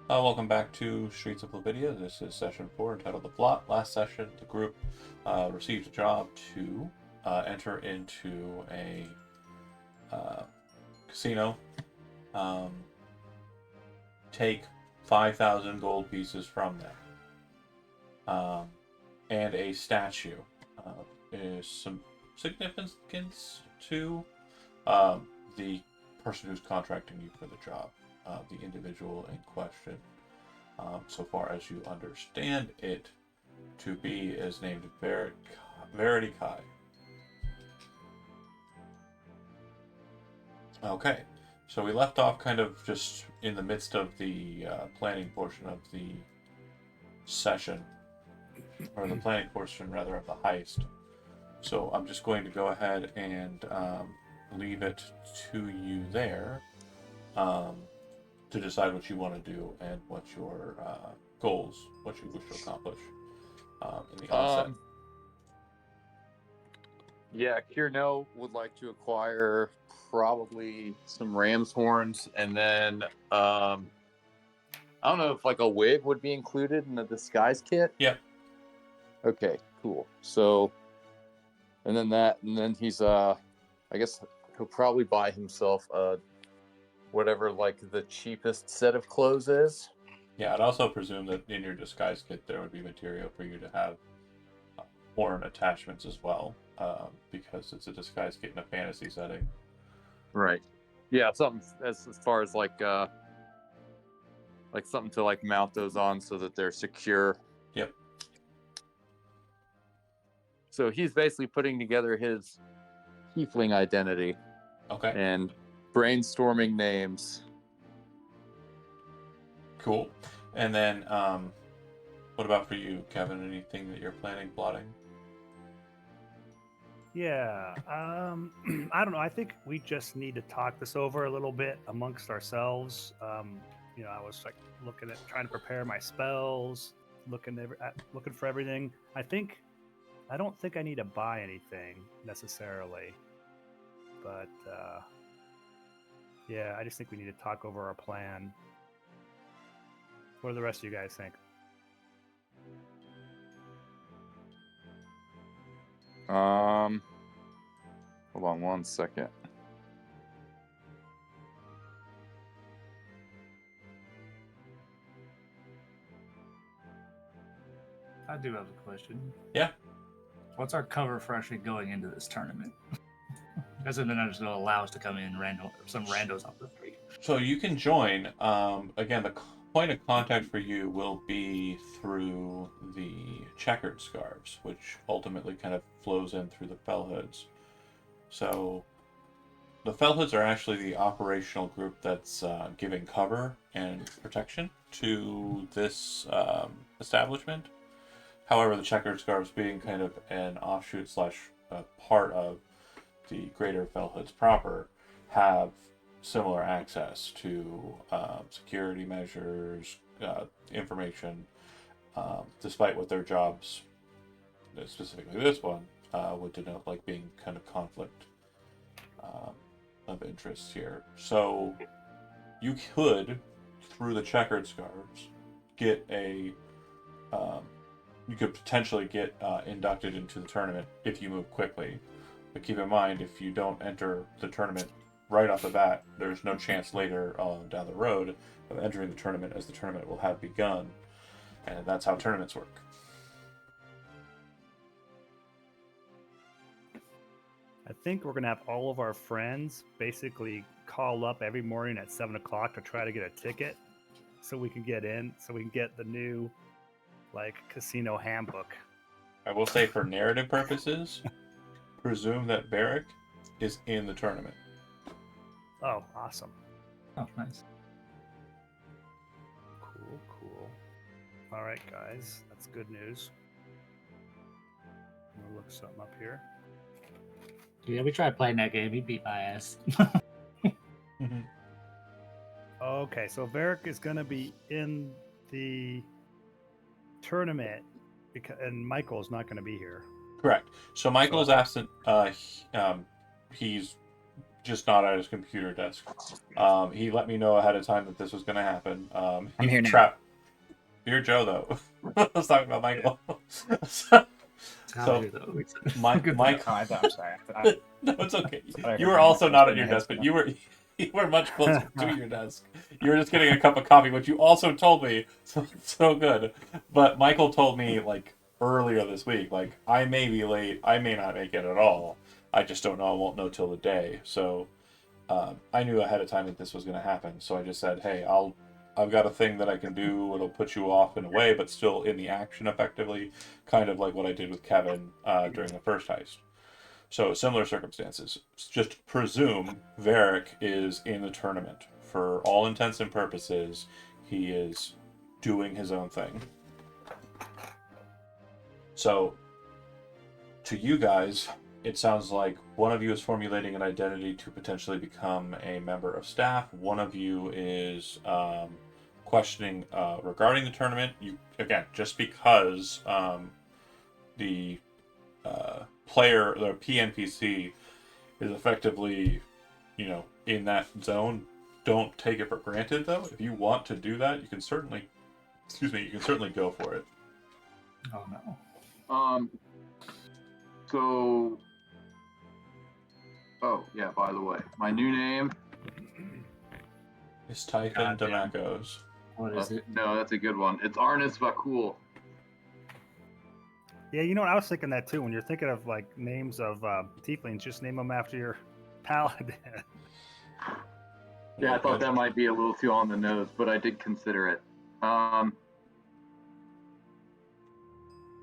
Welcome back to Streets of Lavidia. This is session 4 entitled The Plot. Last session, the group received a job to enter into a casino, um, take 5,000 gold pieces from them, and a statue. Is some significance to um, the person who's contracting you for the job, the individual in question. So far as you understand it to be, is named Verity Kai. Okay, so we left off kind of just in the midst of the planning portion of the session, or the planning portion rather of the heist. So I'm just going to go ahead and leave it to you there um, to decide what you want to do and what your goals, what you wish to accomplish in the onset. Um, yeah, Kirno would like to acquire probably some ram's horns, and then I don't know if like a wig would be included in the disguise kit. Yep. Okay, cool. So, and then he's I guess he'll probably buy himself whatever like the cheapest set of clothes is. Yeah, I'd also presume that in your disguise kit there would be material for you to have horn attachments as well, because it's a disguise kit in a fantasy setting. Right. Yeah, something as far as like something to like mount those on so that they're secure. Yep. So he's basically putting together his tiefling identity Okay. and brainstorming names. Cool. And then, what about for you, Kevin? Anything that you're planning, plotting? Yeah, I don't know. I think we just need to talk this over a little bit amongst ourselves. I was like looking at trying to prepare my spells, looking for everything. I don't think I need to buy anything necessarily, but yeah, I just think we need to talk over our plan. What do the rest of you guys think? Hold on one second. I do have a question. Yeah. What's our cover for actually going into this tournament? Because then they're just going to allow us to come in some randos off the street. So you can join. Again, the point of contact for you will be through the checkered scarves, which ultimately kind of flows in through the fellhoods. So the fellhoods are actually the operational group that's giving cover and protection to this establishment. However, the checkered scarves being kind of an offshoot slash part of the greater fellhoods proper have similar access to security measures, information, despite what their jobs, specifically this one, would denote like being kind of conflict of interest here. So you could, through the checkered scarves, get a you could potentially get inducted into the tournament if you move quickly. But keep in mind, if you don't enter the tournament right off the bat, there's no chance later down the road of entering the tournament, as the tournament will have begun. And that's how tournaments work. I think we're gonna have all of our friends basically call up every morning at 7 o'clock to try to get a ticket, so we can get in, so we can get the new, like, casino handbook. I will say, for narrative purposes, presume that Barrick is in the tournament. Oh, awesome! Oh, nice. Cool. All right, guys, that's good news. I'm gonna look something up here. Yeah, we tried playing that game. He beat my ass. Mm-hmm. Okay, so Varric is gonna be in the tournament, and Michael's not gonna be here. Correct. So Michael's absent. He's just not at his computer desk. He let me know ahead of time that this was going to happen. I'm here now. You're Joe, though. Let's talk about Michael. so, How you though? Mike, Good Mike, Oh, I'm sorry. no, it's okay. I You heard were my also headphones not go at in your my desk, but headset. you were much closer to your desk. You were just getting a cup of coffee, which you also told me so good. But Michael told me like earlier this week, like I may be late, I may not make it at all. I just don't know. I won't know till the day. So I knew ahead of time that this was going to happen. So I just said, hey, I've got a thing that I can do. It'll put you off in a way, but still in the action effectively, kind of like what I did with Kevin during the first heist. So similar circumstances. Just presume Varric is in the tournament. For all intents and purposes, he is doing his own thing. So, to you guys, it sounds like one of you is formulating an identity to potentially become a member of staff. One of you is questioning regarding the tournament. You again, just because the player, the PNPC, is effectively, in that zone. Don't take it for granted, though. If you want to do that, you can certainly, go for it. Oh no. So, oh yeah, by the way, my new name. It's Typhon Goddamn. Damacos. What is it? No, that's a good one. It's Arnis Vakul. Yeah, you know what? I was thinking that too. When you're thinking of like names of tieflings, just name them after your paladin. Yeah, I thought that might be a little too on the nose, but I did consider it.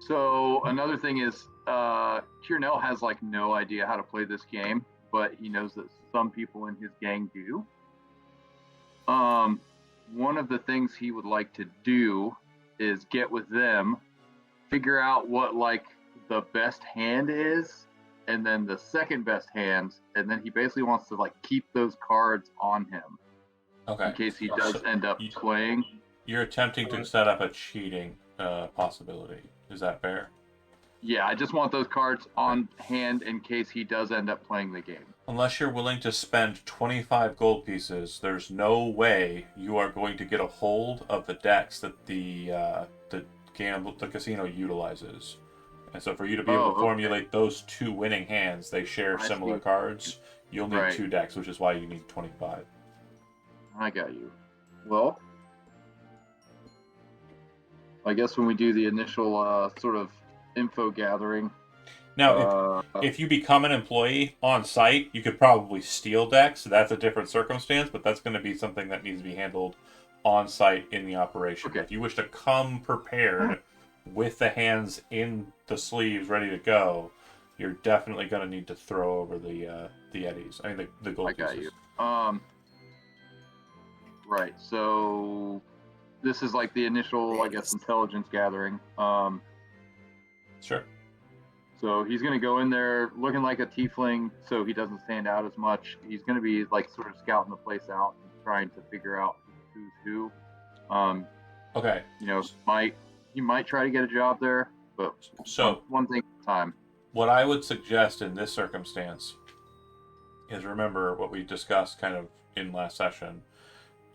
So another thing is, Kiernell has like no idea how to play this game, but he knows that some people in his gang do. One of the things he would like to do is get with them, figure out what like the best hand is, and then the second best hand, and then he basically wants to like keep those cards on him Okay. in case he does end up playing. You're attempting to set up a cheating possibility. Is that fair? Yeah, I just want those cards on hand in case he does end up playing the game. Unless you're willing to spend 25 gold pieces, there's no way you are going to get a hold of the decks that the casino utilizes. And so for you to be able to formulate those two winning hands, they share similar cards. You'll need 2 decks, which is why you need 25. I got you. Well, I guess when we do the initial sort of info gathering. Now, if you become an employee on site, you could probably steal decks. That's a different circumstance, but that's going to be something that needs to be handled on site in the operation. Okay. If you wish to come prepared with the hands in the sleeves ready to go, you're definitely going to need to throw over the eddies. I mean, the gold pieces. I got you. Right. So this is like the initial, I guess, intelligence gathering. Sure. So he's going to go in there looking like a tiefling so he doesn't stand out as much. He's going to be like sort of scouting the place out and trying to figure out who's who. Okay. He might try to get a job there, but one thing at a time. What I would suggest in this circumstance is remember what we discussed kind of in last session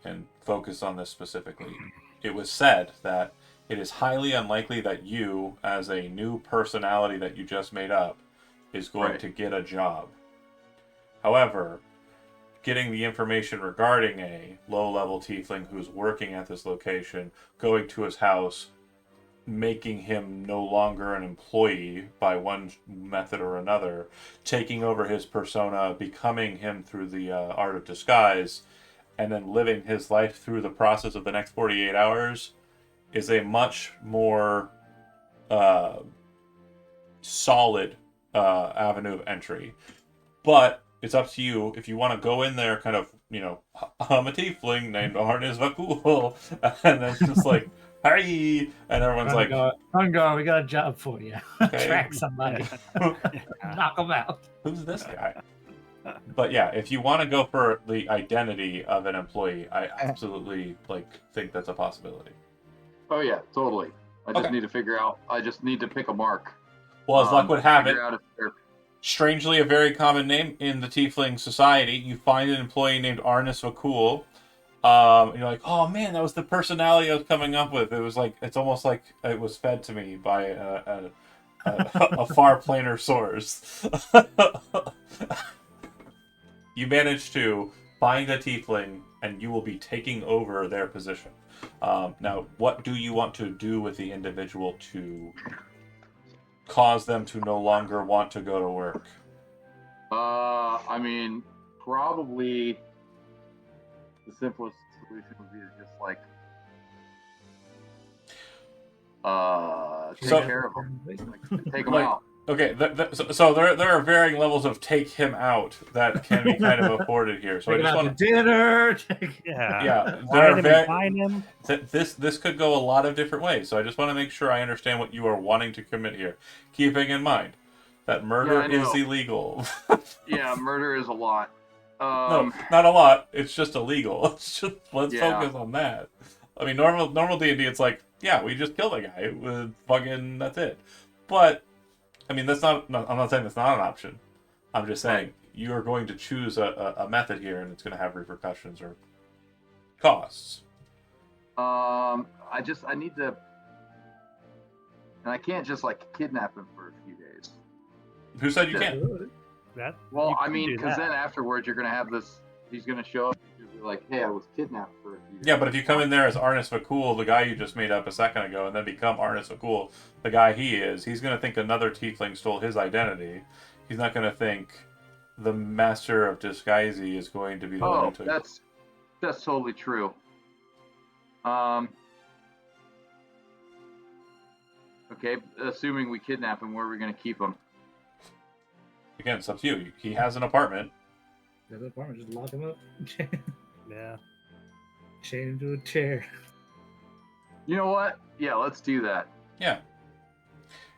and focus on this specifically. It was said that it is highly unlikely that you, as a new personality that you just made up, is going to get a job. However, getting the information regarding a low-level tiefling who's working at this location, going to his house, making him no longer an employee by one method or another, taking over his persona, becoming him through the art of disguise, and then living his life through the process of the next 48 hours is a much more solid avenue of entry. But it's up to you if you want to go in there kind of, I'm a tiefling named Arnis Vakul, and then just like, hey, and everyone's like, Ungar, we got a job for you. Okay. Track somebody. Knock them out. Who's this guy? But yeah, if you want to go for the identity of an employee, I absolutely think that's a possibility. Oh yeah, totally. I just need to figure out. I just need to pick a mark. Well, as luck would have it, strangely a very common name in the Tiefling society. You find an employee named Arnis Vakul. And you're like, oh man, that was the personality I was coming up with. It was like, it's almost like it was fed to me by a far plainer source. You managed to find a tiefling, and you will be taking over their position. Now, what do you want to do with the individual to cause them to no longer want to go to work? I mean, probably the simplest solution would be to just like take So- care of them, like, take them Like- out. Okay, so there are varying levels of take him out that can be kind of afforded here. So Take I him just out want to dinner. Yeah. yeah, there Wine are him and very dine him. this could go a lot of different ways. So I just want to make sure I understand what you are wanting to commit here, keeping in mind that murder I know. is illegal. Yeah, murder is a lot. No, not a lot. It's just illegal. It's just let's Yeah. focus on that. I mean, normal D&D, it's like, yeah, we just killed a guy with fucking that's it. But I mean, that's not. No, I'm not saying that's not an option. I'm just saying you are going to choose a method here, and it's going to have repercussions or costs. I need to, and I can't just like kidnap him for a few days. Who said you Yeah. can't? That, Well, you I could mean, do because that. then afterwards you're gonna have this. He's gonna show up and be like, "Hey, I was kidnapped for a few days." Yeah, but if you come in there as Arnis Vakul, the guy you just made up a second ago, and then become Arnis Vakul, the guy he is, he's going to think another tiefling stole his identity. He's not going to think the master of disguisey is going to be the one Oh, who took. that's totally true. Okay, assuming we kidnap him, where are we gonna keep him? Again, it's up to you. He has an apartment. The apartment, just lock him up. Yeah. Chain him to a chair. You know what? Yeah, let's do that. Yeah.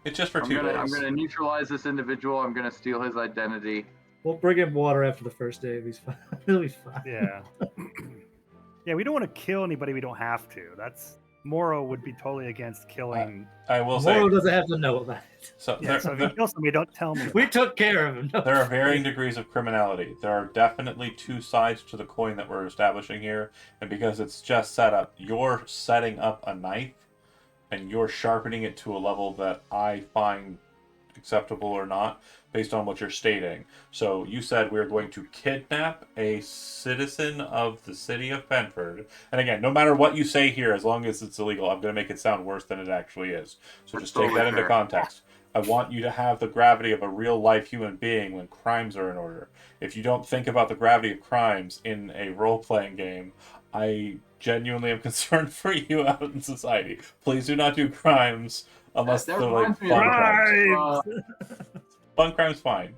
It's just for I'm 2 gonna days. neutralize this individual. I'm gonna steal his identity. We'll bring him water after the first day if he's fine. He'll be fine. Yeah. Yeah, we don't want to kill anybody we don't have to. That's Moro would be totally against killing. I will say. Moro doesn't have to know about it. So Yeah, so if you kill somebody, don't tell me. We about took care of him. No. there are varying degrees of criminality. There are definitely two sides to the coin that we're establishing here, and because it's just set up, you're setting up a knife, and you're sharpening it to a level that I find acceptable or not, based on what you're stating. So you said we're going to kidnap a citizen of the city of Penford, and again, no matter what you say here, as long as it's illegal, I'm going to make it sound worse than it actually is. So That's just take that totally into fair. context. I want you to have the gravity of a real life human being when crimes are in order. If you don't think about the gravity of crimes in a role playing game, I genuinely am concerned for you out in society. Please do not do crimes unless That they're like reminds me fun of- crimes. Uh, Fun crimes, fine.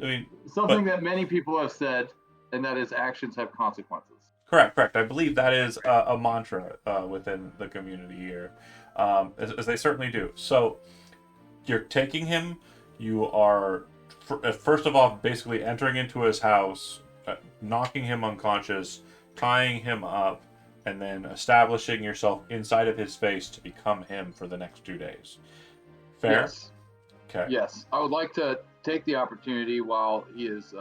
I mean, something that many people have said, and that is actions have consequences. correct. I believe that is a mantra within the community here, as they certainly do. So you're taking him. You are first of all basically entering into his house, knocking him unconscious, tying him up, and then establishing yourself inside of his space to become him for the next 2 days. Fair? Yes. Okay. Yes. I would like to take the opportunity while he is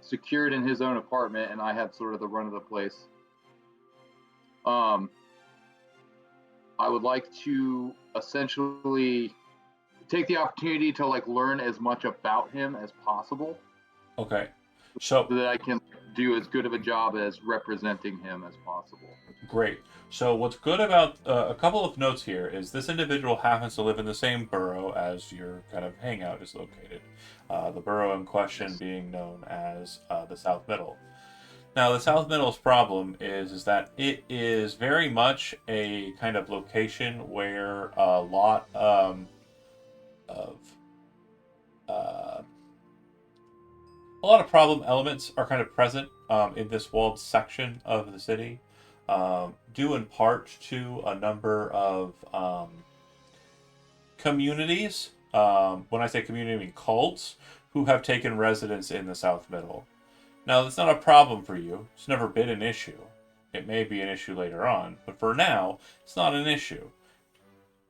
secured in his own apartment and I have sort of the run of the place. I would like to essentially take the opportunity to like learn as much about him as possible Okay. So so that I can do as good of a job as representing him as possible. great. So what's good about a couple of notes here is this individual happens to live in the same borough as your kind of hangout is located. The borough in question being known as the South Middle. Now, the South Middle's problem is that it is very much a kind of location where a lot of problem elements are kind of present in this walled section of the city, due in part to a number of communities. When I say community, I mean cults who have taken residence in the South Middle. Now, that's not a problem for you. It's never been an issue. It may be an issue later on, but for now, it's not an issue.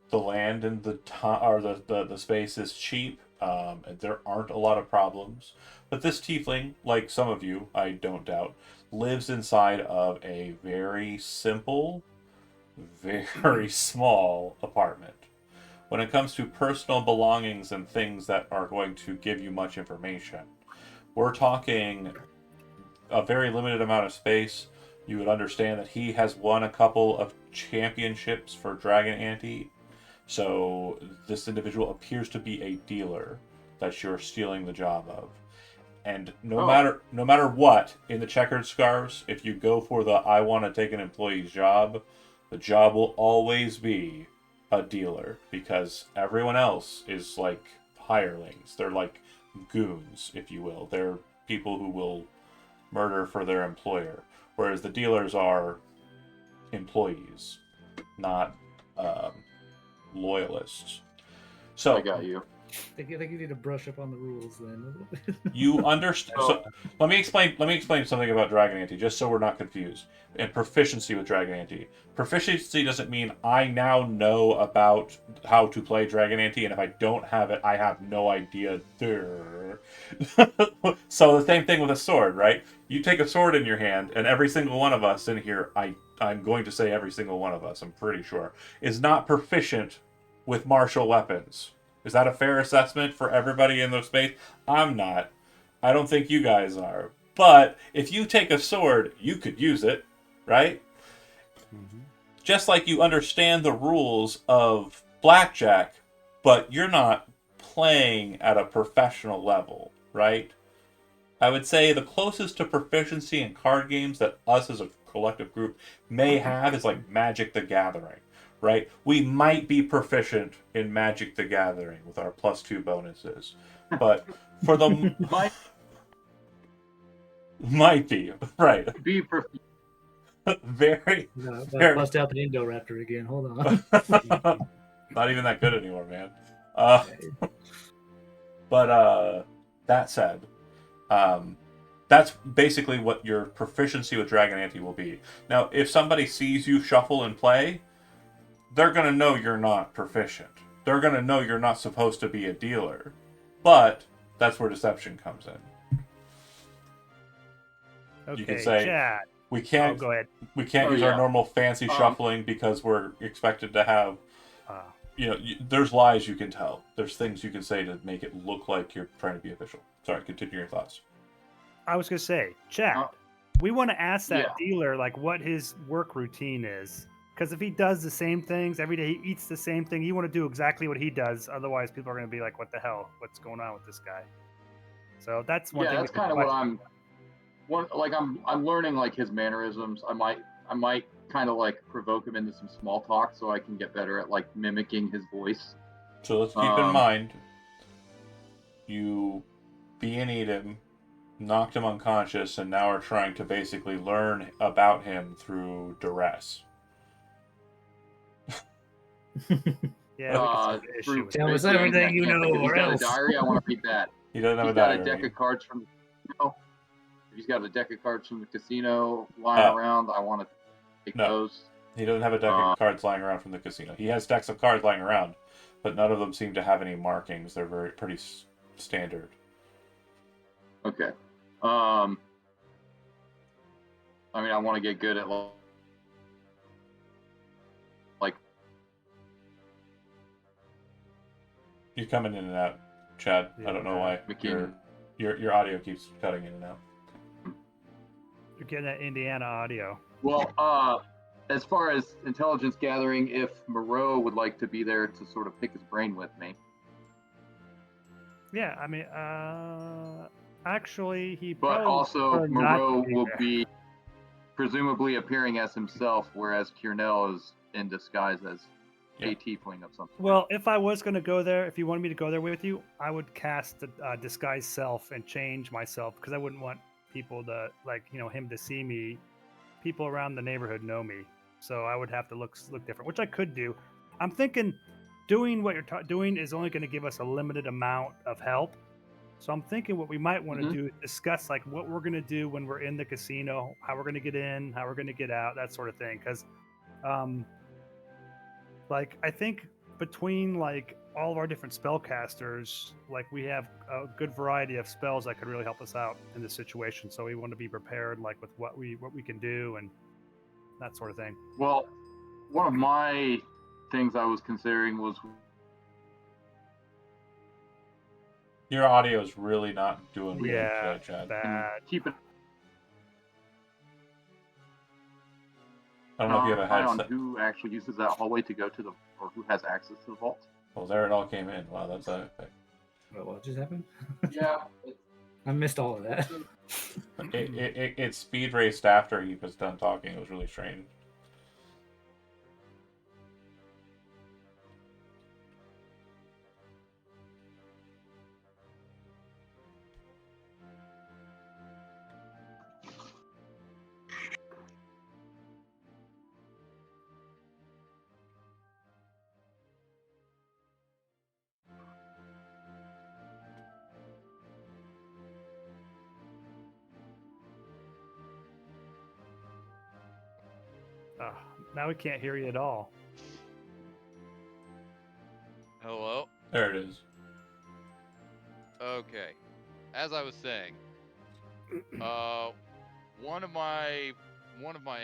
The land and the space is cheap. and there aren't a lot of problems. But this tiefling, like some of you, I don't doubt, lives inside of a very simple, very small apartment. When it comes to personal belongings and things that are going to give you much information, we're talking a very limited amount of space. You would understand that he has won a couple of championships for Dragon Ante. So this individual appears to be a dealer that you're stealing the job of. And no matter what in the checkered scarves, if you go for the I want to take an employee's job, the job will always be a dealer because everyone else is like hirelings. They're like goons, if you will. They're people who will murder for their employer, whereas the dealers are employees, not loyalists. So I got you. I think you need to brush up on the rules then. you understand. So let me explain something about Dragon Ante, just so we're not confused. And proficiency with Dragon Ante. Proficiency doesn't mean I now know about how to play Dragon Ante, and if I don't have it, I have no idea. So the same thing with a sword, right? You take a sword in your hand, and every single one of us in here, I'm going to say every single one of us, I'm pretty sure, is not proficient with martial weapons. Is that a fair assessment for everybody in the space? I'm not. I don't think you guys are. But if you take a sword, you could use it, right? Mm-hmm. Just like you understand the rules of blackjack, but you're not playing at a professional level, right? I would say the closest to proficiency in card games that us as a collective group may have is like Magic the Gathering. Right? We might be proficient in Magic the Gathering with our +2 bonuses. But for the might be, right. Be proficient. Very, No, very bust out the Indoraptor again. Hold on. not even that good anymore, man. But that said, that's basically what your proficiency with Dragon Ante will be. Now, if somebody sees you shuffle and play, they're going to know you're not proficient. They're going to know you're not supposed to be a dealer. But that's where deception comes in. Okay, You can say, Chad. we can't, go ahead. we can't use our normal fancy shuffling because we're expected to have, there's lies you can tell. There's things you can say to make it look like you're trying to be official. Sorry, continue your thoughts. I was going to say, Chad, we want to ask that dealer like what his work routine is. Because if he does the same things every day, he eats the same thing, you want to do exactly what he does. Otherwise, people are going to be like, what the hell? What's going on with this guy? So that's one thing. Yeah, that's kind of what I'm learning, like his mannerisms. I might kind of like provoke him into some small talk so I can get better at like mimicking his voice. So let's keep in mind, you B&E'd him, knocked him unconscious, and now are trying to basically learn about him through duress. Yeah, tell us everything you know, or else. He's got a diary. I want to read that. He doesn't have a diary. He's got a deck of cards from. He's got a deck of cards from the casino lying around. I want to take those. He doesn't have a deck of cards lying around from the casino. He has decks of cards lying around, but none of them seem to have any markings. They're pretty standard. Okay. I mean, I want to get good at like. You're coming in and out, Chad. I don't know why. Your audio keeps cutting in and out. You're getting that Indiana audio. Well, as far as intelligence gathering, if Moreau would like to be there to sort of pick his brain with me. Yeah, I mean, actually, he. But also, Moreau will be presumably appearing as himself, whereas Kiernell is in disguise as a tiefling of something. Well, if I was going to go there, if you wanted me to go there with you, I would cast the disguise self and change myself because I wouldn't want people to him to see me. People around the neighborhood know me, so I would have to look different, which I could do. I'm thinking doing what you're doing is only going to give us a limited amount of help. So I'm thinking what we might want to do is discuss like what we're going to do when we're in the casino, how we're going to get in, how we're going to get out, that sort of thing. Because, I think between like all of our different spellcasters, like we have a good variety of spells that could really help us out in this situation. So we want to be prepared, like with what we can do and that sort of thing. Well, one of my things I was considering was Your audio is really not doing good Yeah, today, Chad. bad. keep an I don't know if you have a eye on headset. who actually uses that hallway to go to the, or who has access to the vault. Well, there it all came in. Wow, that's epic. What just happened? Yeah. I missed all of that. It speed raced after he was done talking. It was really strange. Now we can't hear you at all. Hello? There it is. Okay. As I was saying, one of my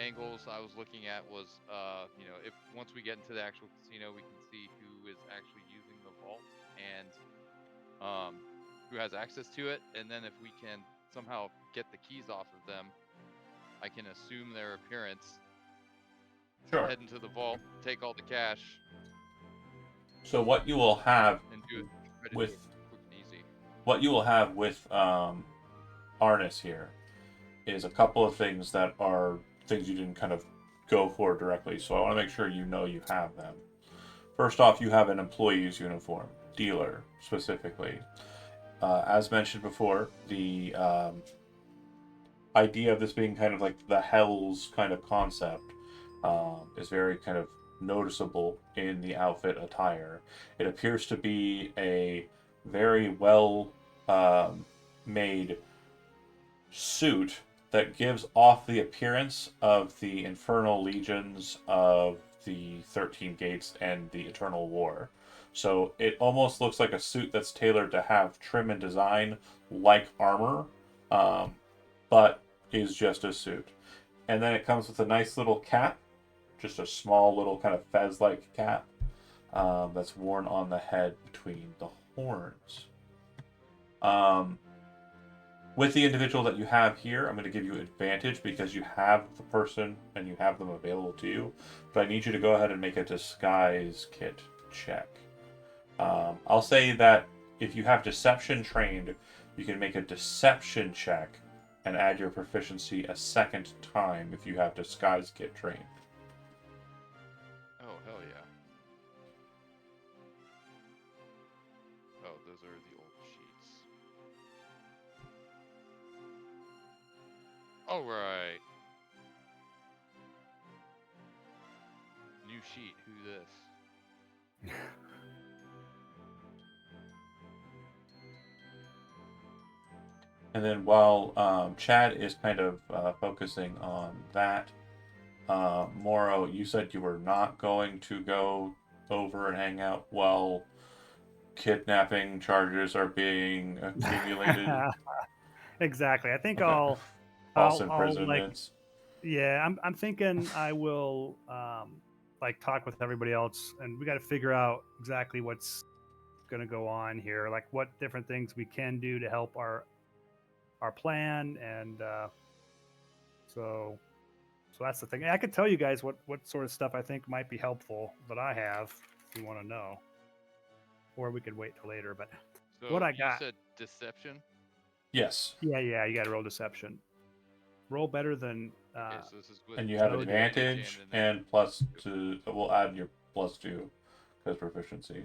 angles I was looking at was, if once we get into the actual casino, we can see who is actually using the vault and who has access to it, and then if we can somehow get the keys off of them, I can assume their appearance, Sure. head into the vault, take all the cash, So what you will have and do it with quick and easy. what you will have with Arnis here is a couple of things that are things you didn't kind of go for directly. So I want to make sure you know you have them. First off, you have an employee's uniform, dealer specifically. As mentioned before, the idea of this being kind of like the Hells kind of concept is very kind of noticeable in the outfit attire. It appears to be a very well made suit that gives off the appearance of the infernal legions of the 13 Gates and the Eternal War. So it almost looks like a suit that's tailored to have trim and design like armor, but is just a suit. And then it comes with a nice little cap, just a small little kind of fez-like cap that's worn on the head between the horns. With the individual that you have here, I'm going to give you advantage because you have the person and you have them available to you. But I need you to go ahead and make a disguise kit check. I'll say that if you have deception trained, you can make a deception check and add your proficiency a second time if you have disguise kit trained. Oh, hell yeah. Oh, those are the old sheets. Alright. New sheet, who this? And then while Chad is kind of focusing on that, Moro, you said you were not going to go over and hang out while kidnapping charges are being accumulated. Exactly. I think I'll False like, imprisonments. yeah, I'm thinking I will like talk with everybody else, and we got to figure out exactly what's going to go on here, like what different things we can do to help our plan, and so that's the thing. I could tell you guys what sort of stuff I think might be helpful that I have if you want to know, or we could wait till later. But So what I you got, said deception? Yes. yeah, you got to roll deception. Roll better than Okay, so this is with And you have so advantage and plus two. We'll add your plus two because proficiency.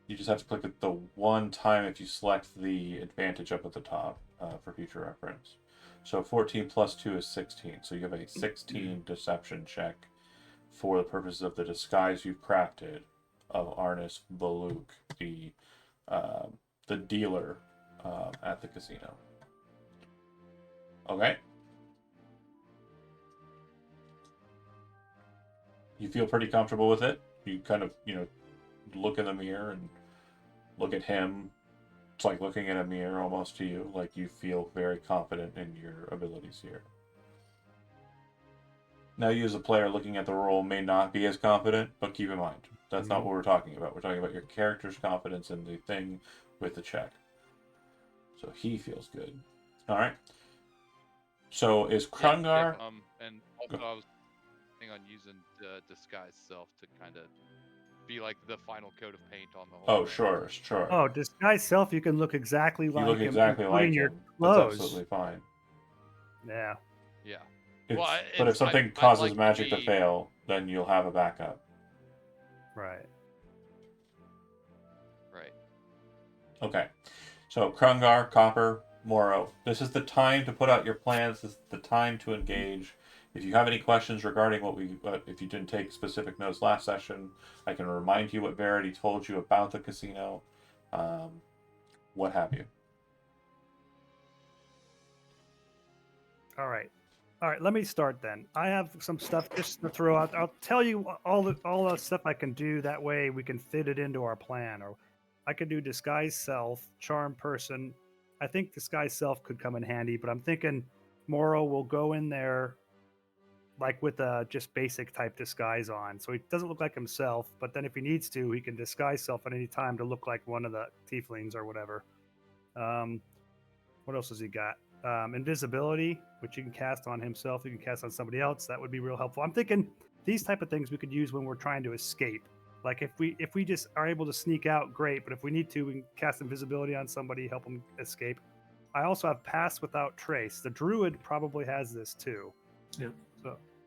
You just have to click it the one time if you select the advantage up at the top for future reference. So 14 plus 2 is 16. So you have a 16 deception check for the purposes of the disguise you've crafted of Arnis Baluk, the dealer at the casino. Okay. You feel pretty comfortable with it. You kind of, look in the mirror and look at him. It's like looking in a mirror almost to you. Like you feel very confident in your abilities here. Now, you as a player looking at the role may not be as confident, but keep in mind, that's not what we're talking about. We're talking about your character's confidence in the thing with the check. So he feels good. All right. So is Krungar... and also I was thinking on using disguise self to kind of be like the final coat of paint on the whole Oh, sure. Oh, disguise self, you can look exactly You like look him, exactly like including your him. clothes. That's absolutely fine. Yeah. Yeah. But if something causes magic to fail, then you'll have a backup. Right. Right. Okay. So Krungar, Copper, Moro, this is the time to put out your plans. This is the time to engage. If you have any questions regarding if you didn't take specific notes last session, I can remind you what Verity told you about the casino, what have you. All right. Let me start then. I have some stuff just to throw out. I'll tell you all the stuff I can do. That way we can fit it into our plan. Or I could do disguise self, charm person. I think disguise self could come in handy, but I'm thinking Moro will go in there like with a just basic type disguise on, so he doesn't look like himself. But then if he needs to, he can disguise self at any time to look like one of the tieflings or whatever. What else has he got? Invisibility, which you can cast on himself, you can cast on somebody else. That would be real helpful. I'm thinking these type of things we could use when we're trying to escape. Like if we just are able to sneak out, great. But if we need to, we can cast invisibility on somebody, help them escape. I also have pass without trace. The druid probably has this too. Yep.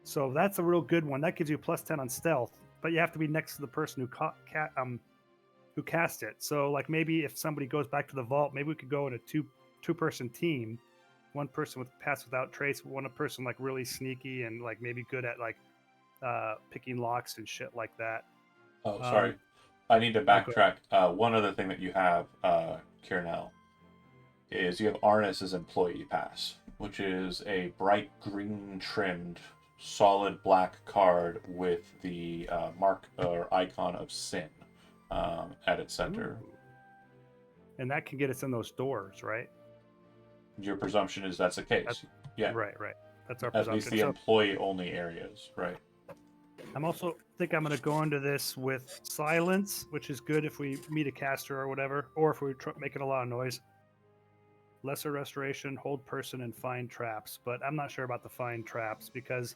So that's a real good one. That gives you +10 on stealth, but you have to be next to the person who cast it. So like maybe if somebody goes back to the vault, maybe we could go in a two-person team. One person with pass without trace, one person like really sneaky and like maybe good at like picking locks and shit like that. Oh, sorry. I need to backtrack. One other thing that you have, Kiernan, is you have Arnis's employee pass, which is a bright green trimmed, solid black card with the mark or icon of sin at its center. Ooh. And that can get us in those doors, right? Your presumption is that's the case. Yeah. Right. That's our At presumption. least the employee-only areas, right? I'm also think I'm going to go into this with silence, which is good if we meet a caster or whatever, or if we're making a lot of noise. Lesser restoration, hold person, and find traps. But I'm not sure about the find traps because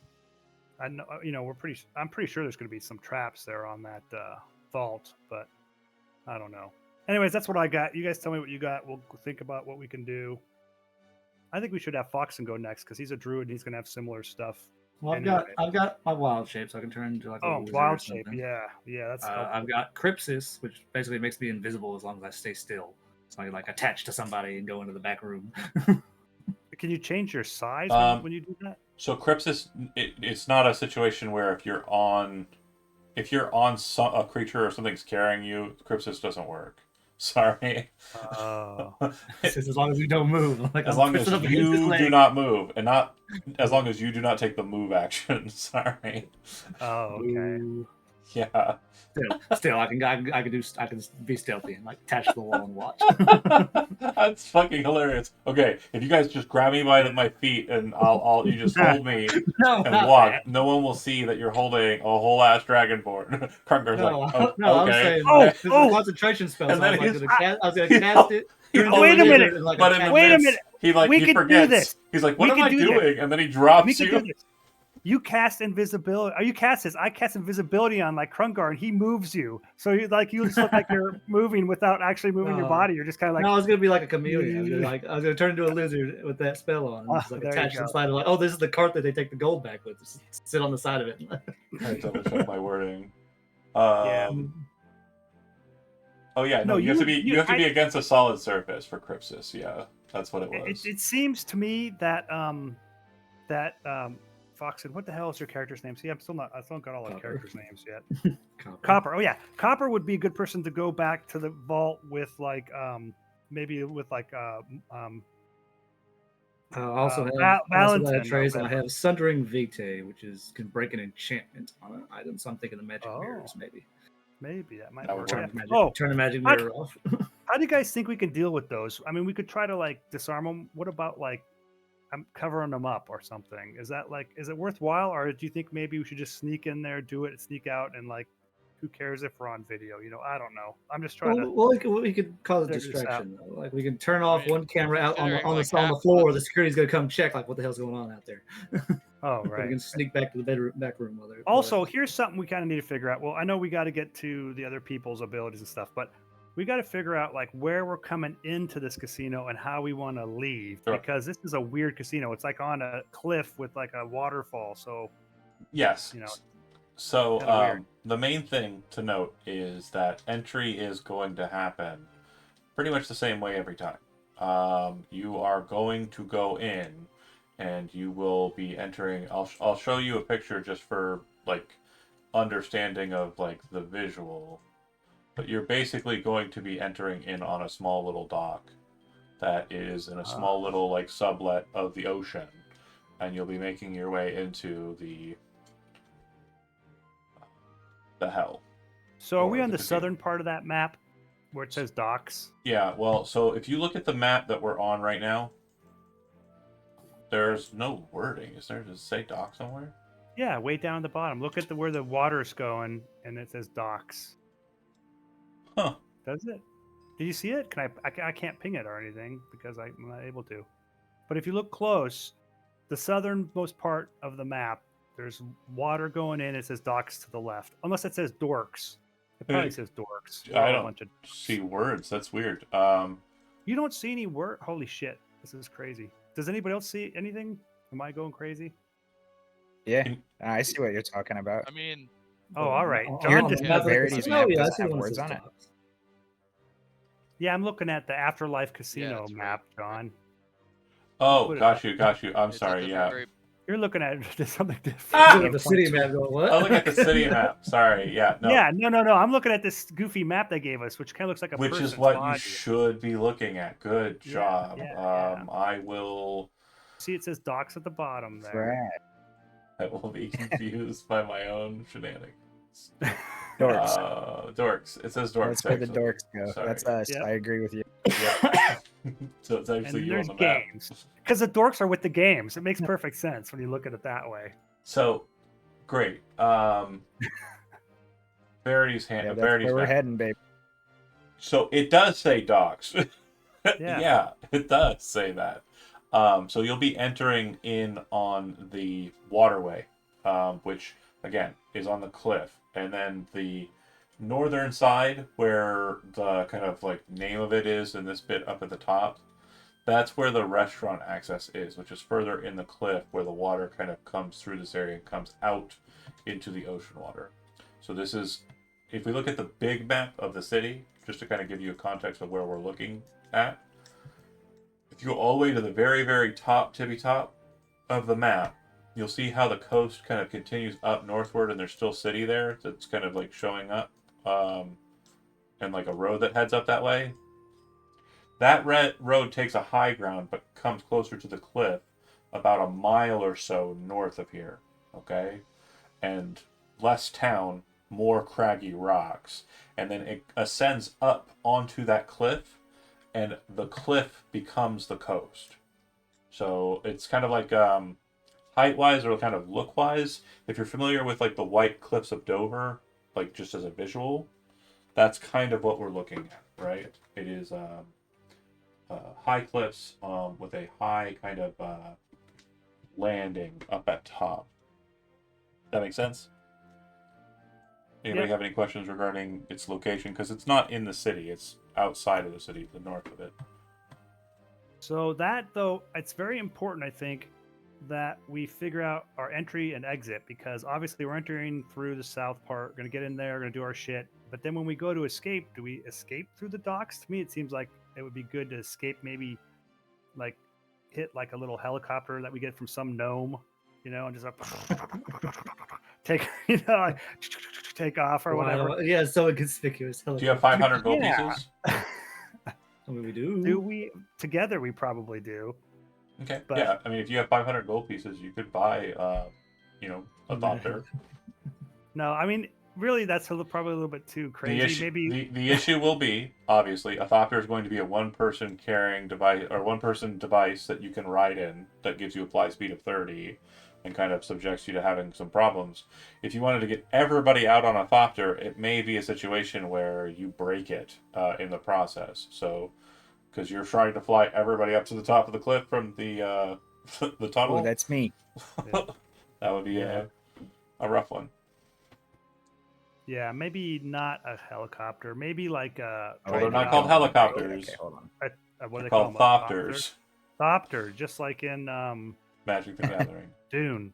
I know I'm pretty sure there's going to be some traps there on that vault, but I don't know. Anyways, that's what I got. You guys tell me what you got. We'll think about what we can do. I think we should have Foxen go next because he's a druid and he's going to have similar stuff. Well, I've got my wild shape, so I can turn into like a lizard wild or shape. something. Yeah, that's. I've got Crypsis, which basically makes me invisible as long as I stay still. So I can like attach to somebody and go into the back room. Can you change your size when you do that? So Crypsis, it's not a situation where if you're on a creature or something's carrying you, Crypsis doesn't work. Sorry. As long as you don't move. Like as long as you do not move, and not as long as you do not take the move action. Sorry. Oh, okay. Yeah. Still, I can be stealthy and like attach to the wall and watch. That's fucking hilarious. Okay, if you guys just grab me by my feet and you just hold me and walk, no one will see that you're holding a whole ass dragonborn. Krungar's okay. I'm saying this is a concentration spell. So I was gonna cast it. Wait a minute. Wait a minute. He forgets. Do this. He's like, what am I doing? And then he drops you. You cast invisibility. You cast this. I cast invisibility on like Krungar, and he moves you. So you just look like you're moving without actually moving your body. You're just kind of like. No, I was gonna be like a chameleon. I was gonna turn into a lizard with that spell on, and just like attach to the side of like, oh, this is the cart that they take the gold back with. Just sit on the side of it. I double check my wording. Yeah. Oh yeah, no, you have to be against a solid surface for Crypsis. Yeah, that's what it was. It seems to me that Foxen, what the hell is your character's name? See, I still haven't got all the characters' names yet. Copper. Oh yeah, Copper would be a good person to go back to the vault with, like, maybe with like. I also have trace, and I have Sundering Vitae, which can break an enchantment on an item. So I'm thinking the magic mirrors, maybe. Maybe that might That work. would Yeah. work. Oh, Turn the magic I- mirror off. how do you guys think we can deal with those? I mean, we could try to like disarm them. What about like I'm covering them up or something? Is that like is it worthwhile, or do you think maybe we should just sneak in there, do it, sneak out, and like who cares if we're on video? You know, I don't know. I'm just trying to. Well, we could cause a figure this out. distraction. Though. Like we can turn off mean, one camera out on the considering, on the, like, on the half floor. the- The security's gonna come check like what the hell's going on out there. Oh, But we right. can sneak back to the bedroom, back room while they're Also, here's something we kind of need to figure out. Well, I know we got to get to the other people's abilities and stuff, but we got to figure out like where we're coming into this casino and how we want to leave Sure. because this is a weird casino. It's like on a cliff with like a waterfall. So Yes. You know, So kinda weird. the main thing to note is that entry is going to happen pretty much the same way every time. You are going to go in, and you will be entering. I'll show you a picture just for like understanding of like the visual. But you're basically going to be entering in on a small little dock that is in a small little like sublet of the ocean, and you'll be making your way into the hell. So are Or we on the the casino. southern part of that map where it says docks? Yeah, well, so if you look at the map that we're on right now, there's no wording. Is there? Does it say dock somewhere? Yeah, way down at the bottom. Look at where the water's going, and it says docks. Huh. Does it? Did you see it? Can I can't ping it or anything because I'm not able to. But if you look close, the southernmost part of the map, there's water going in. It says docks to the left, unless it says dorks. It probably Hey, says dorks. I We're all a don't bunch of- see words. That's weird. You don't see any word? Holy shit! This is crazy. Does anybody else see anything? Am I going crazy? Yeah, Can- I see what you're talking about. I mean, Oh, all right. You're John on just the yeah, has Verity's it. map yeah, I doesn't see have one that words says on it. docks. Yeah, I'm looking at the Afterlife Casino that's right. map, John. oh, Put it got up. you, got you. I'm it's at sorry. the Yeah. very- You're looking at something different. Ah! Look at the city map going, what? Oh, look at the city map. Sorry. Yeah. No. Yeah, no. I'm looking at this goofy map they gave us, which kind of looks like a Which is person's what you body. should be looking at. Good Yeah, job. yeah. I will. See, it says docks at the bottom there. Right. I will be confused by my own shenanigans. Dorks. Dorks. It says dorks. That's where the actually. dorks go. Sorry. That's us. Yep. I agree with you. Yeah. So it's And actually then you on there's the map. games. Because the dorks are with the games. It makes perfect sense when you look at it that way. So, great. Verity's hand. Yeah, that's Verity's where we're map. heading, babe. So it does say docks. Yeah. Yeah, it does say that. So you'll be entering in on the waterway, which again is on the cliff, and then the northern side, where the kind of like name of it is in this bit up at the top, that's where the restaurant access is, which is further in the cliff where the water kind of comes through this area and comes out into the ocean water. So this is, if we look at the big map of the city, just to kind of give you a context of where we're looking at, if you go all the way to the very, very top, tippy top of the map, you'll see how the coast kind of continues up northward, and there's still city there that's kind of like showing up, and like a road that heads up that way. That road takes a high ground, but comes closer to the cliff about a mile or so north of here. Okay, and less town, more craggy rocks, and then it ascends up onto that cliff, and the cliff becomes the coast. So it's kind of like height-wise or kind of look-wise. If you're familiar with like the white cliffs of Dover, like just as a visual, that's kind of what we're looking at, right? It is high cliffs with a high kind of landing up at top. That makes sense? Anybody Yep. have any questions regarding its location? Because it's not in the city; it's outside of the city, to the north of it. So that though, it's very important, I think, that we figure out our entry and exit because obviously we're entering through the south part. We're gonna get in there, we're gonna do our shit. But then when we go to escape, do we escape through the docks? To me, it seems like it would be good to escape, maybe like hit like a little helicopter that we get from some gnome, you know, and just like take, like, take off or whatever. Wow, yeah, it's so inconspicuous. Do you have 500 gold Yeah. pieces? I mean, we do. Do we together? We probably do. Okay. But- Yeah, I mean, if you have 500 gold pieces, you could buy, a doctor. No, I mean really, that's probably a little bit too The crazy. issue, Maybe the issue will be, obviously, a Thopter is going to be a one-person carrying device, or one-person device that you can ride in that gives you a fly speed of 30 and kind of subjects you to having some problems. If you wanted to get everybody out on a Thopter, it may be a situation where you break it in the process. So, because you're trying to fly everybody up to the top of the cliff from the the tunnel, Oh, that's me. Yeah. that would be Yeah. a rough one. yeah, maybe not a helicopter. Maybe like a Well, they're not I called don't wanna break it. helicopters. Okay, hold on. what do They're they call called them? Thopters. Thopter, just like in Magic the Gathering. Dune.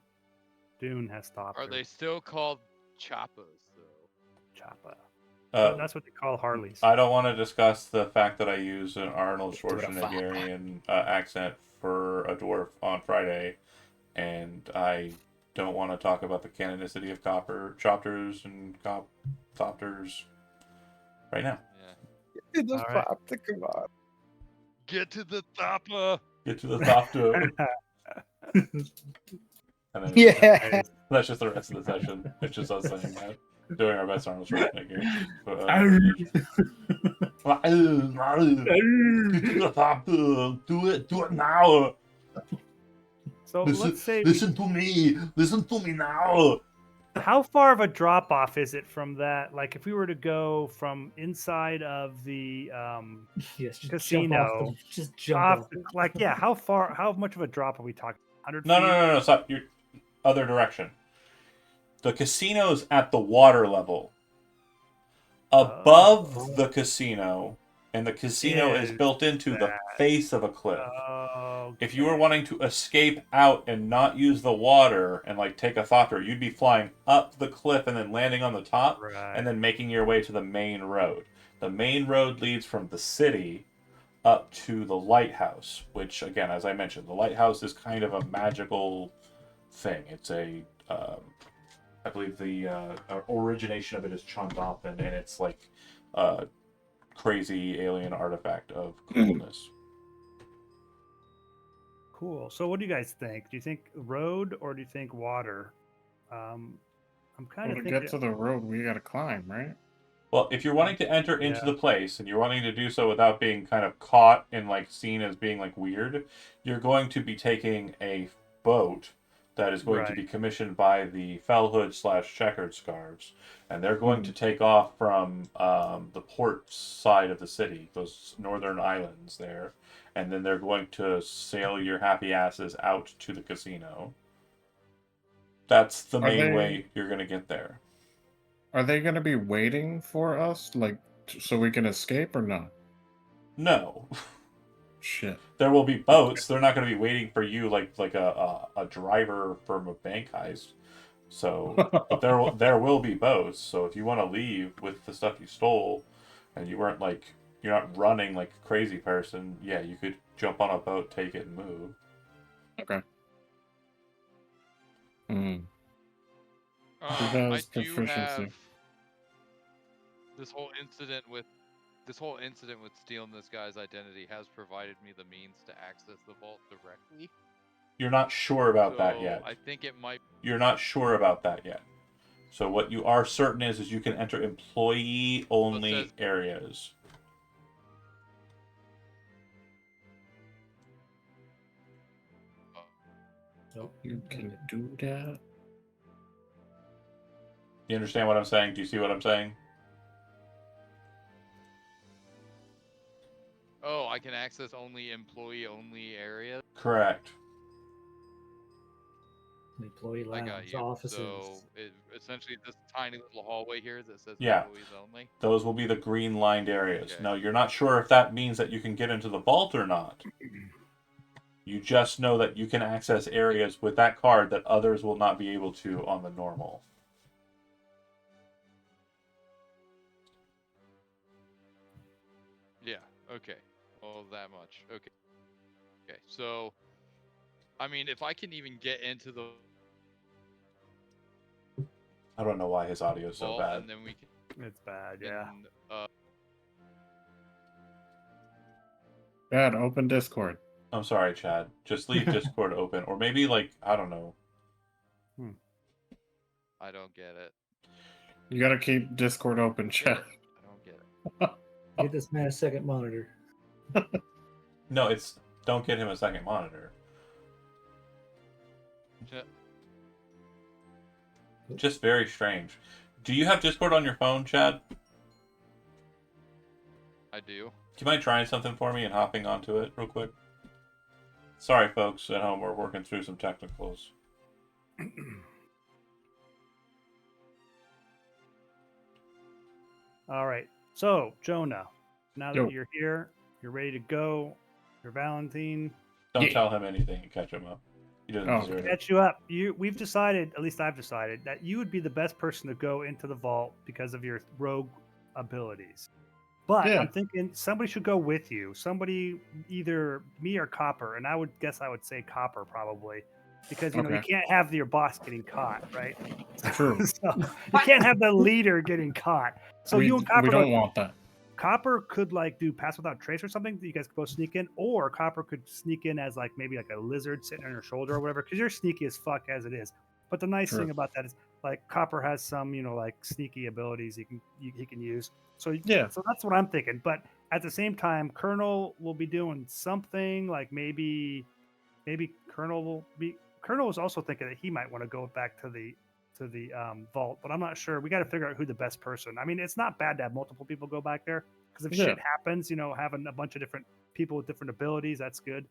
Dune has Thopter. Are they still called choppas though? Choppa? Uh, That's what they call Harleys. I don't want to discuss the fact that I use an Arnold Do it a fop. Schwarzeneggerian accent for a dwarf on Friday, and I don't want to talk about the canonicity of chopters and thopters right now. Yeah. The All right. fop, come on. Get to the thopper. Get to the thopter, and then Yeah. that's just the rest of the session. It's just us saying that, doing our best Arnold Schwarzenegger. Get to the thopter. Do it now. So let's say, listen to me now. how far of a drop off is it from that? Like, if we were to go from inside of the Yes, just casino, jump off. Just jump off, off. like, yeah, how much of a drop are we talking? 100 No, feet? no. Stop. Your other direction. The casino's at the water level. Above the casino, and the casino is Is built into the that- face of a cliff. Oh, If you were wanting to escape out and not use the water and like take a thopter, you'd be flying up the cliff and then landing on the top right. and then making your way to the main road. The main road leads from the city up to the lighthouse, which again, as I mentioned, the lighthouse is kind of a magical thing. It's a I believe the origination of it is Chondopin, and it's like a crazy alien artifact of coolness. Cool. So, what do you guys think? Do you think road or do you think water? I'm kind Well, of to thinking. get to the road, we gotta climb, right? Well, if you're wanting to enter into Yeah. the place and you're wanting to do so without being kind of caught and like seen as being like weird, you're going to be taking a boat that is going to be commissioned by the Fellhood / Checkered Scarves, and they're going to take off from the port side of the city, those northern islands there, and then they're going to sail your happy asses out to the casino. That's the main way you're going to get there. Are they gonna be waiting for us, like, so we can escape or not? No. Shit. There will be boats. They're not going to be waiting for you like a driver from a bank heist. So, but there will be boats. So if you want to leave with the stuff you stole, and you weren't like you're not running like a crazy person, yeah, you could jump on a boat, take it, and move. Okay. Hmm. Who I has do proficiency? have this whole incident with stealing this guy's identity has provided me the means to access the vault directly. You're not sure about that So yet. I think it might. You're not sure about that yet. So what you are certain is you can enter employee-only areas. Nope. You can do that? You understand what I'm saying? Do you see what I'm saying? Oh, I can access only employee-only areas. Correct. Employee I got lounge, you. offices. So essentially this tiny little hallway here that says Yeah. employees only. Those will be the green-lined areas. Okay. Now, you're not sure if that means that you can get into the vault or not. You just know that you can access areas with that card that others will not be able to on the normal. Yeah. Okay. Well, that much. Okay. Okay. So, I mean, if I can even get into the I don't know why his audio is so vault, bad. and then we can. It's bad, yeah. Dad, open Discord. I'm sorry, Chad. Just leave Discord open. Or maybe, like, I don't know. I don't get it. You gotta keep Discord open, chat. I don't get it. Get this man a second monitor. No, it's don't get him a second monitor. Chat. Just very strange. Do you have Discord on your phone, Chad? I do. Do you mind trying something for me and hopping onto it real quick? Sorry, folks at home. We're working through some technicals. All right. So, Jonah, now that Yo. you're here, you're ready to go. You're Valentine. Don't Yeah. tell him anything and catch him up. He doesn't Oh, deserve it. Catch you up. We've decided, at least I've decided, that you would be the best person to go into the vault because of your rogue abilities. But Yeah. I'm thinking somebody should go with you. Somebody, either me or Copper, and I would say Copper probably, because you Okay. can't have your boss getting caught, right? True. So you can't have the leader getting caught. So you and Copper we don't want that. Copper could do pass without trace or something that you guys could both sneak in, or Copper could sneak in as maybe a lizard sitting on your shoulder or whatever, because you're sneaky as fuck as it is. But the nice True. thing about that is Copper has some sneaky abilities he can use. So Yeah. so that's what I'm thinking. But at the same time, Colonel will be doing something maybe Colonel was also thinking that he might want to go back to the vault, but I'm not sure. We got to figure out who the best person. I mean, it's not bad to have multiple people go back there because if Yeah. shit happens, having a bunch of different people with different abilities, that's good.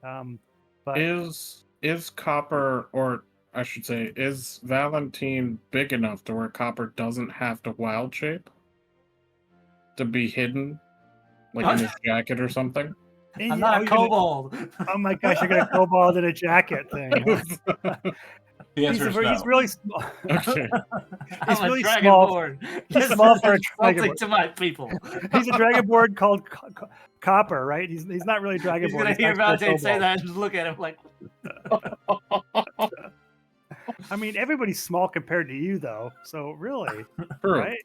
But Is Copper, or I should say, is Valentine big enough to where Copper doesn't have to wild shape to be hidden, like in his jacket or something? and I'm you- not oh, a you're gonna- kobold. oh my gosh, you're gonna kobold in a jacket thing. Huh? The answer is no. He's really small. Okay. He's I'm really a small. dragonborn. He's small for a Something dragonborn. to my people. He's a dragonborn called Copper, right? He's not really a dragonborn. He's gonna He's hear actually a Valentine say kobold. that and just look at him like, I mean, everybody's small compared to you, though. So really, True. right?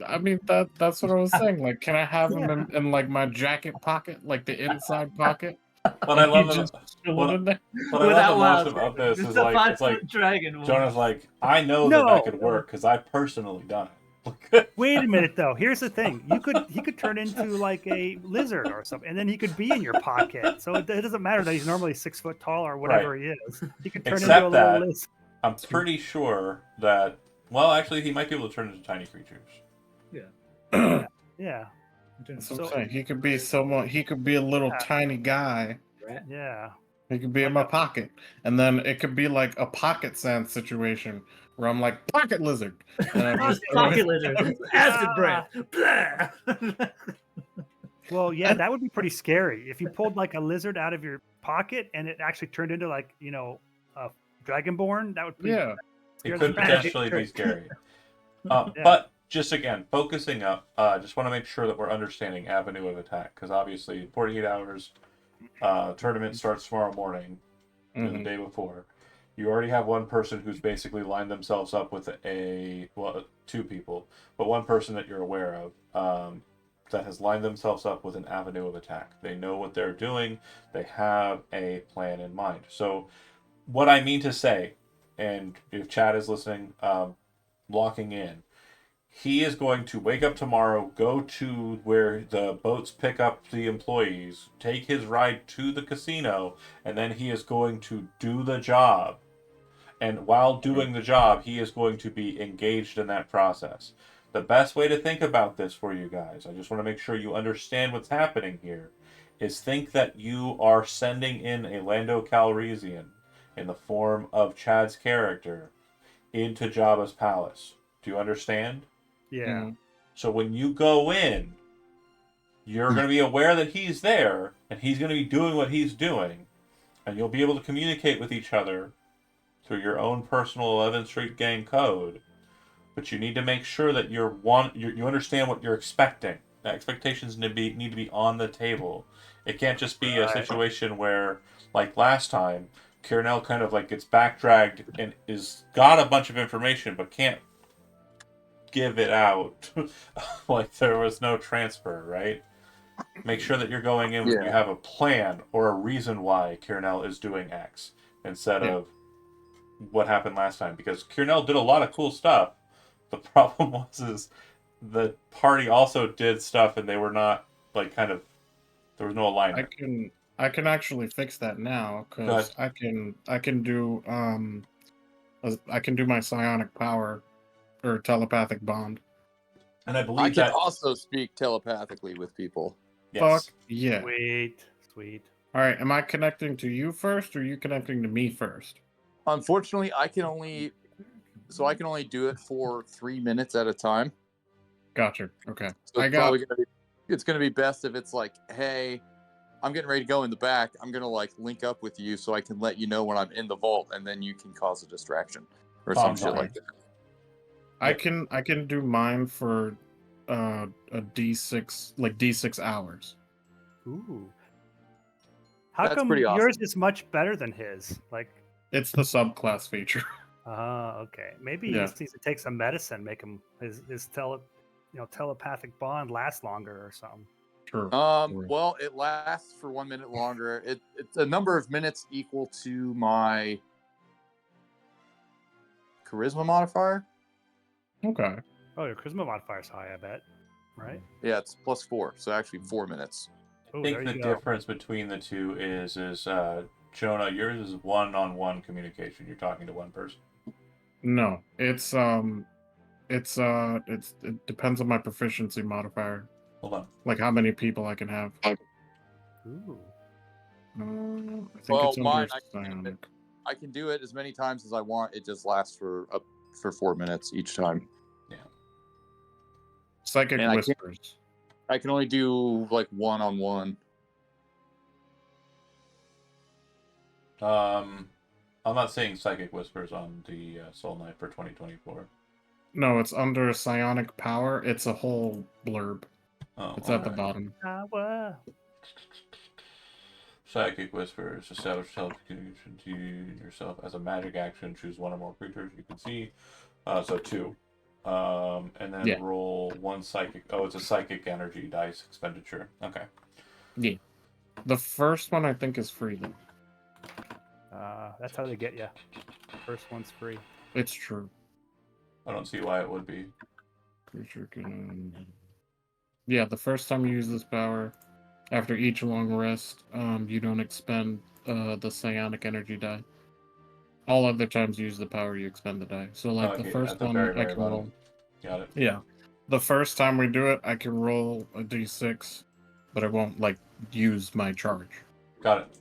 I mean, that's what I was saying. Like, can I have him in my jacket pocket, like the inside pocket? What I love He's about just chilling in there. what I without love the most wild about this just is a it's like 5-foot dragon. Jonah's like, I know that No. could work because I've personally done it. Wait a minute, though. Here's the thing: he could turn into a lizard or something, and then he could be in your pocket. So it doesn't matter that he's normally 6 foot tall or whatever he is. He could turn Except into a little that- lizard. I'm pretty sure that. Well, actually, he might be able to turn into tiny creatures. Yeah, That's what So- I'm saying. He could be someone. He could be a little Yeah. tiny guy. Rat. yeah. He could be in my pocket, and then it could be like a pocket sense situation where I'm like pocket lizard. And I'm just- Pocket lizard. Acid breath. Blah. Well, yeah, that would be pretty scary if you pulled a lizard out of your pocket and it actually turned into a dragonborn. That would be Yeah. scare It the could crap. potentially be scary. Yeah. But just again, focusing up, just want to make sure that we're understanding avenue of attack because obviously 48 hours. Tournament starts tomorrow morning, or the Mhm. day before. You already have one person who's basically lined themselves up with two people, but one person that you're aware of that has lined themselves up with an avenue of attack. They know what they're doing. They have a plan in mind. So, what I mean to say, and if Chad is listening, locking in. He is going to wake up tomorrow, go to where the boats pick up the employees, take his ride to the casino, and then he is going to do the job. And while doing the job, he is going to be engaged in that process. The best way to think about this for you guys, I just want to make sure you understand what's happening here, is think that you are sending in a Lando Calrissian in the form of Chad's character into Jabba's palace. Do you understand? Yeah. Mhm. So when you go in, you're going to be aware that he's there, and he's going to be doing what he's doing, and you'll be able to communicate with each other through your own personal 11th Street Gang code. But you need to make sure that you understand what you're expecting. The expectations need to be on the table. It can't just be a situation where, like last time, Kieranel kind of gets backdragged and got a bunch of information but can't give it out like there was no transfer, right? Make sure that you're going in with you have a plan or a reason why Kieranel is doing X instead of what happened last time, because Kieranel did a lot of cool stuff The problem was is the party also did stuff, and they were not like kind of. There was no alignment. I can actually fix that now Go ahead. because I can do I can do my psionic power or telepathic bond. And I I believe can that. also speak telepathically with people. Yes. Fuck yeah! Sweet, sweet. All right, am I connecting to you first, or are you connecting to me first? Unfortunately, I can only do it for 3 minutes at a time. Gotcha. Okay. So I it's got. probably gonna be best if it's like, hey, I'm getting ready to go in the back. I'm gonna like link up with you so I can let you know when I'm in the vault, and then you can cause a distraction or some shit Fine. like that. I can do mine for a D6 like D6 hours. Ooh. How That's come pretty yours awesome. is much better than his? Like, It's the subclass feature. okay. Maybe he Yeah. just needs to take some medicine, make him his telepathic bond last longer or something. True. Well, it lasts for 1 minute longer. It's a number of minutes equal to my charisma modifier. Okay. Oh, your charisma modifier's high, I bet. Right? Yeah, it's +4, so actually 4 minutes. Oh, I there think you the go. difference between the two is Jonah, yours is one-on-one communication. You're talking to one person. No, it depends on my proficiency modifier, Hold on. like how many people I can have. Ooh. I think Well, it's under mine, psionic. I can do it as many times as I want. It just lasts for 4 minutes each time. Psychic And whispers. I can only do like one-on-one. I'm not seeing Psychic Whispers on the Soul Knight for 2024. No, it's under psionic power. It's a whole blurb. Oh, It's at the alright. bottom. Power. Psychic Whispers. Establish telecommunication to yourself as a magic action. Choose one or more creatures you can see. So 2. And then Yeah. roll 1 psychic. Oh, it's a psychic energy dice expenditure. Okay. Yeah. The first one I think is free though. That's how they get you. First one's free. It's true. I don't see why it would be. Creature can. Yeah, the first time you use this power, after each long rest, you don't expend the psionic energy die. All other times you use the power, you expend the die. So, like the Okay, first at the one, very, I very can bottom. roll. Got it. Yeah, the first time we do it, I can roll a d6, but I won't like use my charge. Got it.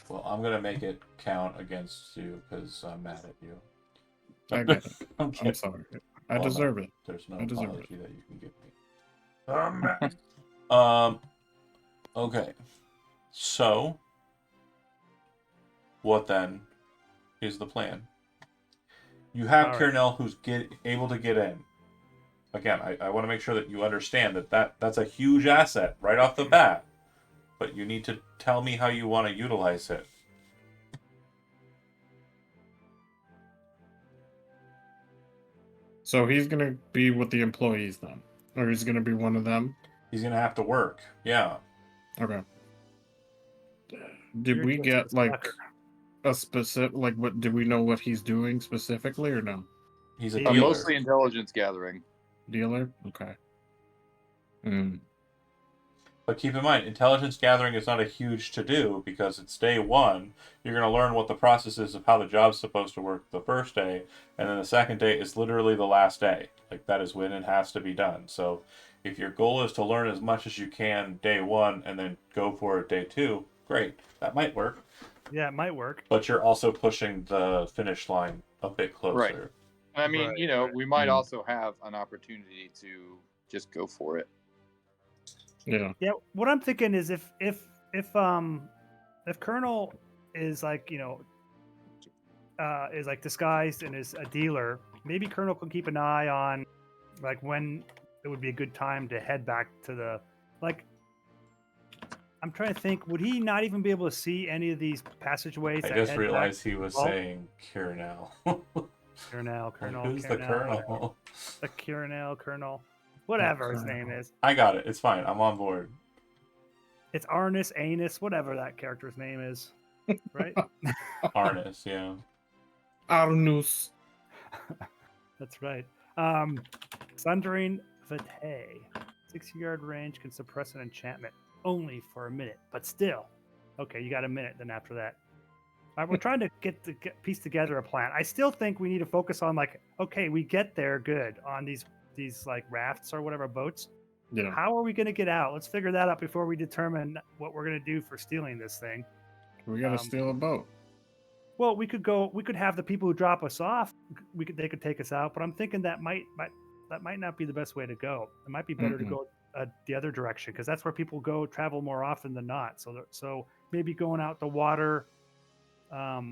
Well, I'm gonna make it count against you because I'm mad at you. I get it. I'm I'm sorry. I Well, deserve no, it. There's no I deserve apology that you can give me. Okay. So, what then is the plan? You have All right. Kiernail who's able to get in. Again, I want to make sure that you understand that's a huge asset right off the bat. But you need to tell me how you want to utilize it. So he's gonna be with the employees then, or he's gonna be one of them. He's gonna have to work. Yeah. Okay. Did You're we just get a like sucker. a specific like what? Did we know what he's doing specifically or no? He's a He- dealer. Mostly intelligence gathering. Dealer. Okay. But keep in mind, intelligence gathering is not a huge to-do because it's day 1. You're going to learn what the process is of how the job's supposed to work the first day, and then the second day is literally the last day. Like, that is when it has to be done. So if your goal is to learn as much as you can day 1 and then go for it day 2, great. That might work. Yeah, it might work. But you're also pushing the finish line a bit closer. Right. I mean, Right, we might also have an opportunity to just go for it. Yeah. Yeah, what I'm thinking is if Colonel is like is like disguised and is a dealer, maybe Colonel can keep an eye on like when it would be a good time to head back to the like. I'm trying to think. Would he not even be able to see any of these passageways? I that just head realized back he was to the vault? saying Kiernail. Colonel. Who's the Colonel? The Colonel. Whatever his name is. I got it. It's fine. I'm on board. It's Arnis, Anus, whatever that character's name is. Right? Arnis, yeah. Arnus. That's right. Sundering Vitae. 60-yard range can suppress an enchantment only for a minute, but still. Okay, you got a minute then after that. All right, we're trying to piece together a plan. I still think we need to focus on like, okay, we get there good on these like rafts or whatever boats. Yeah. How are we going to get out? Let's figure that out before we determine what we're going to do for stealing this thing. We gotta steal a boat. Well, we could have the people who drop us off. They could take us out, but I'm thinking that might not be the best way to go. It might be better to go the other direction because that's where people travel more often than not. So maybe going out the water,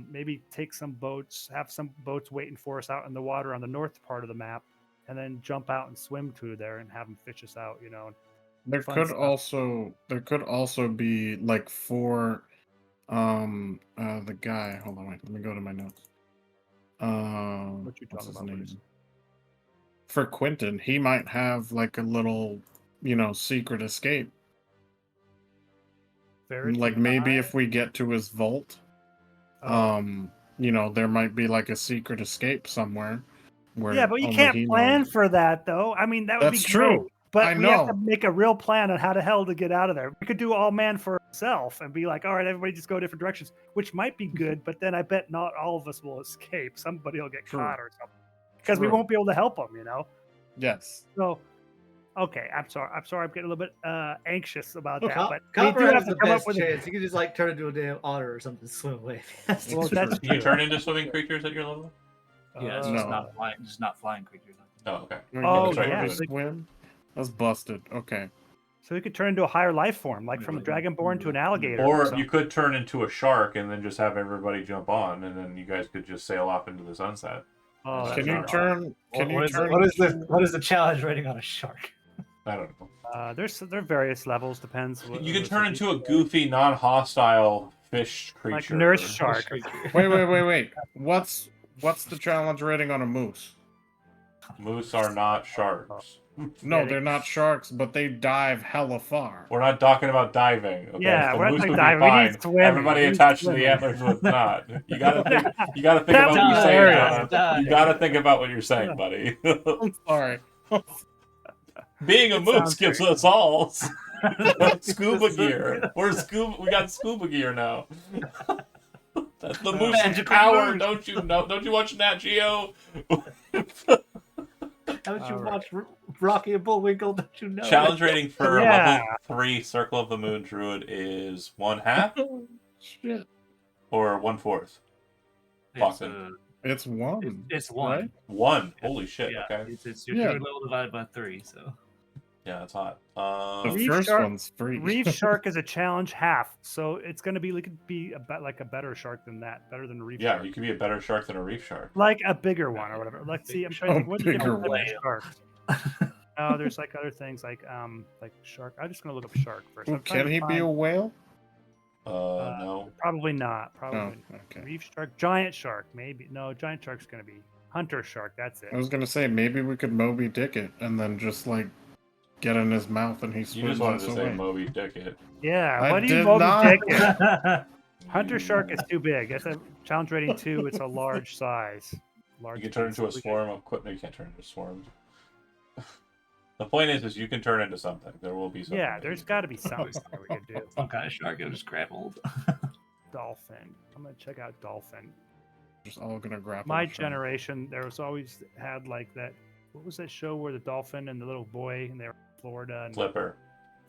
maybe take some boats, have some boats waiting for us out in the water on the north part of the map, and then jump out and swim to there and have them fish us out. There could also be like for the guy. Hold on, wait. Let me go to my notes. What you talking about, Bruce? For Quentin, he might have like a little, secret escape. Like maybe if we get to his vault, there might be like a secret escape somewhere. Yeah, but you can't plan for that though. I mean, that would be true. Great, but we have to know. make a real plan on how the hell to get out of there. We could do all man for himself and be like, all right, everybody just go different directions, which might be good, but then I bet not all of us will escape. Somebody will get caught or something because we won't be able to help them, Yes. So, okay, I'm sorry. I'm getting a little bit anxious about that. But Copper we do has have to the come up best with chance. You can just like turn into a damn otter or something, swim away. Well, that's Can you turn into swimming creatures at your level? Yeah, it's just not flying creatures. Oh, okay. Oh, That's right, yeah. Swim. That's busted. Okay. So we could turn into a higher life form, like from a dragonborn to an alligator. Or you could turn into a shark and then just have everybody jump on, and then you guys could just sail off into the sunset. Oh, Can you turn? What is the challenge rating on a shark? I don't know. There are various levels. Depends. You can turn into a goofy, non-hostile fish creature, like nurse shark. Wait. What's the challenge rating on a moose? Moose are not sharks. No, they're not sharks, but they dive hella far. We're not talking about diving. Okay? Yeah, the we're moose not would diving. be We fine. need swimming. Everybody We need attached to swimming. the antlers would not. You gotta think. You gotta think That about what was you're saying, hilarious. John. You gotta think about what you're saying, buddy. I'm sorry. Being a It moose sounds gives great. us all scuba gear. We got scuba gear now. That's the moose's Magical power. moose. Don't you know? Don't you watch Nat Geo? Haven't you watched Rocky and Bullwinkle? Don't you know? Challenge rating for Yeah. a level 3 Circle of the Moon Druid is 1/2 Shit. or 1/4. It's one. It's one. Right? 1. Holy shit. Yeah, Okay. it's your druid level divided by 3. So Yeah, that's hot. The Reef first shark- one's free. Reef shark is a challenge half, so it's going to be like a better shark than that, better than a reef Yeah, shark. you could be a better shark than a reef shark. Like a bigger one or whatever. Let's see. I'm trying to think. What's the bigger different type whale. of sharks? Oh, there's like other things like shark. I'm just gonna look up shark first. Ooh, I'm trying can to he be a find- whale? No. Probably not. Oh, Probably okay. reef shark, giant shark, maybe. No, giant shark's gonna be hunter shark. That's it. I was gonna say maybe we could Moby Dick it and then just like get in his mouth and he You swims just wanted us to say away. Moby Dick it. Yeah. I What do you did Moby not. Dick it? Hunter shark is too big. It's a challenge rating 2. It's a large size. Large. You can turn into a swarm of no, you can't turn into swarms. The point is you can turn into something. There will be something. Yeah, that there's you got to be something that we could do. some kind of shark will just grab hold. Dolphin. I'm gonna check out dolphin. Just all gonna grapple. My the shark. generation, there was always had like that. What was that show where the dolphin and the little boy and they were in Florida? And Flipper.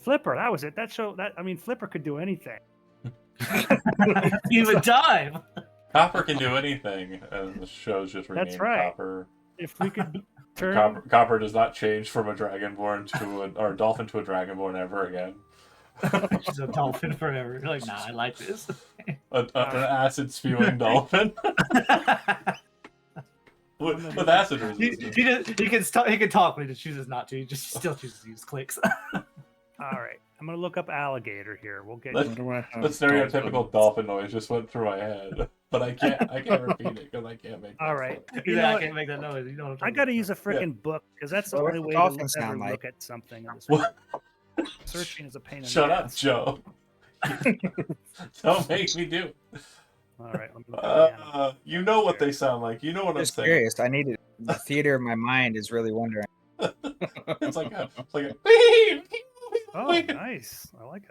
Flipper, that was it. That show. Flipper could do anything. Even dive. Copper can do anything, and the show's just renamed That's right. Copper. If we could turn. Copper does not change from a dragonborn or a dolphin to a dragonborn ever again. She's a dolphin forever. You're like, nah, I like this. An acid spewing dolphin with acid resistance. He can talk, but he just chooses not to. He still chooses to use clicks. All right, I'm gonna look up alligator here. We'll get. Let's- What do I have? The stereotypical dolphin noise just went through my head, but I can't repeat it because I can't make. All right. You You know, know I what? can't make that noise. You know what I'm I talking got to about. use a freaking book because that's the Well, only what way do to dolphins ever sound like? look at something in this. What? Searching is a pain in Shut the up, ass. Joe. Don't make me do. All right. Let me look at the animal. You know what they sound like. You know what I'm Just saying. curious. I needed the theater of my mind is really wondering. It's like a Oh, nice. I like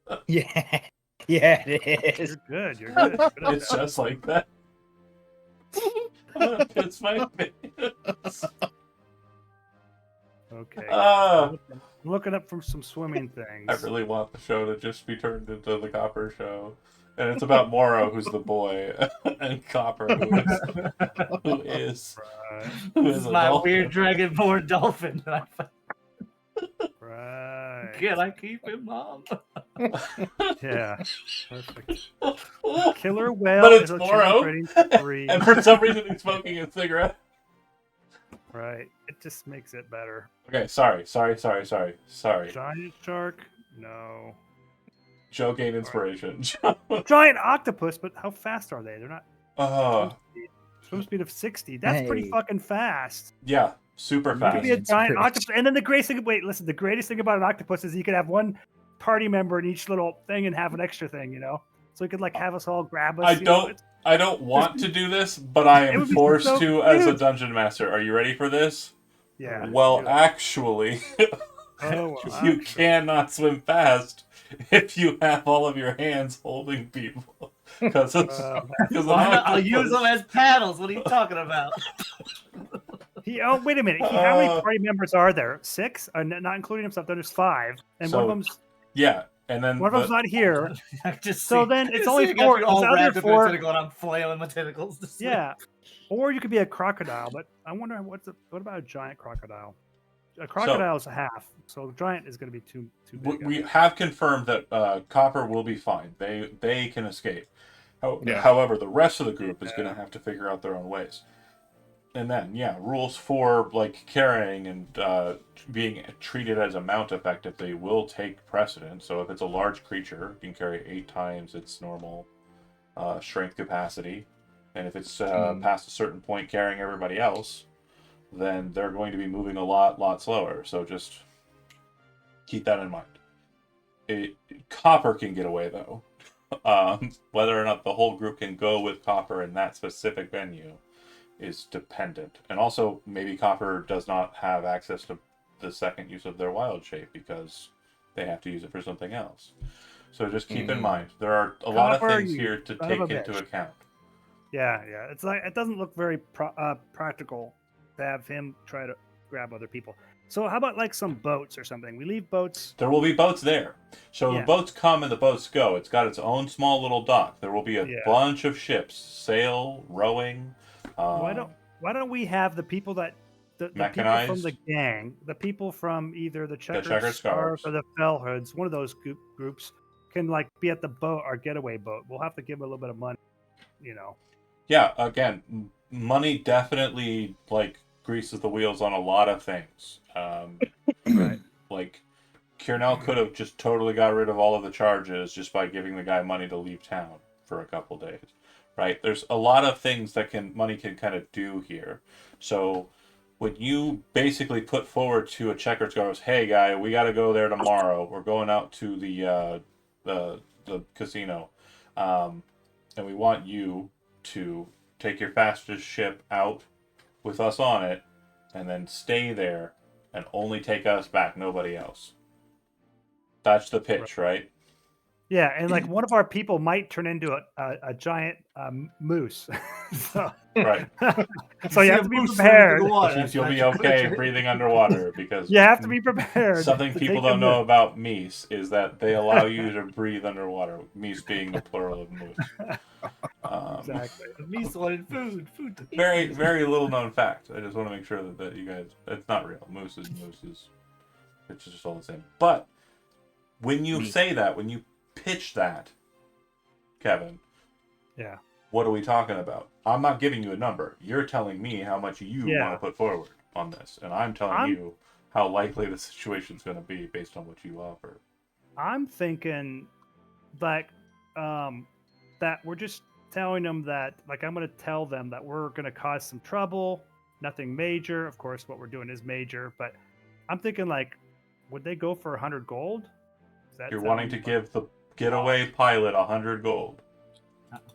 it. Yeah, yeah, it is. You're good. You're good. You're good at It's that. just like that. I'm gonna piss my pants. Okay. Guys. Ah. I'm looking up from some swimming things. I really want the show to just be turned into the Copper Show. And it's about Moro, who's the boy, and Copper, who is Right. This is a my dolphin. weird dragonborn dolphin. Right. Can I keep him, Mom? Yeah. Perfect. Killer whale But it's is a Moro, challenge rating 3. and for some reason he's smoking a cigarette. Right. It just makes it better. Okay, sorry. Giant shark? No. Joe gained inspiration. Giant octopus, but how fast are they? They're not Oh, swim speed of 60. That's pretty Hey. fucking fast. yeah, super You could be a fast. It's giant pretty- octopus. And then the greatest thing, wait, listen, the greatest thing about an octopus is you could have one party member in each little thing and have an extra thing, you know? So he could like have us all grab us. I you know? don't want to do this, but I It am would be forced so to as a cute. dungeon master. Are you ready for this? Yeah. Well, do it. actually, Oh, well, you actually. cannot swim fast if you have all of your hands holding people. Because Why not? I'll use them as paddles. What are you talking about? Oh, wait a minute. How many Uh, party members are there? 6? Not including himself. There's 5. And So, one of them's yeah, and then not here. I just So see- then it's just only see you got 4. me It's all either wrapped up in a 4. tentacle and I'm flailing my tentacles. To swim. Yeah. Or you could be a crocodile, but I wonder what about a giant crocodile? A crocodile is a half, so a giant is going to be too big. we have confirmed that Copper will be fine. They can escape. Yeah. However, the rest of the group is going to have to figure out their own ways. And then, yeah, rules for like carrying and being treated as a mount effectively will take precedence. So if it's a large creature, you can carry 8 times its normal strength capacity. And if it's past a certain point carrying everybody else, then they're going to be moving a lot slower. So just keep that in mind. Copper can get away, though. Whether or not the whole group can go with Copper in that specific venue is dependent. And also, maybe Copper does not have access to the second use of their wild shape because they have to use it for something else. So just keep in mind, there are a lot of Copper, things you here to son of take a into bitch. account. Yeah. It's like it doesn't look very practical to have him try to grab other people. So how about like some boats or something? We leave boats. There will be boats there. So Yeah. the boats come and the boats go. It's got its own small little dock. There will be a Yeah. bunch of ships, sail, rowing. Why don't we have the people that the people from Mechanized? the gang, the people from either the checkered Checkered scarf Scarves. or the fell hoods, one of those groups can like be at the boat or getaway boat. We'll have to give them a little bit of money, you know. Yeah, again, money definitely like greases the wheels on a lot of things. Right. Like Kiernell could have just totally got rid of all of the charges just by giving the guy money to leave town for a couple days. Right? There's a lot of things that money can kind of do here. So when you basically put forward to a checkered scarves, hey guy, we got to go there tomorrow. We're going out to the casino, and we want you to take your fastest ship out with us on it, and then stay there and only take us back, nobody else. That's the pitch, right? Yeah, and like one of our people might turn into a giant moose. So, Right. so you See have a to be moose swimming through prepared. the water. Which means That's you'll what be I okay should- breathing underwater because You have to be prepared. something to people take a don't know moose. about meese is that they allow you to breathe underwater. Meese being the plural of moose. Exactly. Me wanted food. To eat. Very, very little known fact. I just want to make sure that you guys, it's not real. Moose is, it's just all the same. But when you say that, when you pitch that, Kevin, Yeah. what are we talking about? I'm not giving you a number. You're telling me how much you Yeah. want to put forward on this, and I'm telling you how likely the situation's going to be based on what you offer. I'm thinking like that we're just telling them that like I'm going to tell them that we're going to cause some trouble, nothing major. Of course, what we're doing is major, but I'm thinking like, would they go for 100 gold? Does that You're sound wanting to like- give the getaway pilot 100 gold.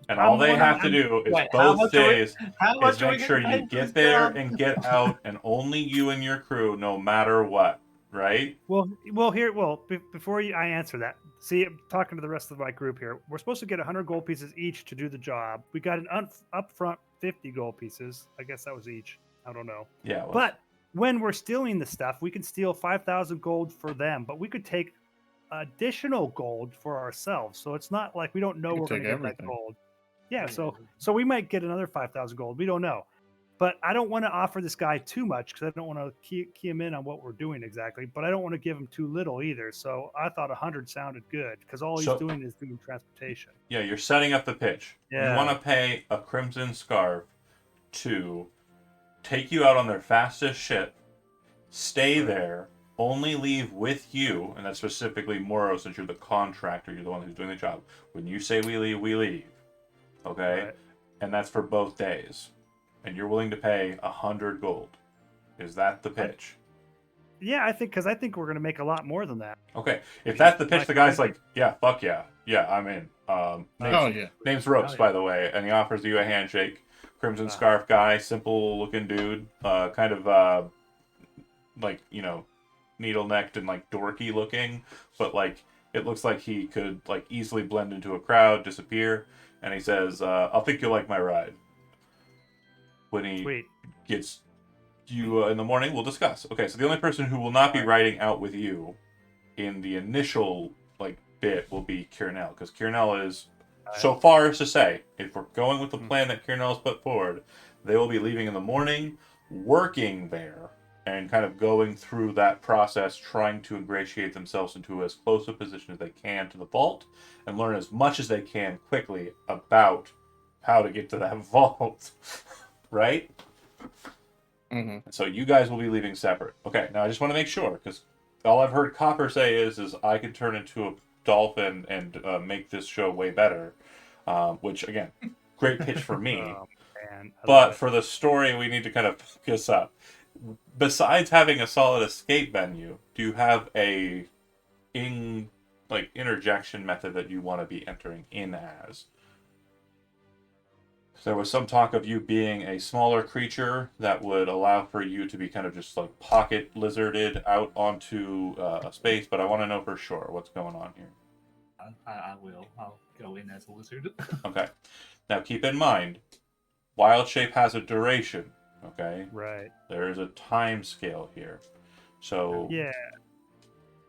And all they have to I'm- do is Wait, how both much are we- days How is much are we make sure getting you paid for this get there job? and get out, and only you and your crew, no matter what, right? Before I answer that, see, I'm talking to the rest of my group here. We're supposed to get 100 gold pieces each to do the job. We got an upfront 50 gold pieces. I guess that was each. I don't know. Yeah. It was. But when we're stealing the stuff, we can steal 5,000 gold for them, but we could take additional gold for ourselves. So it's not like we don't know We we're can going to take get that everything. gold. Yeah, Yeah. so we might get another 5,000 gold. We don't know. But I don't want to offer this guy too much because I don't want to key him in on what we're doing exactly. But I don't want to give him too little either. So I thought 100 sounded good because all he's So- doing is doing transportation. Yeah, you're setting up the pitch. You Yeah. want to pay a Crimson Scarf to take you out on their fastest ship, stay Right. there, only leave with you, and that's specifically Moro, since you're the contractor, you're the one who's doing the job. When you say we leave, we leave. Okay? Right. And that's for both days. And you're willing to pay 100 gold. Is that the pitch? Yeah, I think we're going to make a lot more than that. Okay. If that's the pitch, Like- the guy's like, yeah, fuck yeah. Yeah, I'm in. Name's, Oh yeah. name's Ropes, Oh, yeah. by the way, and he offers you a handshake. Crimson Uh-huh. Scarf guy, simple looking dude, kind of like, needle necked and like dorky looking, but like it looks like he could like easily blend into a crowd, disappear, and he says, I'll think you'll like my ride. When he Sweet. gets you in the morning, we'll discuss. Okay, so the only person who will not be Alright. riding out with you in the initial like bit will be Kiernel, because Kiernel is so far as to say, if we're going with the plan that Kiernel has put forward, they will be leaving in the morning, working there, and kind of going through that process, trying to ingratiate themselves into as close a position as they can to the vault, and learn as much as they can quickly about how to get to that vault. Right? hmm So you guys will be leaving separate. Okay, now I just want to make sure, because all I've heard Copper say is I can turn into a dolphin and make this show way better. Which, again, great pitch for me. Oh, man, I love But it. for the story, we need to kind of focus up. Besides having a solid escape venue, do you have a interjection method that you want to be entering in as? There was some talk of you being a smaller creature that would allow for you to be kind of just like pocket lizarded out onto a space, but I want to know for sure what's going on here. I will. I'll go in as a lizard. Okay. Now keep in mind, wild shape has a duration. Okay. Right. There is a time scale here. So Yeah.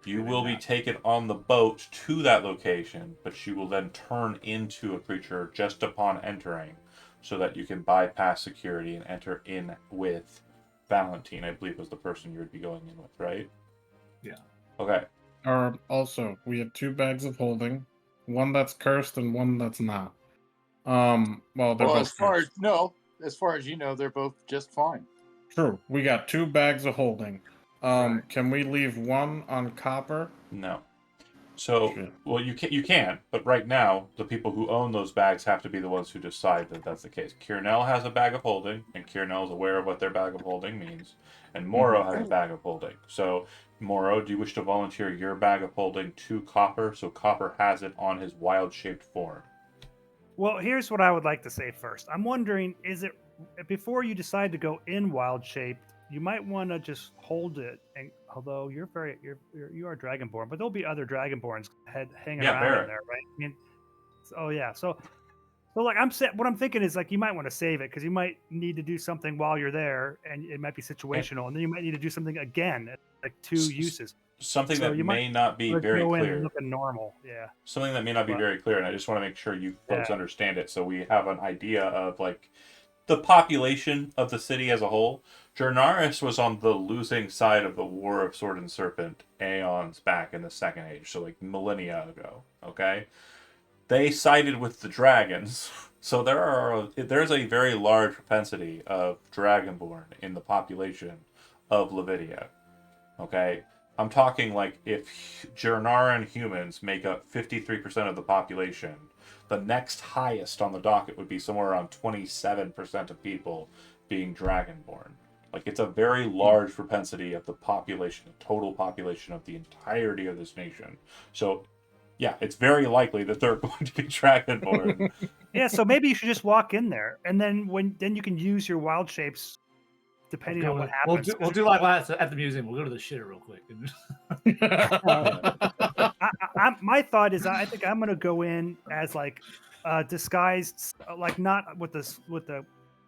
you will be taken on the boat to that location, but you will then turn into a creature just upon entering, so that you can bypass security and enter in with Valentine, I believe was the person you would be going in with, right? Yeah. Okay. Also, we have 2 bags of holding, one that's cursed and one that's not. Well, they're Well, both cursed. as far as you know, they're both just fine. True. We got 2 bags of holding. Right. Can we leave one on Copper? No. So, Shit. well, you can, but right now, the people who own those bags have to be the ones who decide that that's the case. Kiernel has a bag of holding, and Kiernel is aware of what their bag of holding means, and Moro has a bag of holding. So, Moro, do you wish to volunteer your bag of holding to Copper, so Copper has it on his wild-shaped form? Well, here's what I would like to say first. I'm wondering, is it before you decide to go in wild shape, you might want to just hold it. And although you are dragonborn, but there'll be other dragonborns hanging Yeah, around Barrett. in there, right? I mean, oh yeah. So like what I'm thinking is like you might want to save it because you might need to do something while you're there, and it might be situational, and then you might need to do something again, like 2 uses. Something So that you may not be Let's very go in clear. and looking normal. Yeah. Something that may not be But- very clear, and I just want to make sure you folks Yeah. understand it, so we have an idea of like the population of the city as a whole. Jornaris was on the losing side of the War of Sword and Serpent aeons back in the Second Age, so like millennia ago. Okay, they sided with the dragons, so there's a very large propensity of dragonborn in the population of Lavidia. Okay. I'm talking like if Jornaran humans make up 53% of the population, the next highest on the docket would be somewhere around 27% of people being dragonborn. Like it's a very large propensity of the population, the total population of the entirety of this nation. So Yeah, it's very likely that they're going to be dragonborn. Yeah, so maybe you should just walk in there, and then then you can use your wild shapes depending on what happens. We'll do like last at the museum. We'll go to the shitter real quick. My thought is, I think I'm gonna go in as like disguised, like not with the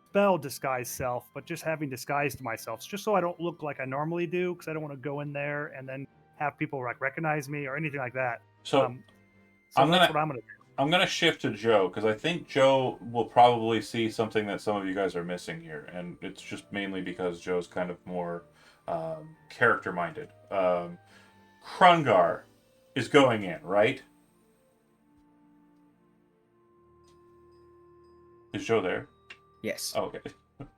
spell disguise self, but just having disguised myself, just so I don't look like I normally do, because I don't want to go in there and then have people like recognize me or anything like that. So, So that's what I'm gonna do. I'm gonna shift to Joe because I think Joe will probably see something that some of you guys are missing here, and it's just mainly because Joe's kind of more character minded. Krungar is going in, right? Is Joe there? Yes. Oh, okay.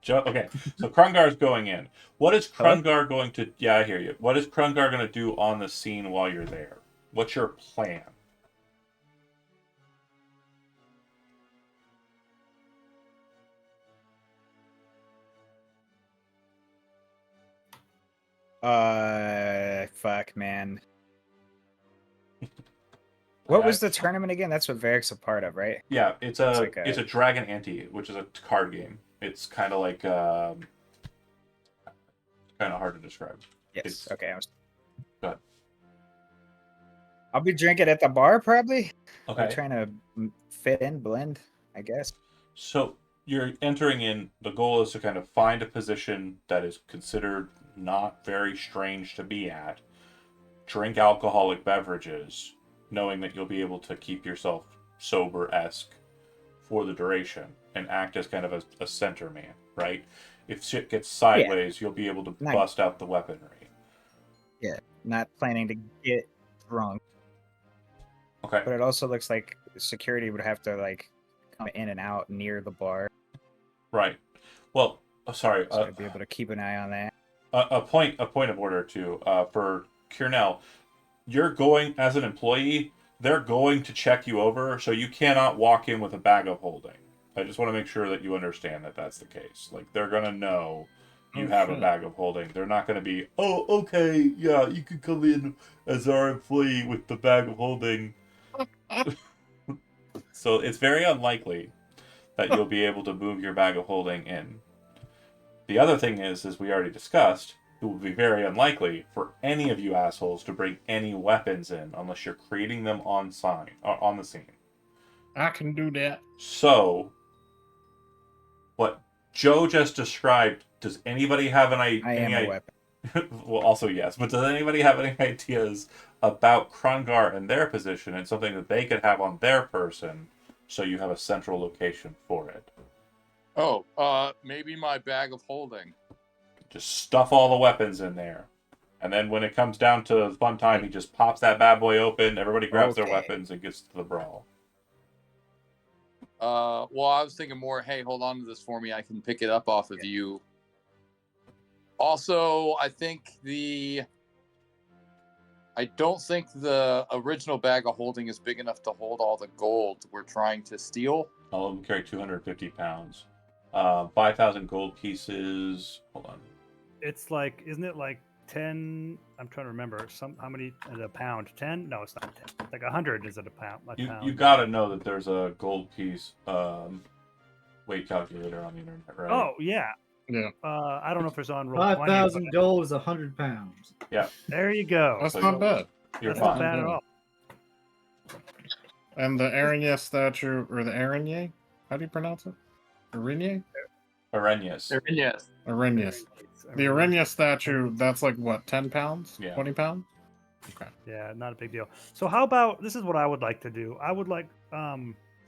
Joe, okay, so Krungar is going in. What is Krungar going to? Yeah, I hear you. What is Krungar going to do on the scene while you're there? What's your plan? Fuck, man. What was the tournament again? That's what Varric's a part of, right? Yeah, it's like a Dragon Ante, which is a card game. It's kind of like kind of hard to describe. Yes. Okay. Go ahead. I'll be drinking at the bar probably. Okay. I'm trying to fit in, blend, I guess. So you're entering in. The goal is to kind of find a position that is considered not very strange to be at. Drink alcoholic beverages, knowing that you'll be able to keep yourself sober-esque for the duration and act as kind of a center man, right? If shit gets sideways, you'll be able to bust out the weaponry. Yeah, not planning to get drunk. Okay. But it also looks like security would have to like come in and out near the bar. Right. Well, sorry. So I'd be able to keep an eye on that. A point of order too. For Kurnell, you're going as an employee. They're going to check you over, so you cannot walk in with a bag of holding. I just want to make sure that you understand that that's the case. Like, they're gonna know you have a bag of holding. They're not gonna be, oh, okay, yeah, you can come in as our employee with the bag of holding. So it's very unlikely that you'll be able to move your bag of holding in. The other thing is, as we already discussed, it will be very unlikely for any of you assholes to bring any weapons in unless you're creating them on the scene. I can do that. So, what Joe just described, does anybody have an idea? I am a weapon. Well, also yes, but does anybody have any ideas about Krungar and their position and something that they could have on their person so you have a central location for it? Oh, maybe my bag of holding. Just stuff all the weapons in there. And then when it comes down to fun time, he just pops that bad boy open, everybody grabs their weapons, and gets to the brawl. Well, I was thinking more, hey, hold on to this for me. I can pick it up off of you. Also, I don't think the original bag of holding is big enough to hold all the gold we're trying to steal. All of them carry 250 pounds. 5,000 gold pieces. Hold on. It's like, isn't it like 10? I'm trying to remember. How many is a pound? 10? No, it's not 10. Like 100 is it a pound? You got to know that there's a gold piece weight calculator on the internet, right? Oh, yeah. Yeah. I don't know if there's on roll 5,000 gold is 100 pounds. Yeah. There you go. That's not bad. That's not bad at all. And the Aranya statue, or the Aranya? How do you pronounce it? Aranya? Aranyas. Yes. The Aranya statue, that's like what, 10 pounds? Yeah. 20 pounds? Okay. Yeah, not a big deal. So how about, this is what I would like to do. I would like,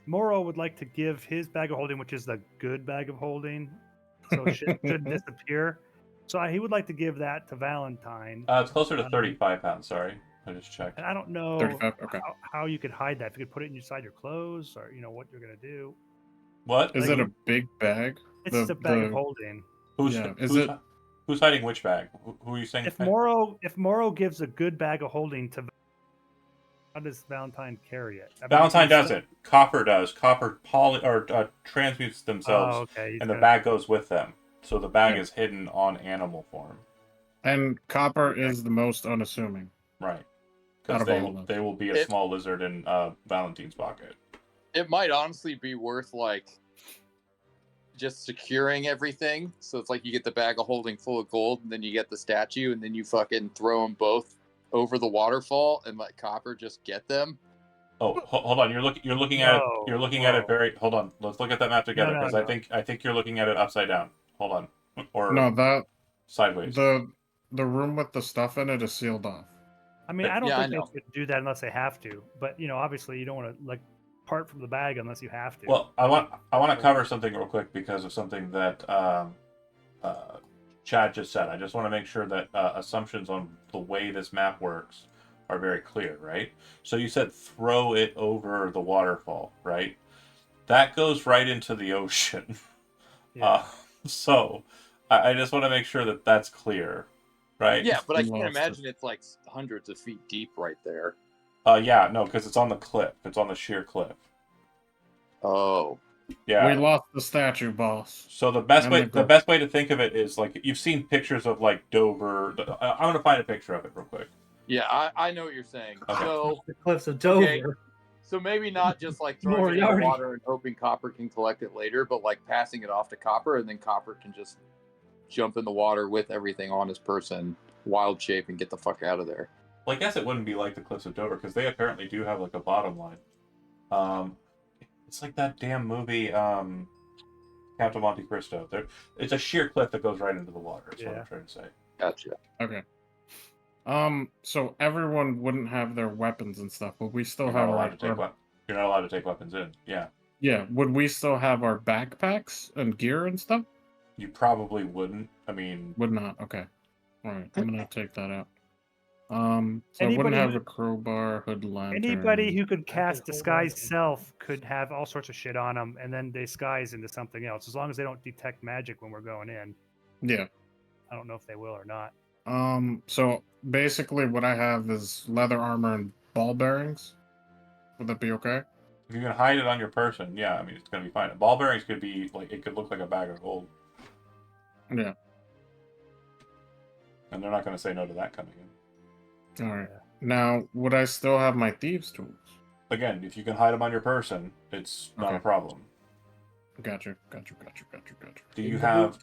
Moro would like to give his bag of holding, which is the good bag of holding, so shit shouldn't disappear. So he would like to give that to Valentine. It's closer to 35 pounds, sorry. I just checked. And I don't know 35, okay. how you could hide that. If you could put it inside your clothes, or what you're gonna do. What? Is it a big bag? It's just a bag of holding. Who's hiding which bag? Who are you saying? If Moro gives a good bag of holding to, how does Valentine carry it? Valentine doesn't. Copper does. Copper transmutes themselves, and the bag goes with them. So the bag is hidden on animal form. And copper is the most unassuming. Right. because Out of all of they will be a small lizard in Valentine's pocket. It might honestly be worth like just securing everything. So it's like you get the bag of holding full of gold, and then you get the statue, and then you fucking throw them both over the waterfall and let Copper just get them. Oh, hold on. You're looking at it. You're looking at it very. Hold on. Let's look at that map together because I think you're looking at it upside down. Hold on, or No, that sideways. the room with the stuff in it is sealed off. I mean, I don't Yeah, think I know. they should do that unless they have to. But obviously, you don't want to like part from the bag unless you have to. Well, I want to cover something real quick because of something that Chad just said. I just want to make sure that assumptions on the way this map works are very clear, right? So you said throw it over the waterfall, right? That goes right into the ocean. Yeah. So I just want to make sure that that's clear, right? Yeah, but I Lost can't it. imagine it's like hundreds of feet deep right there. Yeah, no, because it's on the cliff. It's on the sheer cliff. Oh. Yeah. We lost the statue, boss. So the best And way the the group. best way to think of it is like you've seen pictures of like Dover. I'm gonna find a picture of it real quick. Yeah, I know what you're saying. Okay. So The cliffs of Dover. Okay. So maybe not just like throwing it in the Moriarty. water and hoping Copper can collect it later, but like passing it off to Copper, and then Copper can just jump in the water with everything on his person, wild shape, and get the fuck out of there. Well, I guess it wouldn't be like the Cliffs of Dover because they apparently do have like a bottom line. It's like that damn movie, Count of Monte Cristo. It's a sheer cliff that goes right into the water. Is what I'm trying to say. Gotcha. Okay. So everyone wouldn't have their weapons and stuff, but we still You're have not allowed like to take You're not allowed to take weapons in. Yeah. Yeah, would we still have our backpacks and gear and stuff? You probably wouldn't. I mean, Would not. Okay. All right. I'm gonna take that out. So I wouldn't Anybody have who- a crowbar, hood, lantern. Anybody who could cast disguise self could have all sorts of shit on them and then disguise into something else, as long as they don't detect magic when we're going in. Yeah. I don't know if they will or not. So basically, what I have is leather armor and ball bearings. Would that be okay? if you can hide it on your person, yeah, I mean it's gonna be fine. Ball bearings could be like it could look like a bag of gold, Yeah. and they're not gonna say no to that coming in. All right. Now, would I still have my thieves' tools? Again, if you can hide them on your person, it's not a Okay. problem. Gotcha. Do you have?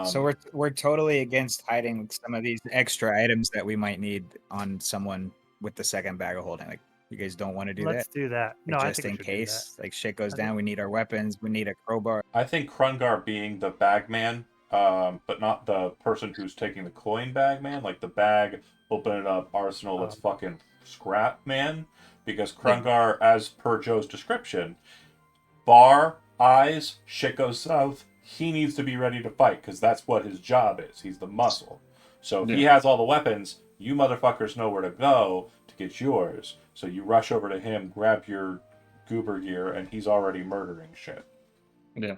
So we're totally against hiding some of these extra items that we might need on someone with the second bag of holding. Like, you guys don't want to do Let's that? do that. Like, No, I just think we in should do that. case, like shit goes I think- down, we need our weapons. We need a crowbar. I think Krungar being the bagman, but not the person who's taking the coin bagman, like the bag, open it up, arsenal, let's fucking scrap man. Because Krungar, as per Joe's description, bar, eyes, shit goes south, he needs to be ready to fight, because that's what his job is. He's the muscle. So if he has all the weapons, you motherfuckers know where to go to get yours. So you rush over to him, grab your goober gear, and he's already murdering shit. Yeah.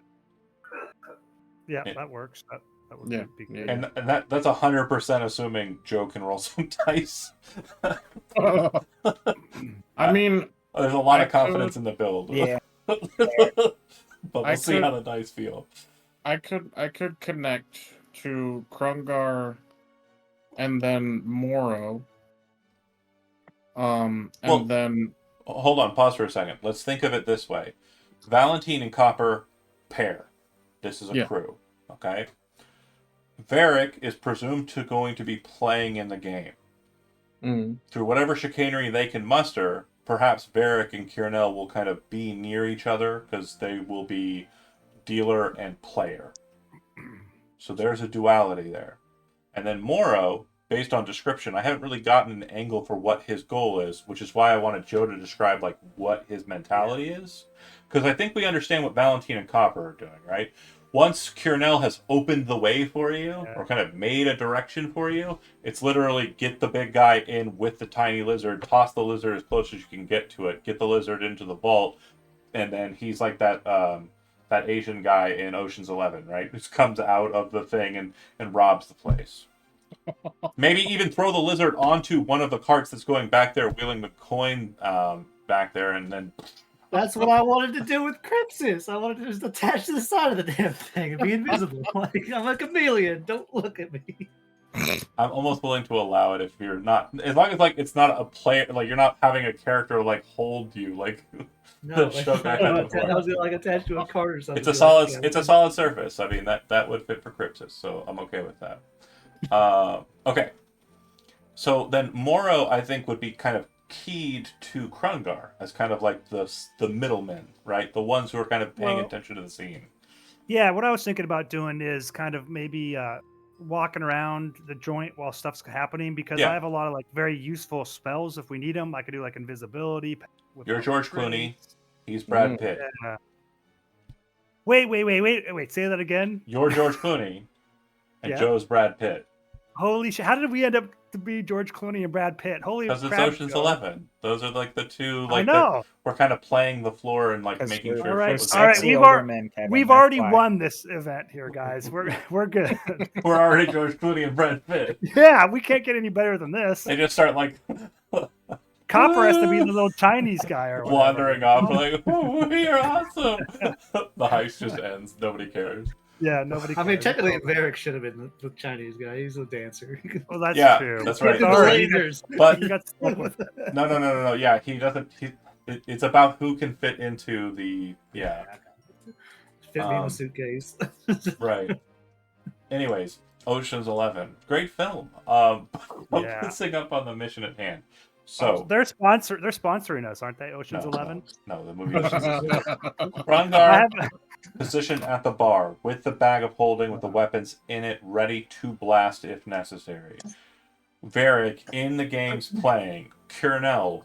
Yeah, that works. That would Yeah, be yeah, good. And that's 100% assuming Joe can roll some dice. I mean, There's a lot I of confidence in the build. Yeah. But we'll I see could- how the dice feel. I could connect to Krungar and then Moro. And Well- then Hold on, pause for a second. Let's think of it this way. Valentine and Copper pair. This is a Yeah. crew. Okay? Varric is presumed to going to be playing in the game. Through whatever chicanery they can muster, perhaps Varric and Kiernail will kind of be near each other because they will be dealer and player. So there's a duality there. And then Moro, based on description, I haven't really gotten an angle for what his goal is, which is why I wanted Joe to describe like what his mentality is. Because I think we understand what Valentine and Copper are doing, right? Once Kiernail has opened the way for you, or kind of made a direction for you, it's literally get the big guy in with the tiny lizard, toss the lizard as close as you can get to it, get the lizard into the vault, and then he's like that that Asian guy in Ocean's 11, right? Who comes out of the thing and robs the place. Maybe even throw the lizard onto one of the carts that's going back there, wheeling the coin back there, and then... That's what I wanted to do with Crypsis. I wanted to just attach to the side of the damn thing and be invisible. Like I'm a chameleon. Don't look at me. I'm almost willing to allow it if you're not, as long as like it's not a player, like you're not having a character like hold you like No, the joke I I had was before. gonna like attach to a card or something. It's a be solid, like, it's a solid surface. I mean that would fit for Crypsis, so I'm okay with that. Okay, so then Moro I think would be kind of keyed to Krungar as kind of like the middlemen, right? The ones who are kind of paying Well, attention to the scene. Yeah, what I was thinking about doing is kind of maybe walking around the joint while stuff's happening because I Yeah. have a lot of like very useful spells if we need them. I could do like invisibility. With You're my George Clooney. traits. He's Brad Mm. Pitt. Yeah. Wait. Say that again. You're George Clooney, and Yeah. Joe's Brad Pitt. Holy shit! How did we end up to be George Clooney and Brad Pitt? Holy Because it's crap! Ocean's Joe. 11. Those are like the two. I Like know. we're kind of playing the floor and like 'Cause making we're- sure. All right, shit was all right. sexy We've older already men, Kevin, we've that's already why. won this event here, guys. We're good. We're already George Clooney and Brad Pitt. Yeah, we can't get any better than this. They just start like Copper has to be the little Chinese guy or whatever. wandering off like, "Oh, you're awesome." The heist just ends. Nobody cares. Yeah, nobody. I mean, cares. technically, Varric should have been the Chinese guy. He's a dancer. Well, that's Yeah, true. that's Look right. at the Sorry, you lasers. But You got stuck with it. no. Yeah, he doesn't. It's about who can fit into the Fit me in Um, a suitcase. right. Anyways, Ocean's 11, great film. Yeah. Focusing up on the mission at hand. So They're sponsoring us, aren't they? Ocean's no, 11. No, the movie Ocean's 11. I Krungar have. positioned at the bar with the bag of holding with the weapons in it, ready to blast if necessary. Varric in the games playing. Kurnell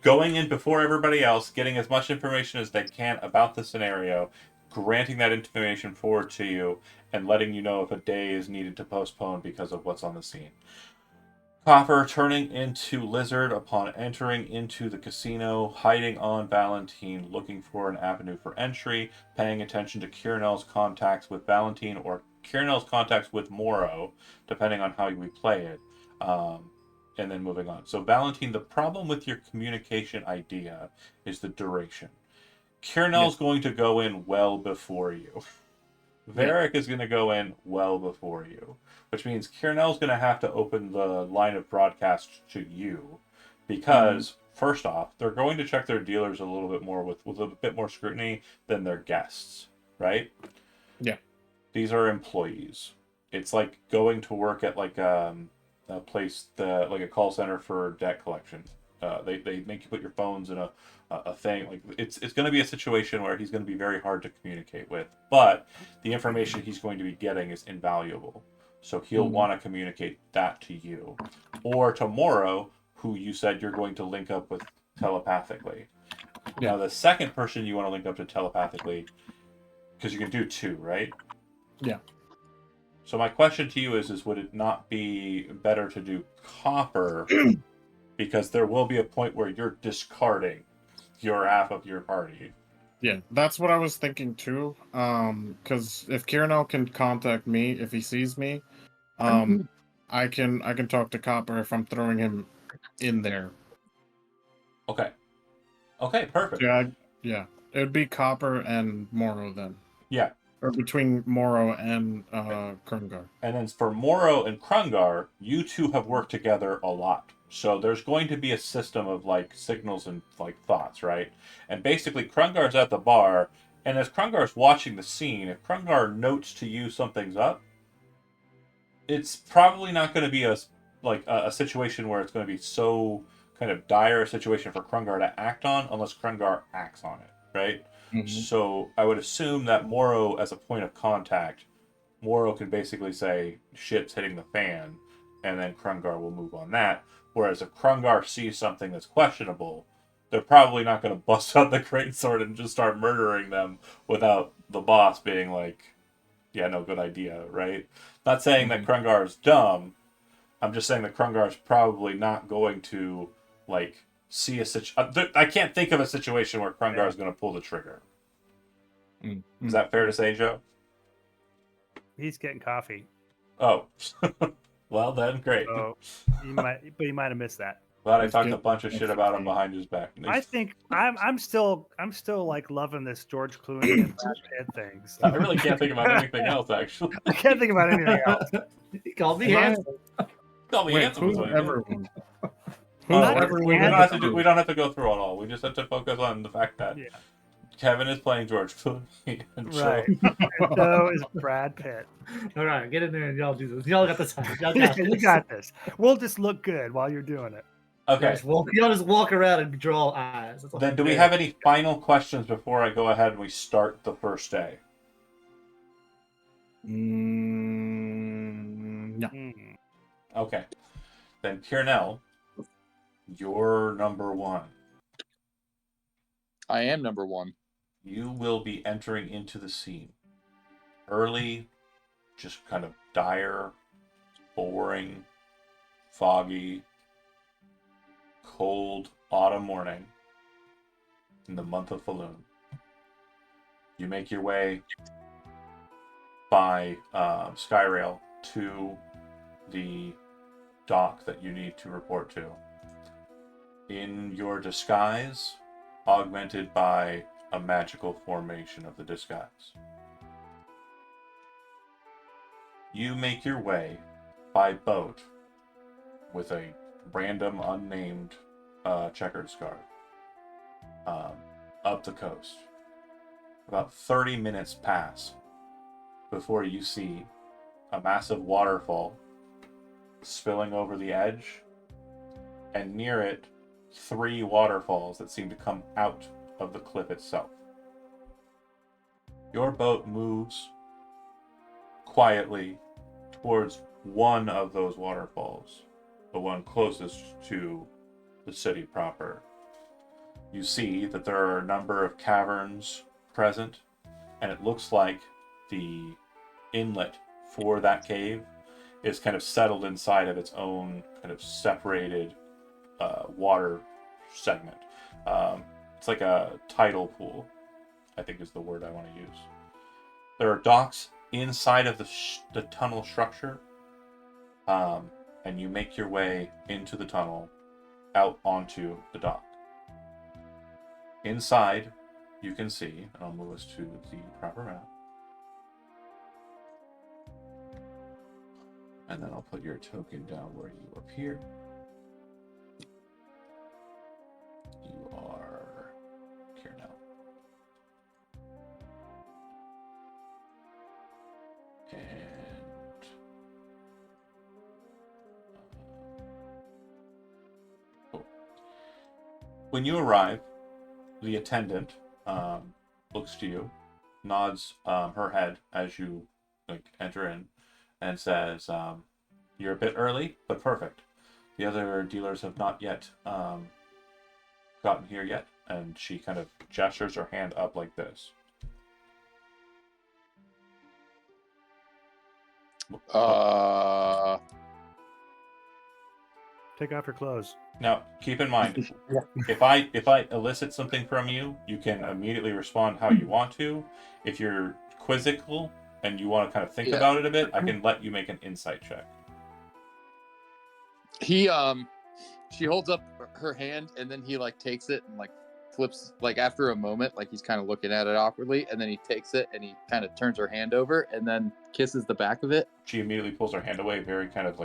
going in before everybody else, getting as much information as they can about the scenario, granting that information forward to you, and letting you know if a day is needed to postpone because of what's on the scene. Copper turning into Lizard upon entering into the casino, hiding on Valentine, looking for an avenue for entry, paying attention to Kieranel's contacts with Valentine or Kieranel's contacts with Moro, depending on how we play it, and then moving on. So Valentine, the problem with your communication idea is the duration. Kieranel's going to go in well before you. Varric is going to go in well before you, which means Kieranel's going to have to open the line of broadcast to you because, first off, they're going to check their dealers a little bit more with a bit more scrutiny than their guests, right? Yeah. These are employees. It's like going to work at like a place that, like a call center for debt collection. They make you put your phones in a thing. Like it's going to be a situation where he's going to be very hard to communicate with, but the information he's going to be getting is invaluable. So he'll want to communicate that to you or to Moro, who you said you're going to link up with telepathically. Yeah. Now the second person you want to link up to telepathically, because you can do two, right? Yeah. So my question to you is would it not be better to do Copper because there will be a point where you're discarding your half of your party. Yeah, that's what I was thinking too. Because if Kieranel can contact me if he sees me, I can talk to Copper if I'm throwing him in there. Okay. Okay, perfect. Yeah. It would be Copper and Moro then. Yeah. Or between Moro and Krungar. And then for Moro and Krungar, you two have worked together a lot. So there's going to be a system of like signals and like thoughts, right? And basically Krungar's at the bar, and as Krungar's watching the scene, if Krungar notes to you something's up, it's probably not going to be a situation where it's going to be so kind of dire a situation for Krungar to act on unless Krungar acts on it, right? Mm-hmm. So I would assume that Moro, as a point of contact, Moro can basically say, shit's hitting the fan, and then Krungar will move on that. Whereas if Krungar sees something that's questionable, they're probably not going to bust out the greatsword and just start murdering them without the boss being like, yeah, no, good idea, right? Not saying that Krungar is dumb. I'm just saying that Krungar is probably not going to, like, see a situation. I can't think of a situation where Krungar is going to pull the trigger. Is that fair to say, Joe? He's getting coffee. Oh. Well, then, great. So he might have missed that. Glad I Let's talked a get- bunch of shit about him behind his back. I think I'm still like loving this George Clooney and Brad Pitt thing. So. I really can't think about anything else, actually. I can't think about anything else. He called me Am I- handsome. Tell me Wait, handsome who's is what he did. everyone? Oh, Who's Not everyone? we don't handsome. have to do. We don't have to go through it all. We just have to focus on the fact that Yeah. Kevin is playing George Clooney. And Right. Joe- And so is Brad Pitt. All right, get in there and y'all do this. Y'all got the time. Y'all Yeah, got you this. got this. We'll just look good while you're doing it. Okay. Y'all just walk around and draw eyes. That's all. Then, do we have any final questions before I go ahead and we start the first day? No. Hmm. Okay. Then, Kiernell, you're number one. I am number one. You will be entering into the scene. Early, just kind of dire, boring, foggy, cold autumn morning in the month of Falloon. You make your way by Skyrail to the dock that you need to report to. In your disguise, augmented by a magical formation of the disguise, you make your way by boat with a random unnamed checkered scarf up the coast. About 30 minutes pass before you see a massive waterfall spilling over the edge, and near it 3 waterfalls that seem to come out of the cliff itself. Your boat moves quietly towards one of those waterfalls, the one closest to the city proper. You see that there are a number of caverns present, and it looks like the inlet for that cave is kind of settled inside of its own kind of separated water segment. It's like a tidal pool, I think is the word I want to use. There are docks inside of the tunnel structure, and you make your way into the tunnel out onto the dock. Inside, you can see, and I'll move us to the proper map, and then I'll put your token down where you appear. You are here now. And when you arrive, the attendant looks to you, nods her head as you enter in, and says, "You're a bit early, but perfect. The other dealers have not yet gotten here yet." And she kind of gestures her hand up like this. Take off your clothes. Now, keep in mind, if I elicit something from you, you can immediately respond how you want to. If you're quizzical and you want to kind of think about it a bit, I can let you make an insight check. She holds up her hand, and then he takes it and flips, after a moment, he's kind of looking at it awkwardly, and then he takes it and he kind of turns her hand over and then kisses the back of it. She immediately pulls her hand away, very kind of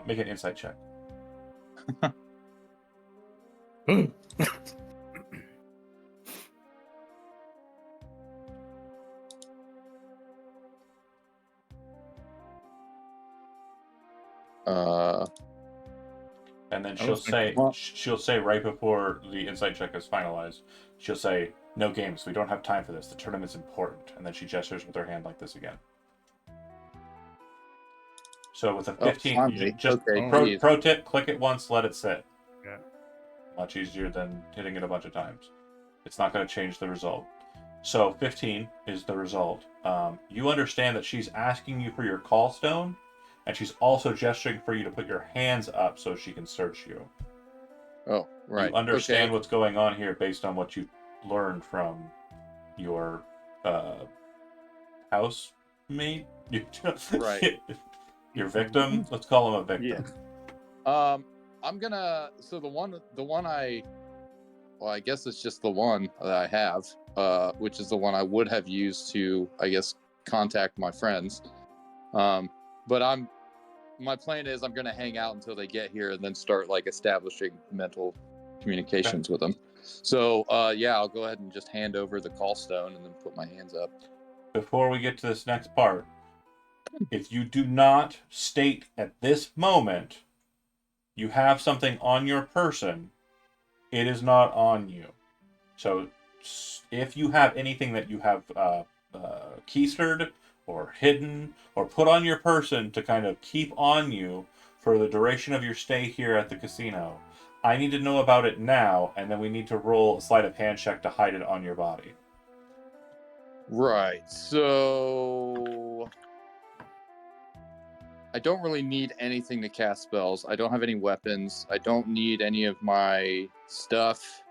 make an insight check. And then she'll say right before the insight check is finalized, she'll say, "No games. We don't have time for this. The tournament's important." And then she gestures with her hand like this again. So with a 15, you just pro tip: click it once, let it sit. Yeah. Much easier than hitting it a bunch of times. It's not going to change the result. So 15 is the result. You understand that she's asking you for your call stone, and she's also gesturing for you to put your hands up so she can search you. Oh, right. You understand what's going on here based on what you learned from your housemate? Right. Your victim? Let's call him a victim. Yeah. I'm gonna. So the one I guess it's just the one that I have, which is the one I would have used to, I guess, contact my friends. But my plan is I'm gonna hang out until they get here and then start like establishing mental communications with them. So yeah, I'll go ahead and just hand over the call stone and then put my hands up. Before we get to this next part, if you do not state at this moment you have something on your person, it is not on you. So if you have anything that you have keistered or hidden or put on your person to kind of keep on you for the duration of your stay here at the casino, I need to know about it now, and then we need to roll a sleight of hand check to hide it on your body. Right. So I don't really need anything to cast spells. I don't have any weapons. I don't need any of my stuff.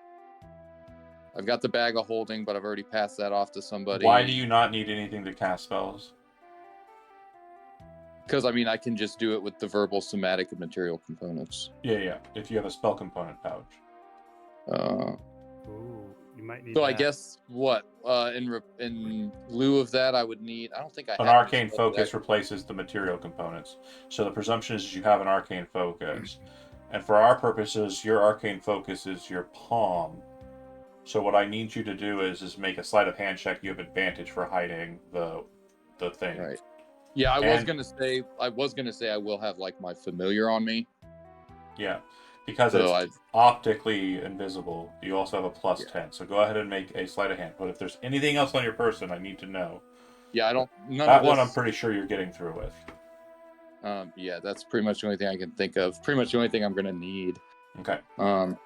I've got the bag of holding, but I've already passed that off to somebody. Why do you not need anything to cast spells? Because, I mean, I can just do it with the verbal, somatic, and material components. Yeah. If you have a spell component pouch. Ooh, you might need So that. I guess what in lieu of that, I would need. I don't think I have An any arcane spells focus that- replaces the material components. So the presumption is you have an arcane focus. And for our purposes, your arcane focus is your palm. So what I need you to do is make a sleight of hand check. You have advantage for hiding the thing. Right. Yeah, I was And- gonna say I will have like my familiar on me. Yeah. Because So it's optically invisible, you also have a plus Yeah. 10. So go ahead and make a sleight of hand. But if there's anything else on your person, I need to know. Yeah, I don't. None That of one this, I'm pretty sure you're getting through with. Yeah, that's pretty much the only thing I can think of. Pretty much the only thing I'm gonna need. Okay. And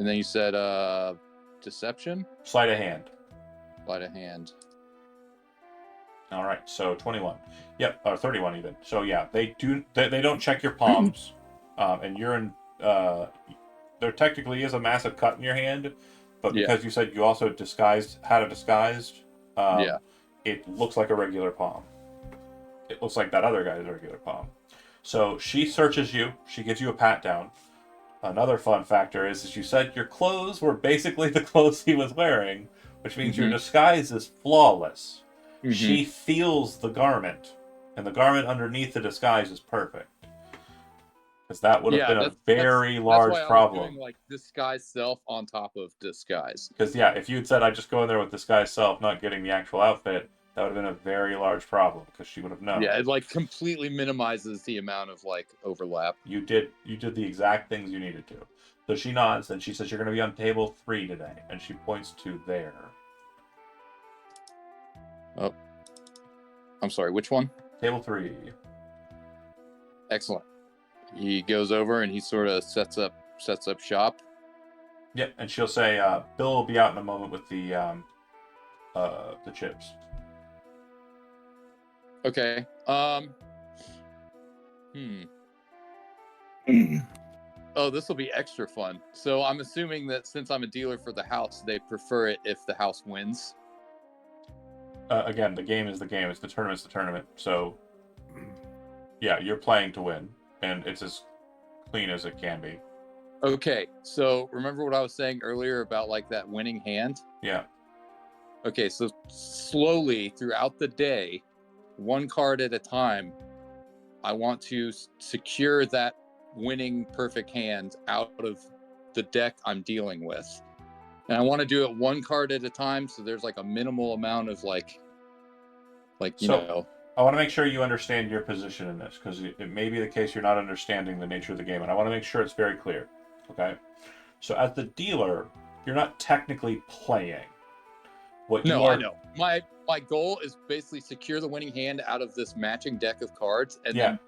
then you said deception, Sleight of hand. sleight of hand. All right, so 21. Yep, or 31 even. So yeah, they don't check your palms, and you're in. There technically is a massive cut in your hand, but Yeah. because you said you also had a disguised, Yeah. it looks like a regular palm. It looks like that other guy's regular palm. So she searches you. She gives you a pat down. Another fun factor is you said your clothes were basically the clothes he was wearing, which means your disguise is flawless. She feels the garment, and the garment underneath the disguise is perfect. Because that would have been a very large that's why problem. I was doing like disguise self on top of disguise. Because yeah, if you had said I just go in there with disguise self, not getting the actual outfit, that would have been a very large problem because she would have known. Yeah, it like completely minimizes the amount of like overlap. You did the exact things you needed to. So she nods and she says you're going to be on table 3 today, and she points to there. Oh, I'm sorry. Which one? Table 3. Excellent. He goes over and he sort of sets up shop. Yep, and she'll say, "Bill will be out in a moment with the chips." Okay. Oh, this will be extra fun. So I'm assuming that since I'm a dealer for the house, they prefer it if the house wins. Again, the game is the game. It's the tournament's the tournament. So, yeah, you're playing to win, and it's as clean as it can be. Okay, so remember what I was saying earlier about like that winning hand? Yeah. Okay, so slowly throughout the day, one card at a time, I want to secure that winning perfect hand out of the deck I'm dealing with. And I want to do it one card at a time, so there's like a minimal amount of like you know. I want to make sure you understand your position in this, because it may be the case you're not understanding the nature of the game, and I want to make sure it's very clear. Okay? So as the dealer, you're not technically playing. I know. My goal is basically secure the winning hand out of this matching deck of cards, and then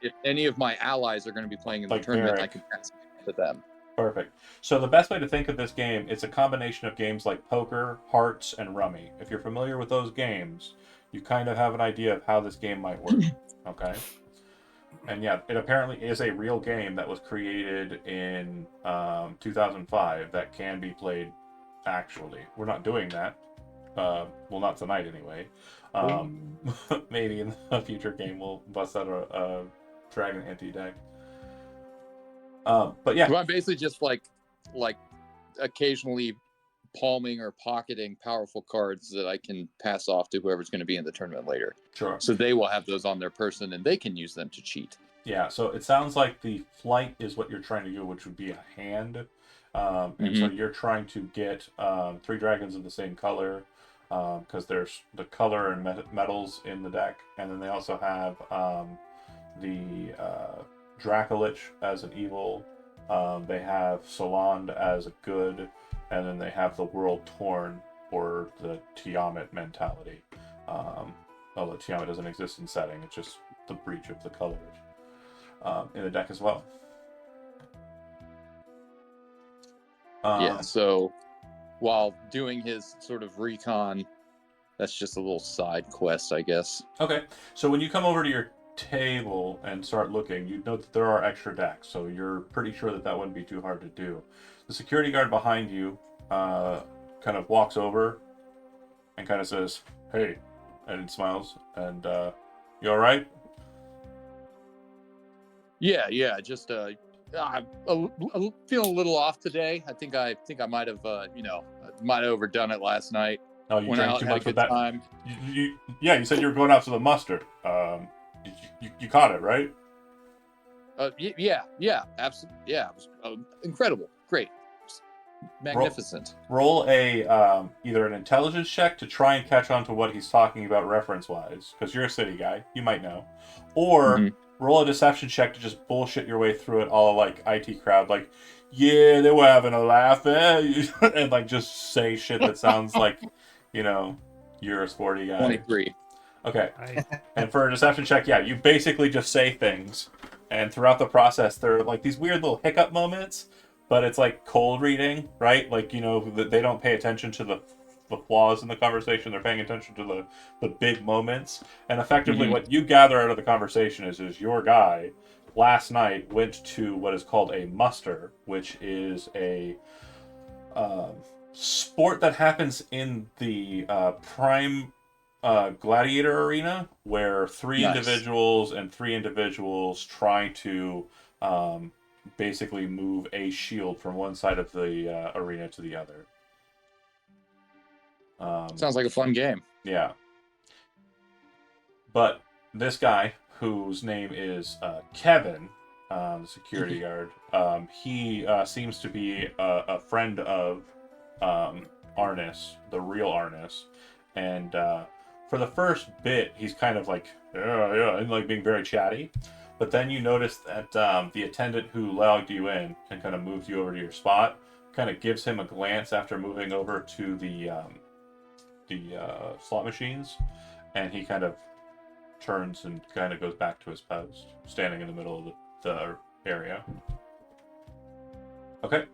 if any of my allies are going to be playing in the tournament, I can pass it to them. Perfect. So the best way to think of this game, it's a combination of games like poker, hearts, and rummy. If you're familiar with those games, you kind of have an idea of how this game might work. Okay? And yeah, it apparently is a real game that was created in 2005 that can be played actually. We're not doing that. Well, not tonight anyway. Maybe in a future game we'll bust out a Dragon Anti deck. But yeah, So I'm basically just like occasionally palming or pocketing powerful cards that I can pass off to whoever's going to be in the tournament later. sure. So they will have those on their person and they can use them to cheat. Yeah, so it sounds like the flight is what you're trying to do, which would be a hand. And so you're trying to get 3 dragons of the same color, because there's the color and metals in the deck. And then they also have the Dracolich as an evil. They have Soland as a good. And then they have the World Torn, or the Tiamat mentality. Although Tiamat doesn't exist in setting, it's just the breach of the colors. In the deck as well. Yeah, so while doing his sort of recon, that's just a little side quest, I guess. Okay, so when you come over to your table and start looking, you note that there are extra decks, so you're pretty sure that that wouldn't be too hard to do. The security guard behind you kind of walks over and kind of says, "Hey," and smiles, and you all right? Yeah, just I'm feeling a little off today. I think I might have might have overdone it last night. Oh, you Went drank out, too had a much with good that. time. Yeah, you said you were going out to the muster. You caught it, right? Yeah, absolutely. Yeah, it was incredible, great, magnificent. Roll a either an intelligence check to try and catch on to what he's talking about reference-wise, because you're a city guy, you might know, or roll a deception check to just bullshit your way through it, all like IT crowd, like, yeah, they were having a laugh, and like just say shit that sounds like, you're a sporty guy. 23. Okay. Nice. And for a deception check, yeah, you basically just say things, and throughout the process, there are like these weird little hiccup moments, but it's like cold reading, right? Like, they don't pay attention to the flaws in the conversation; they're paying attention to the big moments. And effectively, what you gather out of the conversation is your guy last night went to what is called a muster, which is a sport that happens in the prime gladiator arena, where three individuals try to basically move a shield from one side of the arena to the other. Sounds like a fun game. Yeah. But this guy, whose name is Kevin, the security guard, he seems to be a friend of Arnis, the real Arnis, and for the first bit, he's kind of like, yeah, and like being very chatty. But then you notice that the attendant who logged you in and kind of moved you over to your spot kind of gives him a glance after moving over to the slot machines, and he kind of turns and kind of goes back to his post, standing in the middle of the area. Okay.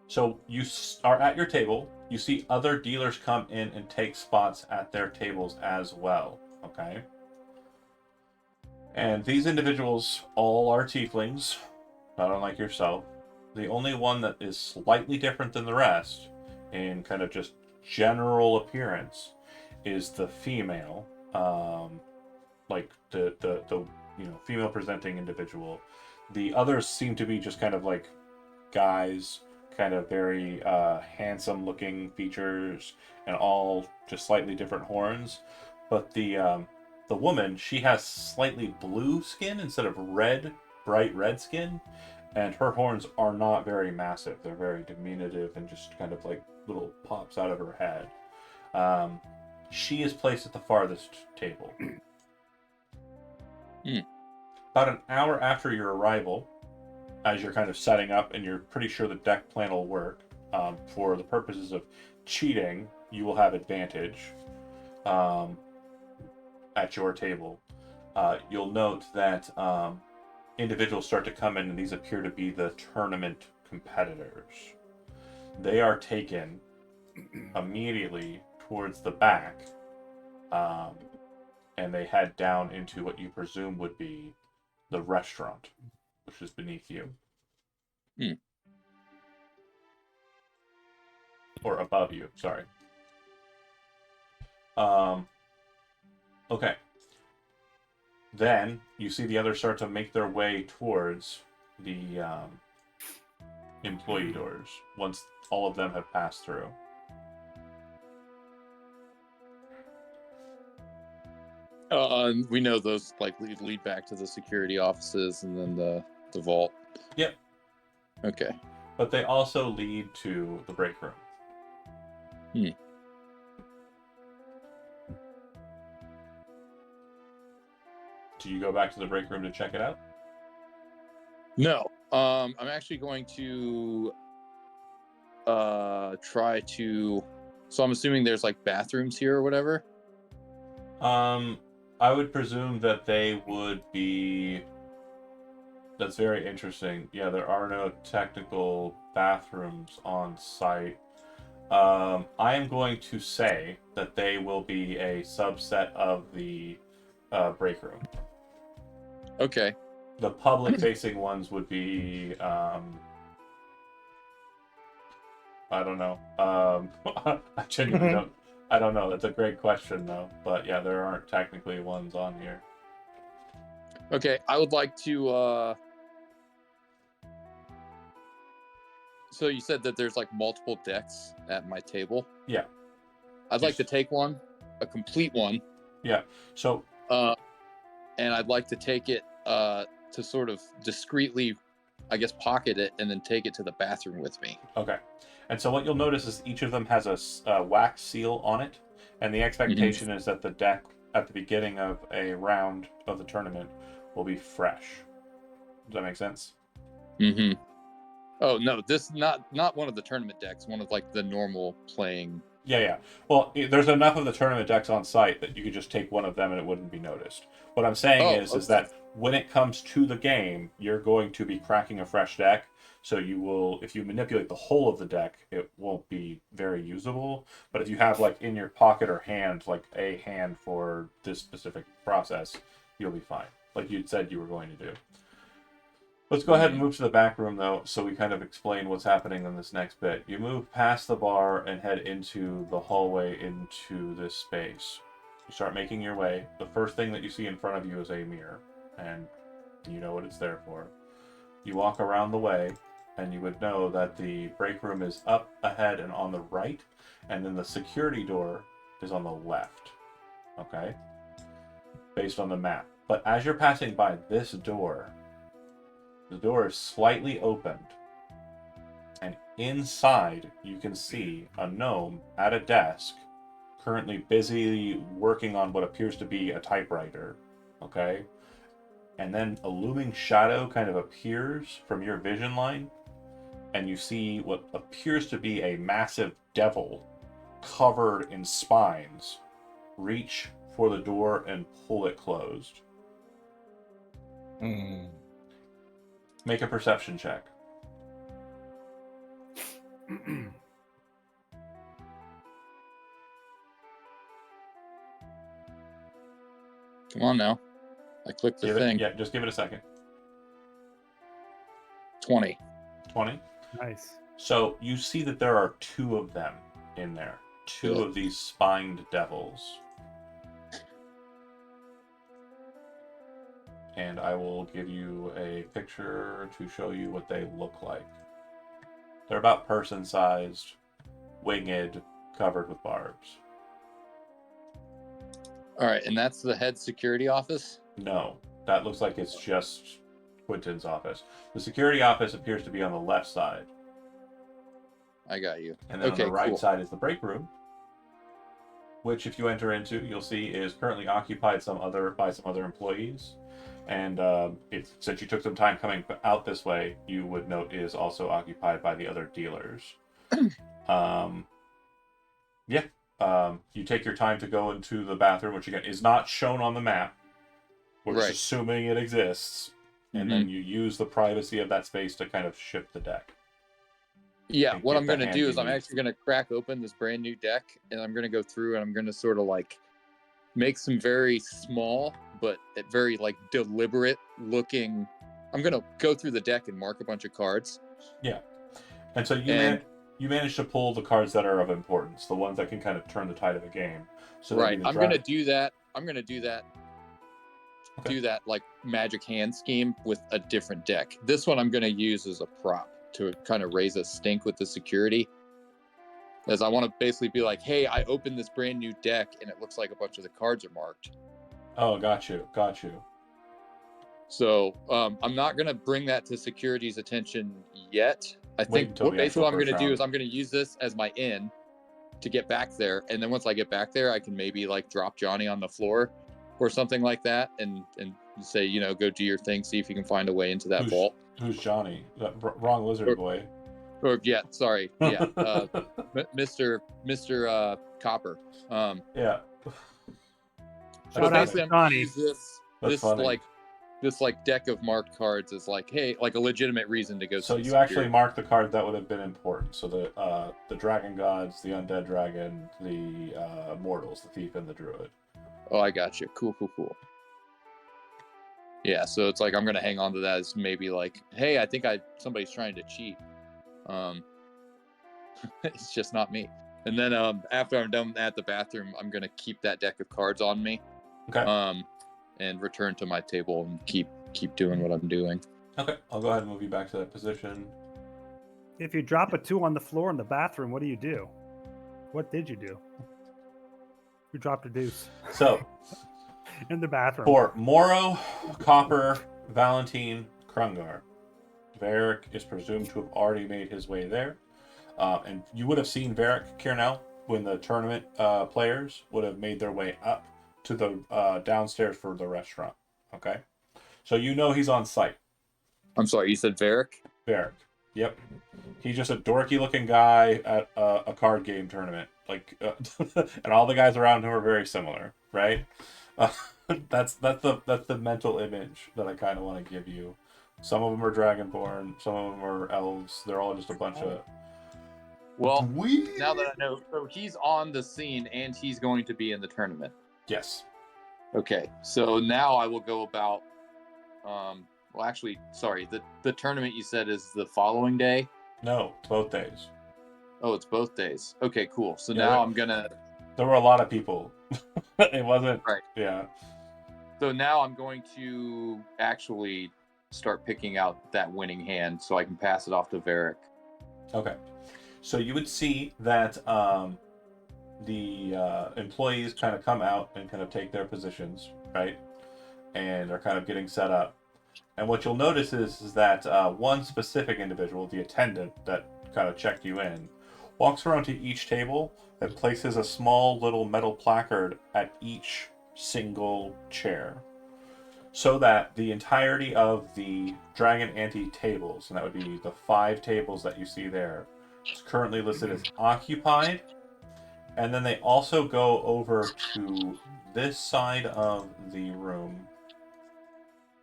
So you are at your table. You see other dealers come in and take spots at their tables as well. Okay. And these individuals all are tieflings, not unlike yourself. The only one that is slightly different than the rest, in kind of just general appearance, is the female, like the female presenting individual. The others seem to be just kind of like guys, kind of very handsome looking features, and all just slightly different horns. But the woman, she has slightly blue skin instead of bright red skin, and her horns are not very massive. They're very diminutive and just kind of like little pops out of her head. She is placed at the farthest table. About an hour after your arrival, as you're kind of setting up and you're pretty sure the deck plan will work, for the purposes of cheating, you will have advantage at your table. You'll note that individuals start to come in, and these appear to be the tournament competitors. They are taken immediately towards the back, and they head down into what you presume would be the restaurant, which is beneath you. Or above you, sorry. Okay. Then you see the others start to make their way towards the employee doors once all of them have passed through. We know those like lead back to the security offices and then the vault. Yep. Okay. But they also lead to the break room. Do you go back to the break room to check it out? No. I'm actually going to try to. So I'm assuming there's like bathrooms here or whatever. I would presume that they would be. That's very interesting. Yeah, there are no technical bathrooms on site. I am going to say that they will be a subset of the break room. Okay. The public-facing ones would be. I don't know. I genuinely don't. I don't know. That's a great question, though. But yeah, there aren't technically ones on here. Okay, I would like to. So you said that there's like multiple decks at my table. Yeah. I'd like to take one, a complete one. Yeah. So. And I'd like to take it to sort of discreetly, I guess, pocket it and then take it to the bathroom with me. Okay. And so what you'll notice is each of them has a wax seal on it, and the expectation is that the deck at the beginning of a round of the tournament will be fresh. Does that make sense? Mm-hmm. Oh no, this not one of the tournament decks. One of like the normal playing. Yeah. Well, there's enough of the tournament decks on site that you could just take one of them and it wouldn't be noticed. What I'm saying is that when it comes to the game, you're going to be cracking a fresh deck. So you will, if you manipulate the whole of the deck, it won't be very usable. But if you have like in your pocket or hand, like a hand for this specific process, you'll be fine. Like you'd said you were going to do. Let's go ahead and move to the back room, though, so we kind of explain what's happening in this next bit. You move past the bar and head into the hallway into this space. You start making your way. The first thing that you see in front of you is a mirror, and you know what it's there for. You walk around the way, and you would know that the break room is up ahead and on the right, and then the security door is on the left. Okay? Based on the map. But as you're passing by this door, the door is slightly opened, and inside you can see a gnome at a desk, currently busy working on what appears to be a typewriter. Okay? And then a looming shadow kind of appears from your vision line, and you see what appears to be a massive devil covered in spines reach for the door and pull it closed. Make a perception check. Come on now. I clicked the thing. Yeah, just give it a second. 20. 20? Nice. So you see that there are two of them in there. Two of these spined devils. And I will give you a picture to show you what they look like. They're about person-sized, winged, covered with barbs. All right, and that's the head security office? No, that looks like it's just Quentin's office. The security office appears to be on the left side. I got you. And then on the right side is the break room, which if you enter into, you'll see is currently occupied by some other employees. And since you took some time coming out this way, you would note is also occupied by the other dealers. You take your time to go into the bathroom, which again is not shown on the map. We're just assuming it exists. And then you use the privacy of that space to kind of shift the deck. Yeah, what I'm going to do is I'm actually going to crack open this brand new deck, and I'm going to go through and I'm going to sort of like make some very small but very like deliberate looking. I'm going to go through the deck and mark a bunch of cards. Yeah. And so you manage to pull the cards that are of importance, the ones that can kind of turn the tide of the game. So right. I'm going to do that. I'm going to do that Okay. do that like magic hand scheme with a different deck. This one I'm going to use as a prop to kind of raise a stink with the security. As I want to basically be like, hey, I opened this brand new deck and it looks like a bunch of the cards are marked. Oh, got you. So I'm not going to bring that to security's attention yet. I Wait think until the basically actual what I'm going to first do round. is I'm going to use this as my in to get back there. And then once I get back there, I can maybe like drop Johnny on the floor or something like that and say, you know, go do your thing, see if you can find a way into that vault. Who's Johnny? Wrong lizard boy. Or yeah, sorry, yeah, Mr. Copper. Yeah. So Shout out basically, to I'm gonna Johnny. use That's funny. this deck of marked cards is like, hey, like a legitimate reason to go. So see you security. actually marked the card that would have been important. So the dragon gods, the undead dragon, the mortals, the thief, and the druid. Oh, I got you. Cool. Yeah, so it's like I'm gonna hang on to that as maybe like, hey, I think somebody's trying to cheat. It's just not me. And then after I'm done at the bathroom, I'm gonna keep that deck of cards on me. Okay. And return to my table and keep doing what I'm doing. Okay. I'll go ahead and move you back to that position. If you drop a 2 on the floor in the bathroom, what do you do? What did you do? You dropped a deuce So in the bathroom. for Moro, Copper, Valentine, Krungar, Varric is presumed to have already made his way there. And you would have seen Varric Kirnell when the tournament players would have made their way up to the downstairs for the restaurant. Okay? So you know he's on site. I'm sorry, you said Varric? Varric. Yep. He's just a dorky looking guy at a card game tournament. Like, and all the guys around him are very similar, right? That's the mental image that I kind of want to give you. Some of them are dragonborn, some of them are elves. They're all just a bunch of. Well, now that I know, so he's on the scene and he's going to be in the tournament. Yes. Okay, so now I will go about. Well, actually, sorry. The tournament you said is the following day. No, it's both days. Oh, it's both days. Okay, cool. So Yeah, now I'm gonna. There were a lot of people. It wasn't. Right. Yeah. So now I'm going to actually start picking out that winning hand so I can pass it off to Varric. Okay. So you would see that the employees kind of come out and kind of take their positions, right? And are kind of getting set up. And what you'll notice is that one specific individual, the attendant that kind of checked you in, walks around to each table and places a small little metal placard at each single chair. So that the entirety of the Dragon Ante tables, and that would be the 5 tables that you see there, is currently listed as occupied. And then they also go over to this side of the room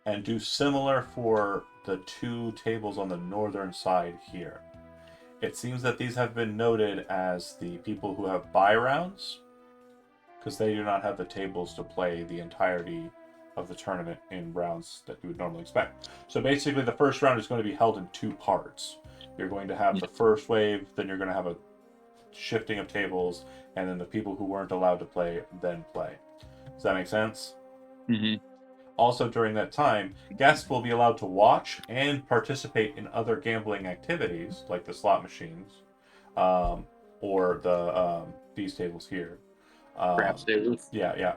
and do similar for the 2 tables on the northern side here. It seems that these have been noted as the people who have buy rounds, because they do not have the tables to play the entirety of the tournament in rounds that you would normally expect. So basically the first round is going to be held in 2 parts. You're going to have the first wave, then you're going to have a shifting of tables, and then the people who weren't allowed to play then play. Does that make sense? Mm-hmm. Also, during that time, guests will be allowed to watch and participate in other gambling activities, like the slot machines, or the these tables here. Craps tables. Yeah.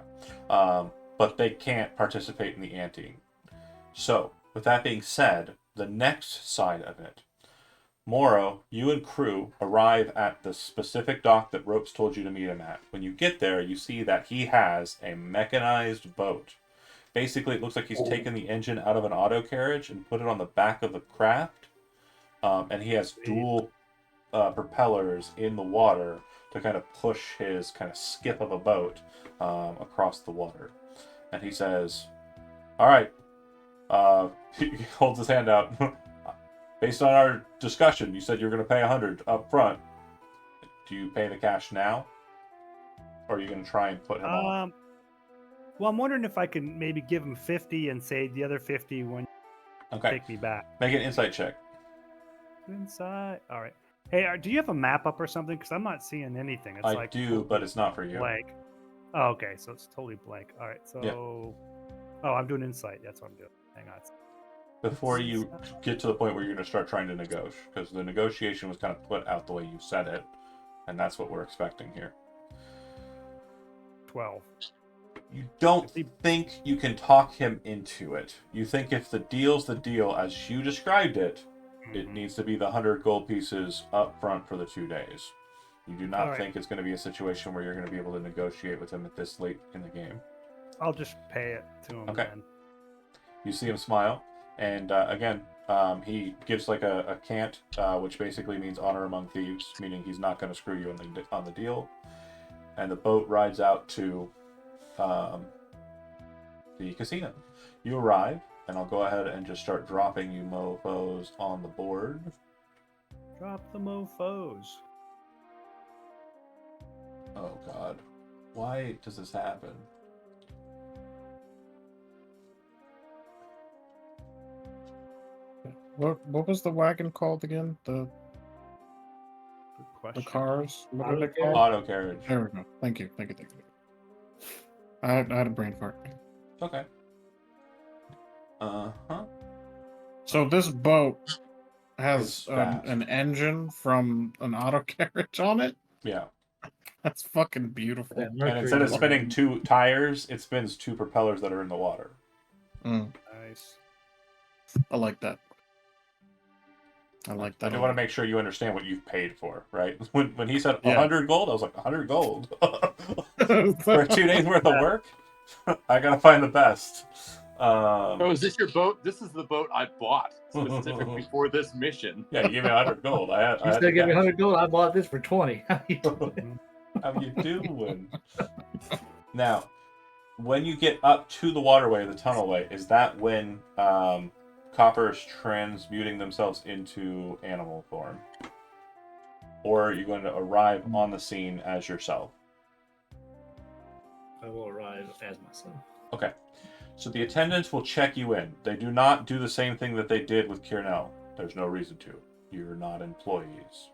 But they can't participate in the anteing. So, with that being said, the next side of it, Moro, you and crew arrive at the specific dock that Ropes told you to meet him at. When you get there, you see that he has a mechanized boat. Basically, it looks like he's taken the engine out of an auto carriage and put it on the back of the craft. And he has dual propellers in the water to kind of push his kind of skiff of a boat across the water. And he says, all right. He holds his hand out. Based on our discussion, you said you were going to pay 100 up front. Do you pay the cash now? Or are you going to try and put him on? Well, I'm wondering if I can maybe give him 50 and say the other 50 when you take me back. Make an insight check. Inside. All right. Hey, do you have a map up or something? Because I'm not seeing anything. It's I do, but it's not for you. Blank. Oh, okay. So it's totally blank. All right. So Oh, I'm doing insight. That's what I'm doing. Hang on. Before you get to the point where you're going to start trying to negotiate, because the negotiation was kind of put out the way you said it, and that's what we're expecting here. 12. You don't think you can talk him into it. You think if the deal's the deal as you described it, it needs to be the 100 gold pieces up front for the 2 days. You do not think it's going to be a situation where you're going to be able to negotiate with him at this late in the game. I'll just pay it to him. Okay. Then. You see him smile, and again, he gives like a cant, which basically means honor among thieves, meaning he's not going to screw you on the deal. And the boat rides out to the casino. You arrive, and I'll go ahead and just start dropping you mofos on the board. Drop the mofos. Oh God, why does this happen? What was the wagon called again? The Good question. cars? What are Auto they carriage? called? Auto carriage. There we go. Thank you. I had a brain fart. Okay. Uh-huh. So this boat has It's fast. an engine from an auto carriage on it. Yeah. That's fucking beautiful. That And Mercury instead of one. spinning 2 tires, it spins 2 propellers that are in the water. Nice. I like that. I like I that. do want to make sure you understand what you've paid for, right? When he said Yeah. 100 gold, I was like, 100 gold? make For 2 days worth of work? I gotta find the best. Oh, is this your boat? This is the boat I bought specifically for this mission. Yeah, you gave me 100 gold. I had You to said give me guess. 100 gold. I bought this for 20. How you doing? How you doing? Now, when you get up to the waterway, the tunnelway, is that when Copper is transmuting themselves into animal form? Or are you going to arrive on the scene as yourself? I will arrive as myself. Okay. So the attendants will check you in. They do not do the same thing that they did with Kiernell. There's no reason to. You're not employees.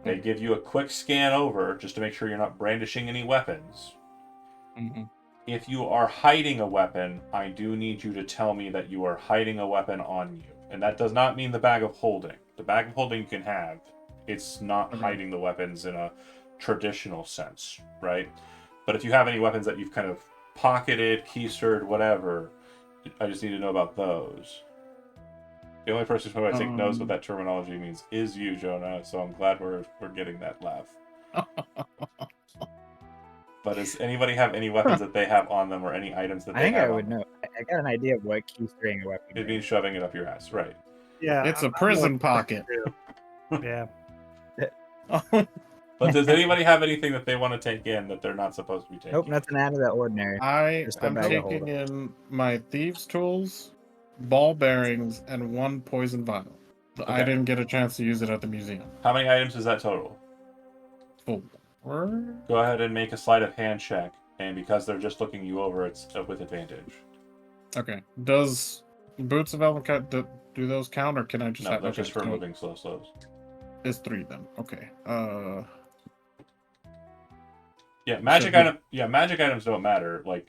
They give you a quick scan over just to make sure you're not brandishing any weapons. Mm-hmm. If you are hiding a weapon, I do need you to tell me that you are hiding a weapon on you. And that does not mean the bag of holding. The bag of holding you can have. It's not hiding the weapons in a traditional sense, right? But if you have any weapons that you've kind of pocketed, keistered, whatever, I just need to know about those. The only person who I think knows what that terminology means is you, Jonah, so I'm glad we're getting that laugh. But does anybody have any weapons that they have on them or any items that I they think have I would on them? know. I got an idea of what keystering a weapon It means shoving it up your ass, right? Yeah. It's a I know prison what pocket. to do. Yeah. But does anybody have anything that they want to take in that they're not supposed to be taking? Nope, nothing out of the ordinary. I Just a am bag of taking holding. in my thieves' tools, ball bearings, and 1 poison vial. I Okay. didn't get a chance to use it at the museum. How many items is that total? 4. Go ahead and make a sleight of hand check, and because they're just looking you over, it's with advantage. Okay. Does Boots of Elven do those count, or can I just No, have? that's Okay, just for so moving slows. it's 3 then. Okay. Yeah, magic items don't matter. Like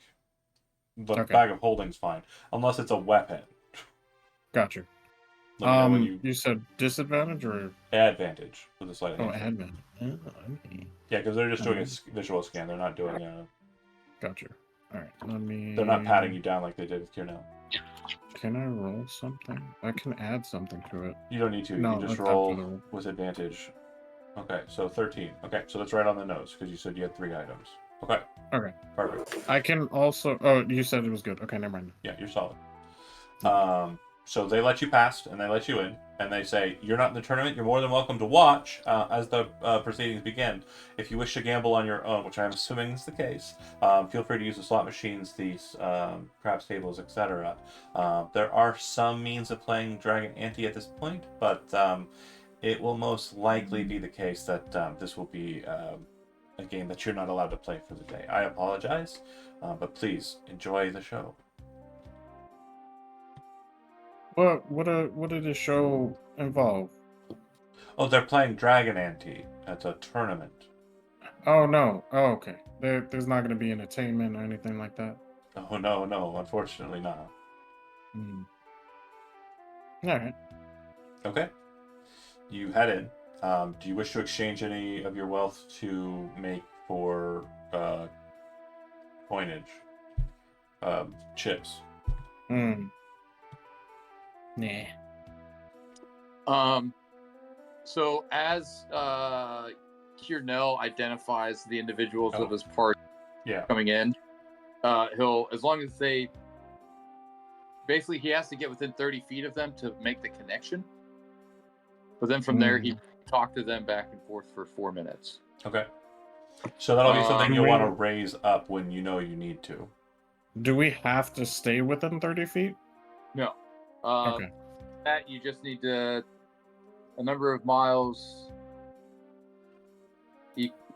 the Okay. bag of holding's fine, unless it's a weapon. Gotcha. Let me know when You said disadvantage or advantage with a sleight of hand. advantage? Oh, okay. Yeah, because they're just doing a visual scan. They're not doing a. Gotcha. All right. Let me. They're not patting you down like they did with Kiernell. Can I roll something? I can add something to it. You don't need to. No, You just that's after roll the roll. with advantage. Okay, so 13. Okay, so that's right on the nose because you said you had 3 items. Okay. Okay. Perfect. I can also. Oh, you said it was good. Okay, never mind. Yeah, you're solid. So they let you pass and they let you in, and they say you're not in the tournament. You're more than welcome to watch as the proceedings begin. If you wish to gamble on your own, which I'm assuming is the case, feel free to use the slot machines, these craps tables, etc. There are some means of playing Dragon Ante at this point, but it will most likely be the case that this will be a game that you're not allowed to play for the day. I apologize, but please enjoy the show. What did the show involve? Oh, they're playing Dragon Ante. That's a tournament. Oh no. Oh, okay. There's not going to be entertainment or anything like that. Oh no, unfortunately not. Hmm. All right. Okay. You head in. Do you wish to exchange any of your wealth to make for coinage? Chips. Hmm. Nah. So as Kiernell identifies the individuals of his party Yeah. coming in, he'll, as long as they, basically he has to get within 30 feet of them to make the connection. But then from there, he talk to them back and forth for 4 minutes. Okay. So that'll be something Do you'll we- want to raise up when you know you need to. Do we have to stay within 30 feet? No. Okay. That you just need to, a number of miles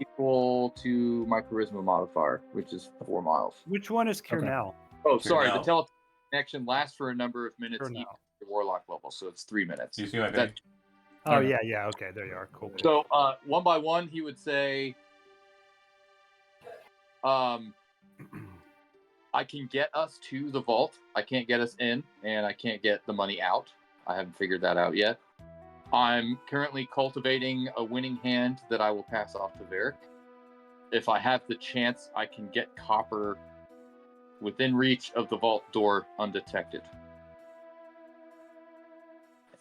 equal to my charisma modifier, which is 4 miles. Which one is Kiernell? Oh, sorry. The Kiernell. teleport connection lasts for a number of minutes Kiernell. equal to the warlock level, so it's 3 minutes. Do you see my That- page? Oh Okay. yeah. Okay, there you are. Cool. So one by one, he would say, I can get us to the vault. I can't get us in, and I can't get the money out. I haven't figured that out yet. I'm currently cultivating a winning hand that I will pass off to Varric. If I have the chance, I can get copper within reach of the vault door undetected.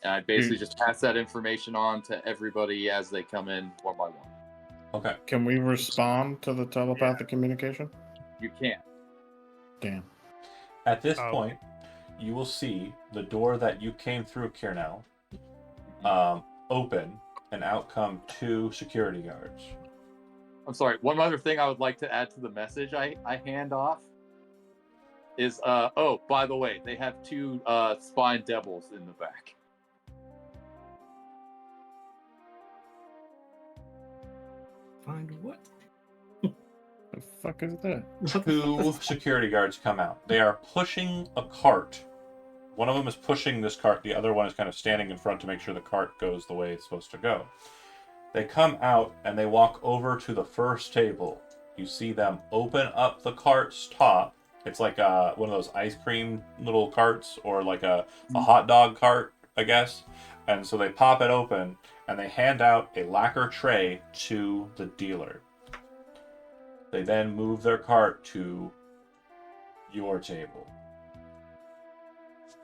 And I basically just pass that information on to everybody as they come in one by one. Okay. Can we respond to the telepathic communication? You can't. Damn. At this Oh. point, you will see the door that you came through, Kiernell, open, and out come 2 security guards. I'm sorry. One other thing I would like to add to the message I hand off is, oh, by the way, they have 2 spine devils in the back. Find what? The fuck is that? 2 security guards come out. They are pushing a cart. One of them is pushing this cart. The other one is kind of standing in front to make sure the cart goes the way it's supposed to go. They come out and they walk over to the first table. You see them open up the cart's top. It's like one of those ice cream little carts, or like a hot dog cart, I guess. And so they pop it open and they hand out a lacquer tray to the dealer. They then move their cart to your table.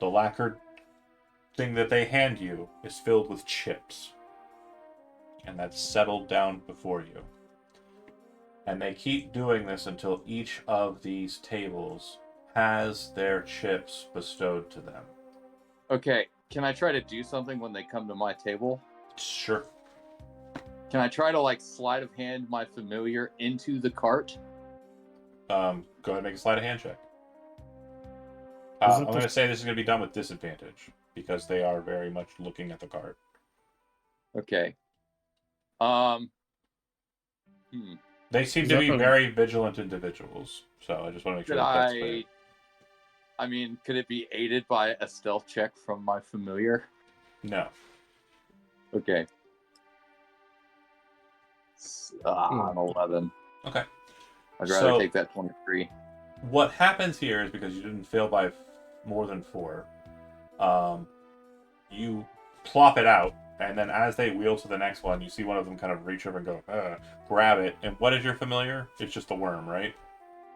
The lacquered thing that they hand you is filled with chips. And that's settled down before you. And they keep doing this until each of these tables has their chips bestowed to them. Okay, can I try to do something when they come to my table? Sure. Can I try to, like, sleight of hand my familiar into the cart? Go ahead and make a sleight of hand check. Is I'm it going to the- say this is going to be done with disadvantage, because they are very much looking at the cart. Okay. They seem Is to that be the- very vigilant individuals, so I just want to make sure Could that's clear. I mean, could it be aided by a stealth check from my familiar? No. Okay. An 11. Okay. I'd rather So- take that 23. What happens here is, because you didn't fail by more than 4, you plop it out, and then as they wheel to the next one, you see one of them kind of reach over and go, grab it. And what is your familiar? It's just a worm, right?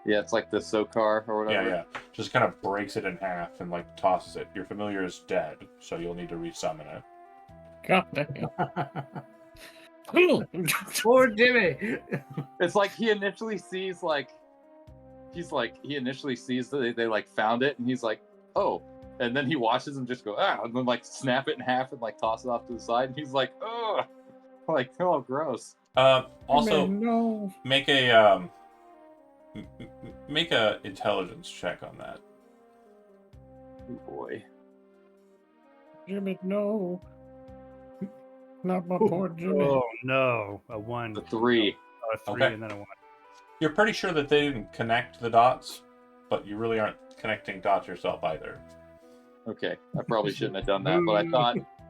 Yeah, it's like the Sokar or whatever. Yeah. Just kind of breaks it in half and like tosses it. Your familiar is dead, so you'll need to resummon it. God damn. Poor Jimmy. It's like he initially sees he initially sees that they like found it, and he's like, oh, and then he watches them just go and then like snap it in half and like toss it off to the side, and he's like, oh, like, oh, gross. Also, no. make a intelligence check on that. Oh, boy. Jimmy, no. Not my poor Jimmy. Oh no, a 1, The 3. a 3, Okay. and then a 1. You're pretty sure that they didn't connect the dots, but you really aren't connecting dots yourself either. Okay, I probably shouldn't have done that, but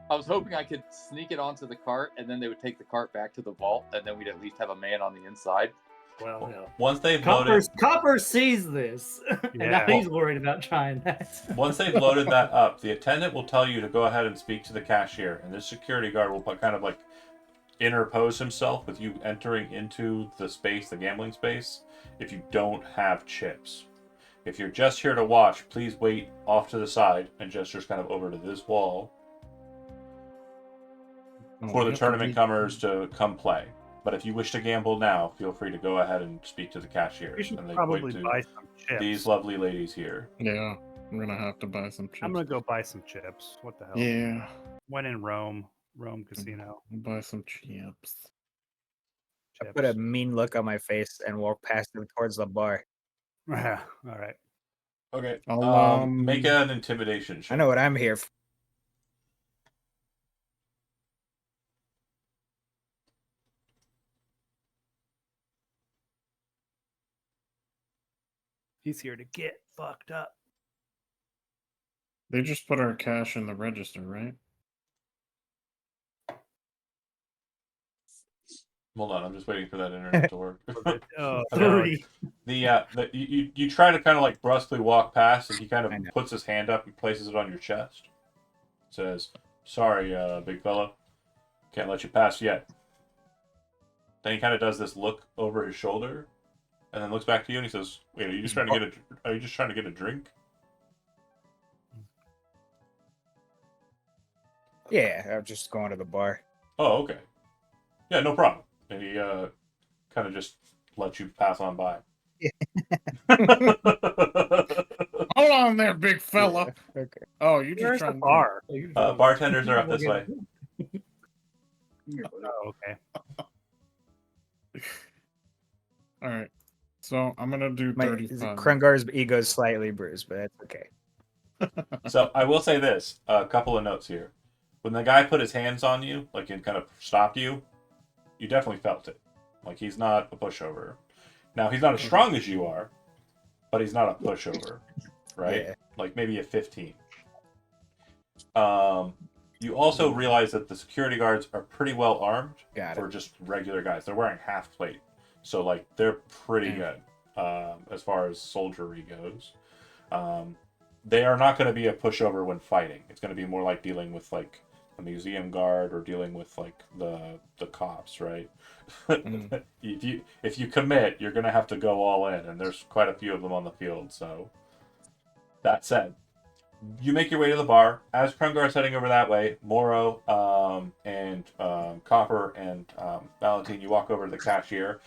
I was hoping I could sneak it onto the cart, and then they would take the cart back to the vault, and then we'd at least have a man on the inside. Well, yeah. Once they've loaded, Copper sees this, and now Yeah. he's worried about trying that. once they've loaded that up, the attendant will tell you to go ahead and speak to the cashier, and this security guard will kind of like interpose himself with you entering into the space, the gambling space, if you don't have chips. If you're just here to watch, please wait off to the side and gestures kind of over to this wall Oh, for we the have to tournament be- comers to come play. But if you wish to gamble now, feel free to go ahead and speak to the We cashiers. should And they probably point to buy some chips. these lovely ladies here. Yeah, I'm gonna have to buy some chips. I'm gonna go buy some chips. What the hell? Yeah, When in Rome Casino. buy some chips. I put a Chips. mean look on my face and walk past him towards the bar. Yeah. All right. Okay. I'll, Make an intimidation check. I know what I'm here for. He's here to get fucked up. They just put our cash in the register, right? Hold on, I'm just waiting for that internet to work. Oh, Three. You try to kind of like brusquely walk past, and he kind I know. of puts his hand up and places it on your chest. Says, "Sorry, big fella, can't let you pass yet." Then he kind of does this look over his shoulder, and then looks back to you and he says, "Wait, are you just trying to get a drink?" Yeah, I'm just going to the bar. Oh, okay. Yeah, no problem. And he kind of just lets you pass on by. Hold on there, big fella. Yeah, okay. Oh, you just where's the trying bar? Bartenders are up this way. Oh, okay. All right. So I'm gonna do My 35. Krungar's ego is slightly bruised, but that's okay. So I will say this: a couple of notes here. When the guy put his hands on you, like and kind of stopped you, you definitely felt it. Like he's not a pushover. Now he's not as strong as you are, but he's not a pushover, right? Yeah. Like maybe a 15. You also realize that the security guards are pretty well armed Got for it. just regular guys. They're wearing half plate, so like they're pretty Mm. good as far as soldiery goes. They are not going to be a pushover when fighting. It's going to be more like dealing with like a museum guard or dealing with like the cops, right? Mm. if you commit, you're going to have to go all in, and there's quite a few of them on the field. So that said, you make your way to the bar. As Krungar's heading over that way, Moro and Copper and Valentine, you walk over to the cashier.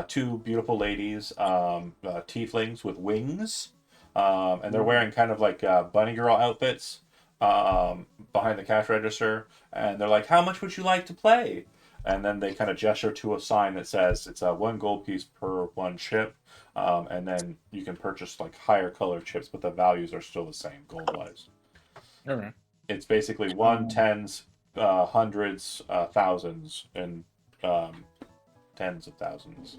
Two beautiful ladies, tieflings with wings, and they're wearing kind of like bunny girl outfits behind the cash register. And they're like, "How much would you like to play?" And then they kind of gesture to a sign that says it's 1 gold piece per 1 chip. And then you can purchase like higher color chips, but the values are still the same gold wise. All right. It's basically 1, 10s, hundreds, thousands, and tens of thousands.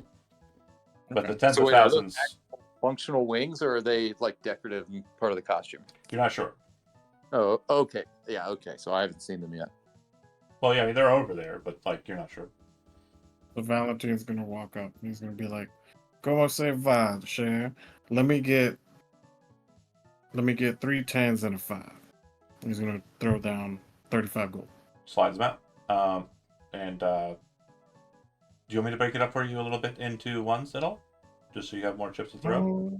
But the Okay. tens So of wait, are those thousands, Functional wings, or are they like decorative and part of the costume? you're not sure. Oh, okay. Yeah, okay. So I haven't seen them yet. Well, yeah, I mean they're over there, but like you're not sure. So Valentine's gonna walk up. And he's gonna be like, "Como se va, Cher? Let me get 3 10s and a 5." He's gonna throw down 35 gold. Slides them out. And do you want me to break it up for you a little bit into ones at all, just so you have more chips to throw?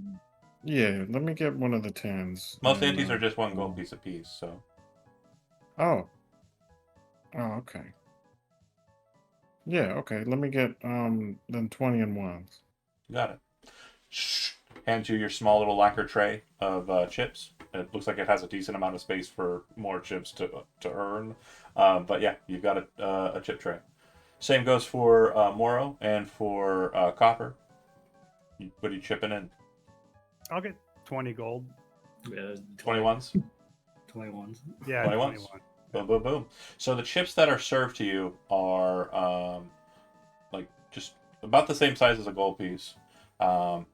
Yeah, let me get one of the 10s. Most and, antes are just 1 gold piece apiece, so Oh. Oh, okay. Yeah, okay. Let me get then 20 and ones. you got it. Hands you your small little lacquer tray of chips. It looks like it has a decent amount of space for more chips to earn. But yeah, you've got a chip tray. Same goes for Moro and for Copper. What are you chipping in? I'll get 20 gold. 21s? 21s. Yeah, 21s. 21. Boom, boom, boom. So the chips that are served to you are like just about the same size as a gold piece.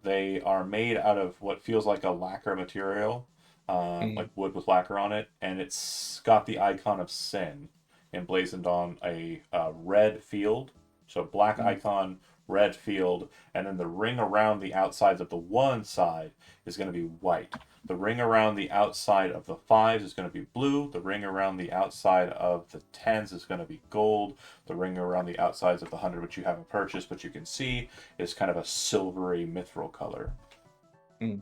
They are made out of what feels like a lacquer material, like wood with lacquer on it, and it's got the icon of sin emblazoned on a red field. So black icon, red field, and then the ring around the outsides of the one side is going to be white. The ring around the outside of the fives is going to be blue. The ring around the outside of the tens is going to be gold. The ring around the outsides of the 100, which you haven't purchased but you can see, is kind of a silvery mithril color. I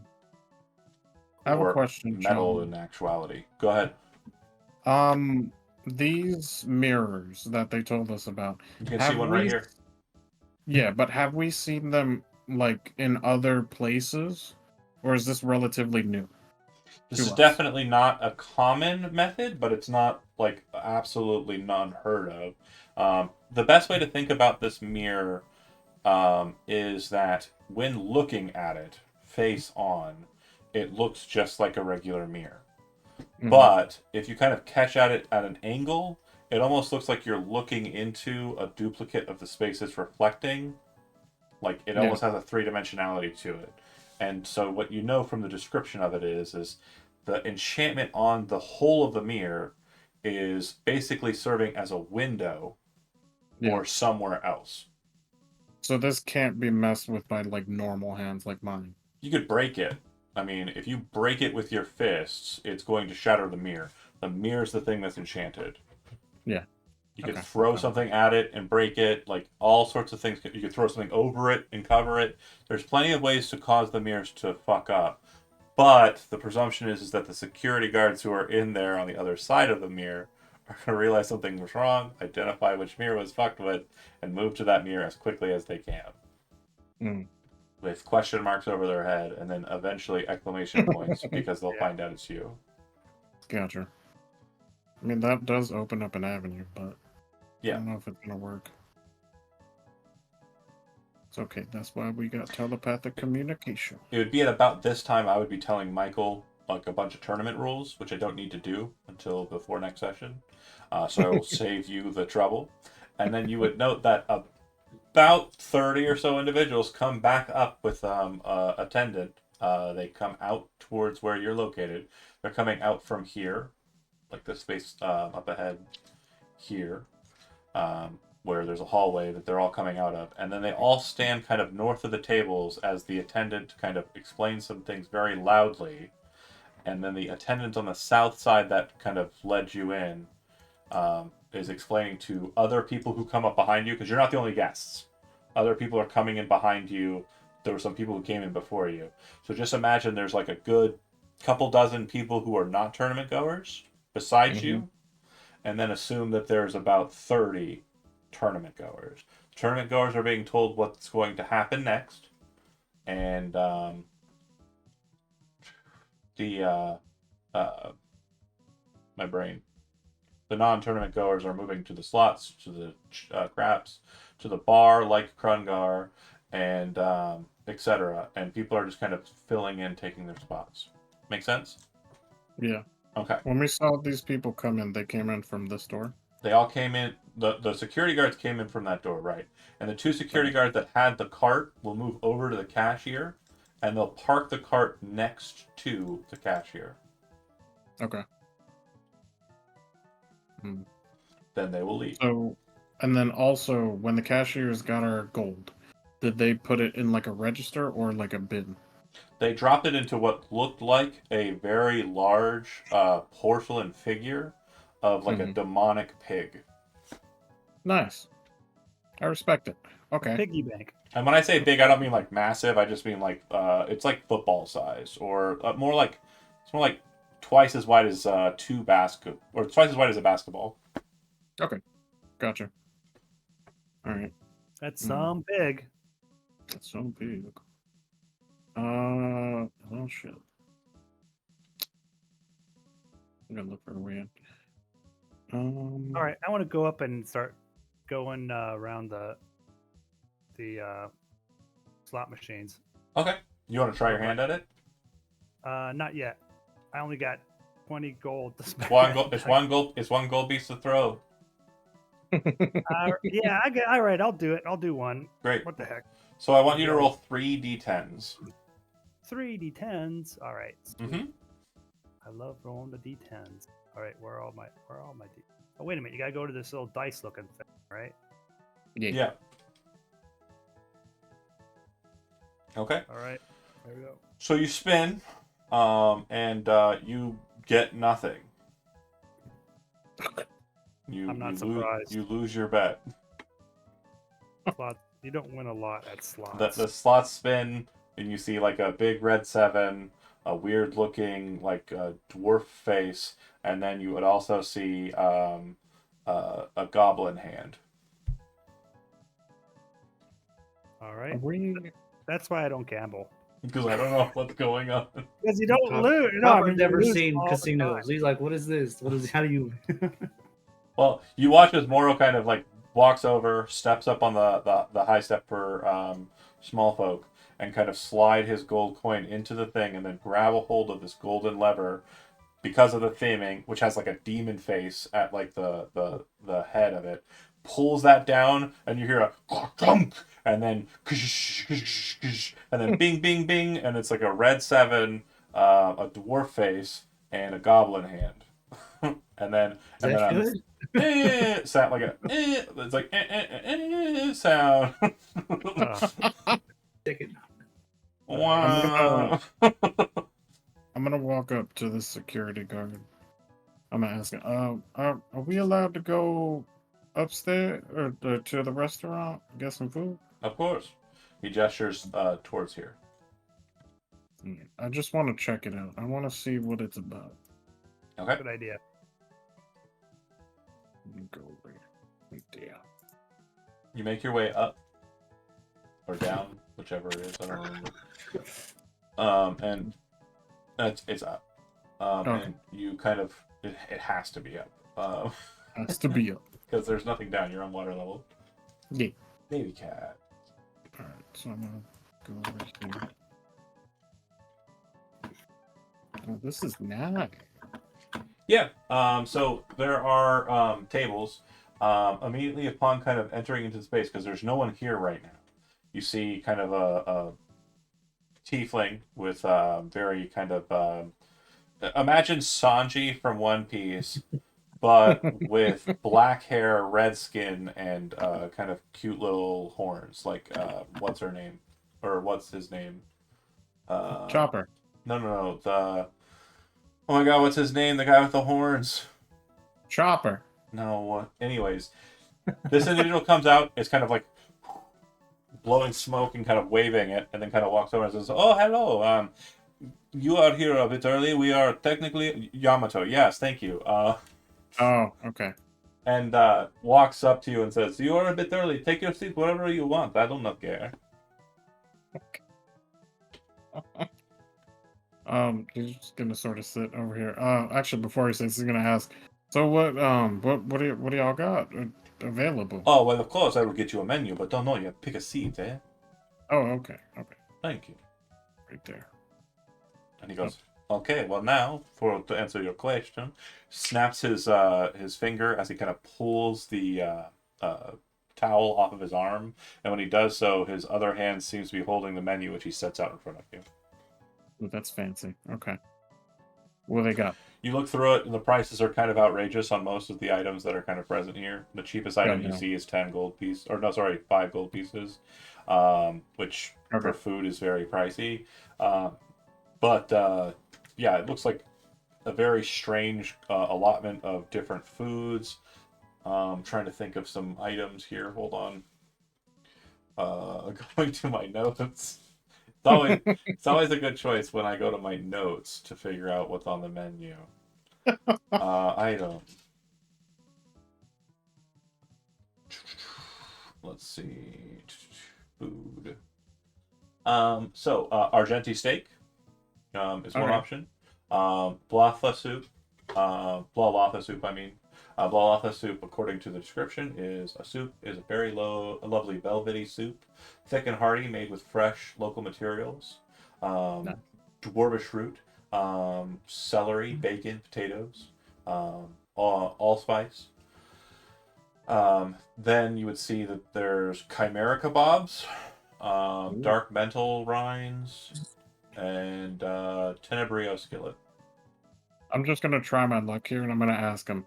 have a question, Metal John. in actuality. Go ahead. These mirrors that they told us about. You can see one right here. Yeah, but have we seen them like in other places, or is this relatively new? This to is us? definitely not a common method, but it's not like absolutely unheard of. The best way to think about this mirror is that when looking at it face on, it looks just like a regular mirror. Mhm. But if you kind of catch at it at an angle, it almost looks like you're looking into a duplicate of the space it's reflecting. Like it Yeah. almost has a three-dimensionality to it. And so what you know from the description of it is the enchantment on the whole of the mirror is basically serving as a window Yeah. or somewhere else. So this can't be messed with by like normal hands like mine. You could break it. I mean, if you break it with your fists, it's going to shatter the mirror. The mirror is the thing that's enchanted. Yeah. You could Okay, throw okay. something at it and break it, like all sorts of things. You could throw something over it and cover it. There's plenty of ways to cause the mirrors to fuck up. But the presumption is that the security guards who are in there on the other side of the mirror are going to realize something was wrong, identify which mirror was fucked with, and move to that mirror as quickly as they can. Mm. With question marks over their head, and then eventually exclamation points because they'll Yeah. find out it's you. Gotcha. I mean, that does open up an avenue, but I Yeah. don't know if it's gonna work. It's okay. That's why we got telepathic communication. It would be at about this time I would be telling Michael like a bunch of tournament rules, which I don't need to do until before next session. So I will save you the trouble. And then you would note that about 30 or so individuals come back up with attendant. They come out towards where you're located. They're coming out from here, like this space up ahead here, where there's a hallway that they're all coming out of. And then they all stand kind of north of the tables as the attendant kind of explains some things very loudly. And then the attendant on the south side that kind of led you in is explaining to other people who come up behind you, because you're not the only guests. Other people are coming in behind you. There were some people who came in before you. So just imagine there's like a good couple dozen people who are not tournament goers besides you, and then assume that there's about 30 tournament goers. Tournament goers are being told what's going to happen next, and my brain. The non-tournament goers are moving to the slots, to the craps, to the bar like Krungar, and etc. And people are just kind of filling in, taking their spots. Make sense? Yeah. Okay. When we saw these people come in, they came in from this door. They all came in. The security guards came in from that door, right? And the two security guards that had the cart will move over to the cashier, and they'll park the cart next to the cashier. Okay. Then they will leave. So, and then also, when the cashiers got our gold, did they put it in like a register or like a bin? They dropped it into what looked like a very large porcelain figure of like a demonic pig. Nice. I respect it. Okay. Piggy bank. And when I say big, I don't mean like massive. I just mean like it's like football size, or it's more like twice as wide as or twice as wide as a basketball. Okay. Gotcha. All right. That's some big. That's so big. Oh shit. I'm gonna look for a way in. All right, I want to go up and start going around the slot machines. Okay. You want to try your hand at it? Not yet. I only got 20 gold to spend. It's one gold piece to throw. Yeah, all right. I'll do it. I'll do one. Great. What the heck? So I want you to roll 3 d10s. 3 d10s. All right. Mm-hmm. I love rolling the d10s. All right, where are all my d? Oh, wait a minute. You gotta go to this little dice looking thing, right? Yeah. Okay. All right. There we go. So you spin, and you get nothing. I'm not you surprised. you lose your bet. Slot. You don't win a lot at The slots. slots spin, and you see like a big red 7, a weird looking like dwarf face, and then you would also see a goblin hand. All Are right. we? That's why I don't gamble. Because I don't know what's going on. Because you don't Cop- lose. No, I Copper mean, you never lose seen all the casinos. time. He's like, what is this? What is? How do you? Well, you watch as Moro kind of like walks over, steps up on the high step for small folk, and kind of slide his gold coin into the thing, and then grab a hold of this golden lever because of the theming, which has like a demon face at like the head of it. Pulls that down, and you hear a clunk, and then and then bing, bing, bing, and it's like a red 7, a dwarf face, and a goblin hand. and then Is that on good? sound like a it's like sound. Take it. Wow. I'm gonna walk up to the security guard. I'm gonna ask him, are we allowed to go upstairs or to the restaurant get some food? Of course. He gestures towards here. Yeah, I just want to check it out. I want to see what it's about. Okay. Good idea. Let me go right there. You make your way up or down, whichever it is. I don't remember. And it's up. Okay. And you kind of it has to be up. Has to be up. Because there's nothing down. You're on water level. Yeah. Baby cat. All right. So I'm gonna go over here. Oh, this is nice. Yeah. So there are tables immediately upon kind of entering into the space because there's no one here right now. You see kind of a tiefling with very kind of imagine Sanji from One Piece, but with black hair, red skin, and kind of cute little horns. Like what's her name, or what's his name? Chopper. No. Oh my god, what's his name? The guy with the horns. Chopper. No. Anyways, this individual comes out. It's kind of like blowing smoke and kind of waving it, and then kind of walks over and says, "Oh, hello. You are here a bit early. We are technically Yamato. Yes, thank you." Oh, okay. And walks up to you and says, "You are a bit early. Take your seat wherever you want. I do not care." He's just gonna sort of sit over here. Actually, before he sits, he's gonna ask. So what do y'all got available? Oh, well, of course I will get you a menu, but don't know yet. Pick a seat, eh? Oh, okay, Thank you. right there. And he goes, "Okay, well now, to answer your question," snaps his finger as he kind of pulls the towel off of his arm, and when he does so, his other hand seems to be holding the menu, which he sets out in front of you. Ooh, that's fancy. Okay. What they got? You look through it, and the prices are kind of outrageous on most of the items that are kind of present here. The cheapest item you no. see is 10 gold pieces, or no, sorry, 5 gold pieces, which for Okay. food is very pricey. But yeah, it looks like a very strange allotment of different foods. Trying to think of some items here. Hold on. Going to my notes. It's always a good choice when I go to my notes to figure out what's on the menu. Item. Let's see. Food. So Argenti steak is one Okay. option. Blafa soup. Blalatha soup, I mean. Blalatha soup, according to the description, is a very lovely velvety soup, thick and hearty, made with fresh local materials. Nice. Dwarvish root, celery, bacon, potatoes, allspice. Then you would see that there's chimera kebabs, dark mental rinds, and tenebrio skillet. I'm just gonna try my luck here, and I'm gonna ask him.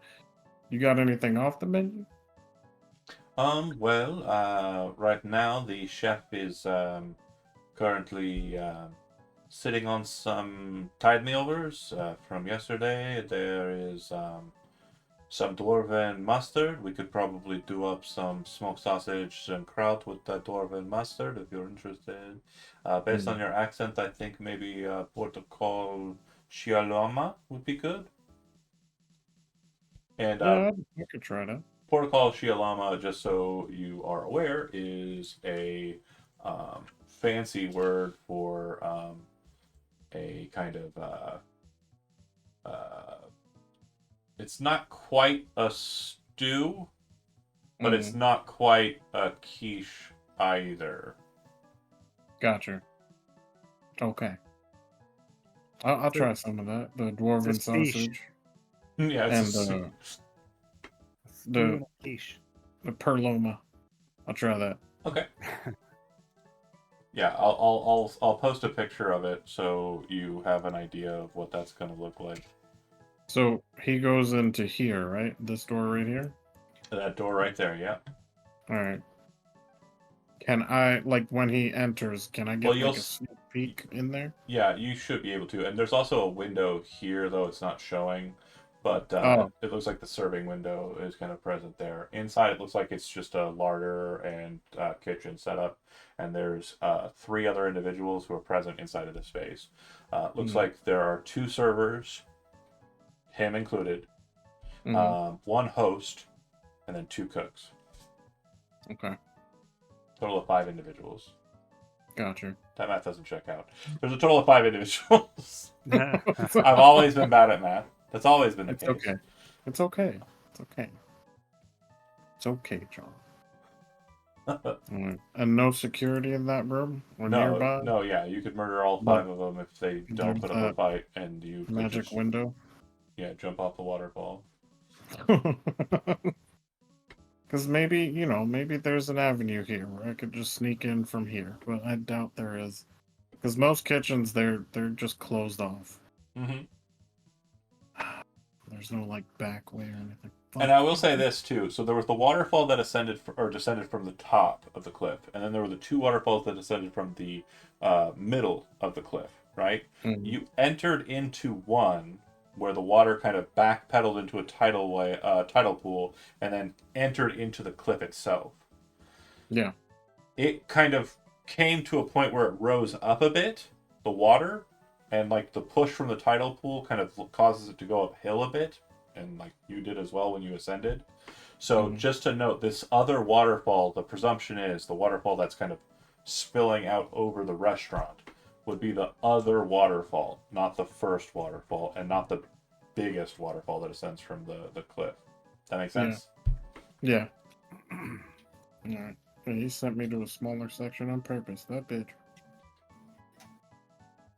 You got anything off the menu? Well, right now the chef is currently sitting on some tide mealers from yesterday. There is some dwarven mustard. We could probably do up some smoked sausage and kraut with that dwarven mustard if you're interested. Based on your accent, I think maybe Portugal Chialoma would be good. And Yeah, I could try that. Portugal Chialama, just so you are aware, is a fancy word for a kind of it's not quite a stew, but it's not quite a quiche either. Gotcha. Okay. I'll try some of that. The dwarven It's a quiche. sausage Yeah, it's and Stew the and a quiche. the perloma. I'll try that. okay. Yeah, I'll post a picture of it so you have an idea of what that's gonna look like. So he goes into here, right? This door right here. That door right there, yeah. All right. Can I, like, when he enters, can I get Well, you'll like a sneak peek in there? Yeah, you should be able to. And there's also a window here, though it's not showing. But Oh. it looks like the serving window is kind of present there. Inside, it looks like it's just a larder and kitchen setup. And there's 3 other individuals who are present inside of the space. Looks like there are 2 servers, him included, 1 host, and then 2 cooks. Okay. Total of 5 individuals. Gotcha. That math doesn't check out. There's a total of 5 individuals. I've always been bad at math. That's always been the It's case. okay. It's okay. It's okay. It's okay, John. And no security in that room or nearby? No, yeah, you could murder all 5 of them if they don't There's put up a that fight, and you could magic just, window. yeah, jump off the waterfall. Because maybe, maybe there's an avenue here where I could just sneak in from here, but I doubt there is. Because most kitchens, they're just closed off. Mm-hmm. There's no like back way or anything. And I will say this too. So there was the waterfall that descended from the top of the cliff, and then there were the 2 waterfalls that descended from the middle of the cliff. Right? You entered into one where the water kind of backpedaled into a tidal pool, and then entered into the cliff itself. Yeah. It kind of came to a point where it rose up a bit, the water, and like the push from the tidal pool kind of causes it to go uphill a bit, and like you did as well when you ascended. So just to note, this other waterfall, the presumption is the waterfall that's kind of spilling out over the restaurant would be the other waterfall, not the first waterfall, and not the biggest waterfall that ascends from the cliff. That makes sense? Yeah. Alright. He sent me to a smaller section on purpose. That bitch.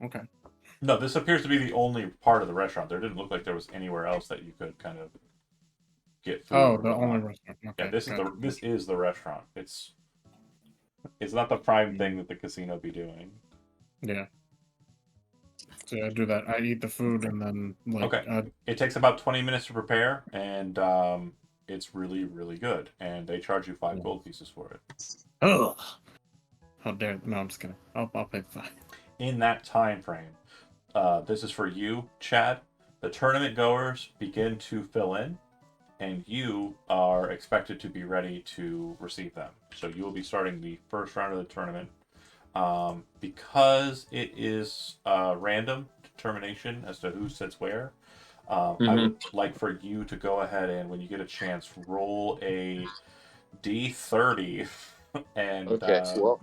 Okay. No, this appears to be the only part of the restaurant. There didn't look like there was anywhere else that you could kind of get food. Oh, the only restaurant. Okay. Yeah, this is the restaurant. It's not the prime thing that the casino be doing. Yeah. So I do that. I eat the food and then like. Okay. It takes about 20 minutes to prepare, and it's really, really good. And they charge you 5 gold pieces for it. Ugh. How dare? No, I'm just kidding. I'll pay 5. In that time frame, this is for you, Chad. The tournament goers begin to fill in, and you are expected to be ready to receive them. So you will be starting the first round of the tournament. Because it is random determination as to who sits where, I would like for you to go ahead and, when you get a chance, roll a D30. And Okay, well,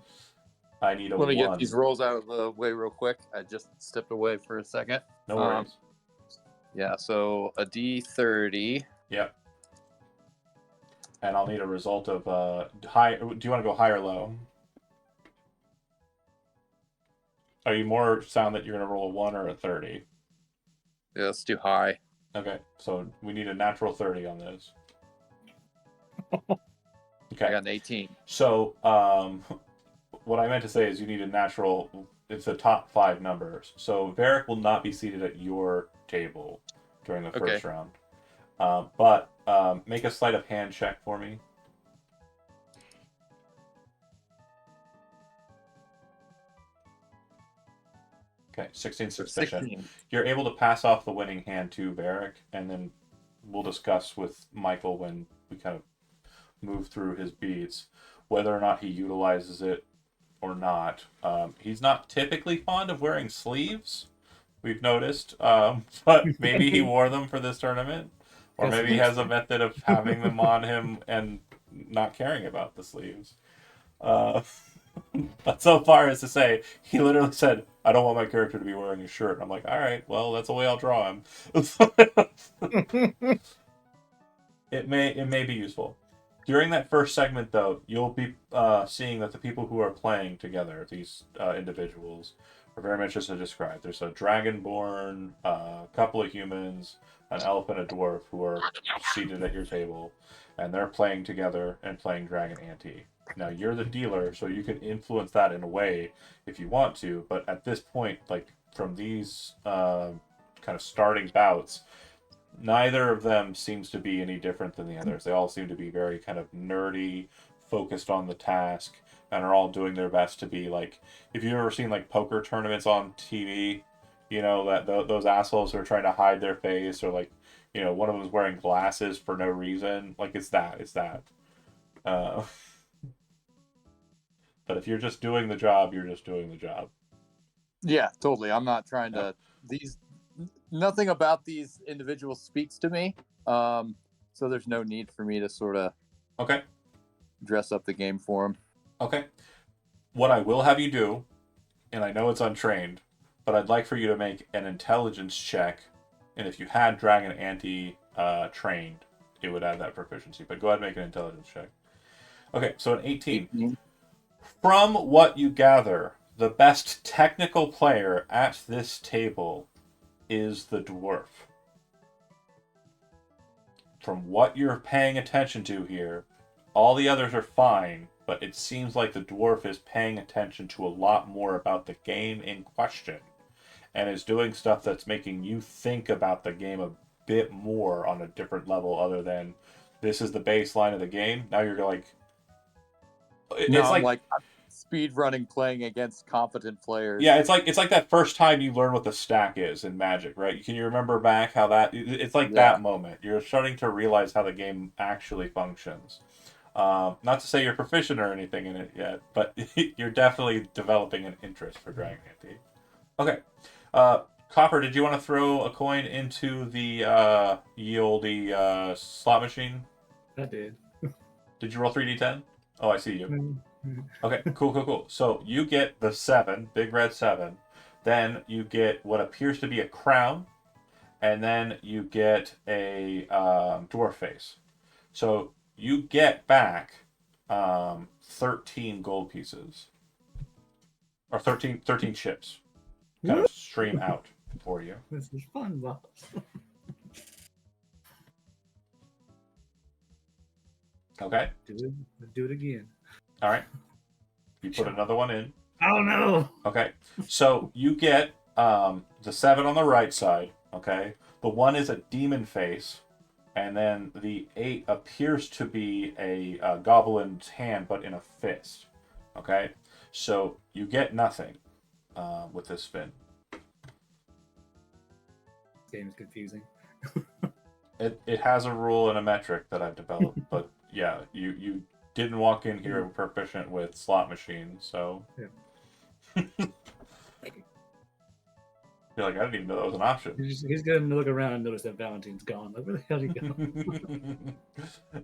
I need a let me 1. get these rolls out of the way real quick. I just stepped away for a second. No worries. Yeah, so a D30. Yep. And I'll need a result of high. Do you want to go high or low? Are you more sound that you're going to roll a 1 or a 30? Yeah, let's do high. Okay, so we need a natural 30 on this. Okay. I got an 18. So, what I meant to say is you need a natural. It's the top 5 numbers. So Varric will not be seated at your table during the first round. But make a sleight of hand check for me. Okay, 16 So sufficient. 16. You're able to pass off the winning hand to Varric, and then we'll discuss with Michael when we kind of move through his beats whether or not he utilizes it or not. He's not typically fond of wearing sleeves, we've noticed, but maybe he wore them for this tournament, or Guess maybe he next has a method of having them on him and not caring about the sleeves. But so far as to say, he literally said, "I don't want my character to be wearing a shirt." And I'm like, all right, well, that's the way I'll draw him. It may be useful. During that first segment, though, you'll be seeing that the people who are playing together, these individuals, are very much as I described. There's a dragonborn, a couple of humans, an elf, and a dwarf who are seated at your table, and they're playing together and playing Dragon Ante. Now, you're the dealer, so you can influence that in a way if you want to, but at this point, like, from these kind of starting bouts, neither of them seems to be any different than the others. They all seem to be very kind of nerdy, focused on the task, and are all doing their best to be like. If you've ever seen like poker tournaments on TV, you know that those assholes who are trying to hide their face, or like, one of them is wearing glasses for no reason. Like it's that. It's that. Uh, but if you're just doing the job, you're just doing the job. Yeah, totally. I'm not trying to. Nothing about these individuals speaks to me. So there's no need for me to sort of Okay. dress up the game for them. Okay. What I will have you do, and I know it's untrained, but I'd like for you to make an intelligence check. And if you had Dragon Ante trained, it would add that proficiency. But go ahead and make an intelligence check. Okay, so an 18. From what you gather, the best technical player at this table is the dwarf. From what you're paying attention to here, all the others are fine, but it seems like the dwarf is paying attention to a lot more about the game in question, and is doing stuff that's making you think about the game a bit more on a different level, other than this is the baseline of the game. Now you're like, No, I'm like speed running, playing against competent players. Yeah, it's like that first time you learn what the stack is in Magic, right? Can you remember back how that? It's like that moment. You're starting to realize how the game actually functions. Not to say you're proficient or anything in it yet, but you're definitely developing an interest for Dragon Ante. Okay, Copper, did you want to throw a coin into the ye olde slot machine? I did. Did you roll 3d10? Oh, I see you. Okay, cool. So you get the 7, big red 7. Then you get what appears to be a crown, and then you get a dwarf face. So you get back 13 gold pieces, or 13 chips, kind of stream out for you. This is fun, boss. Okay. Do it again. All right. You put another one in. Oh no. Okay. So you get the 7 on the right side. Okay. The 1 is a demon face, and then the 8 appears to be a goblin's hand, but in a fist. Okay. So you get nothing with this spin. This game is confusing. It has a rule and a metric that I've developed, but yeah, you didn't walk in here proficient with slot machines, so Yeah. you're like, I didn't even know that was an option. He's gonna look around and notice that Valentine's gone. Like, where the hell did he go?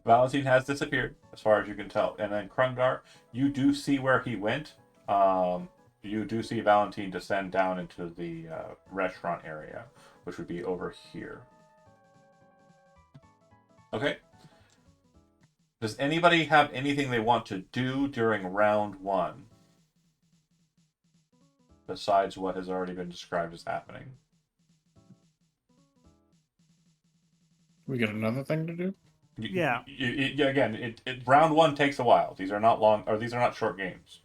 Valentine has disappeared, as far as you can tell. And then Krungar, you do see where he went. You do see Valentine descend down into the restaurant area, which would be over here. Okay. Does anybody have anything they want to do during round 1? Besides what has already been described as happening? We got another thing to do? Yeah. Again, round 1 takes a while. These are not long, or these are not short games.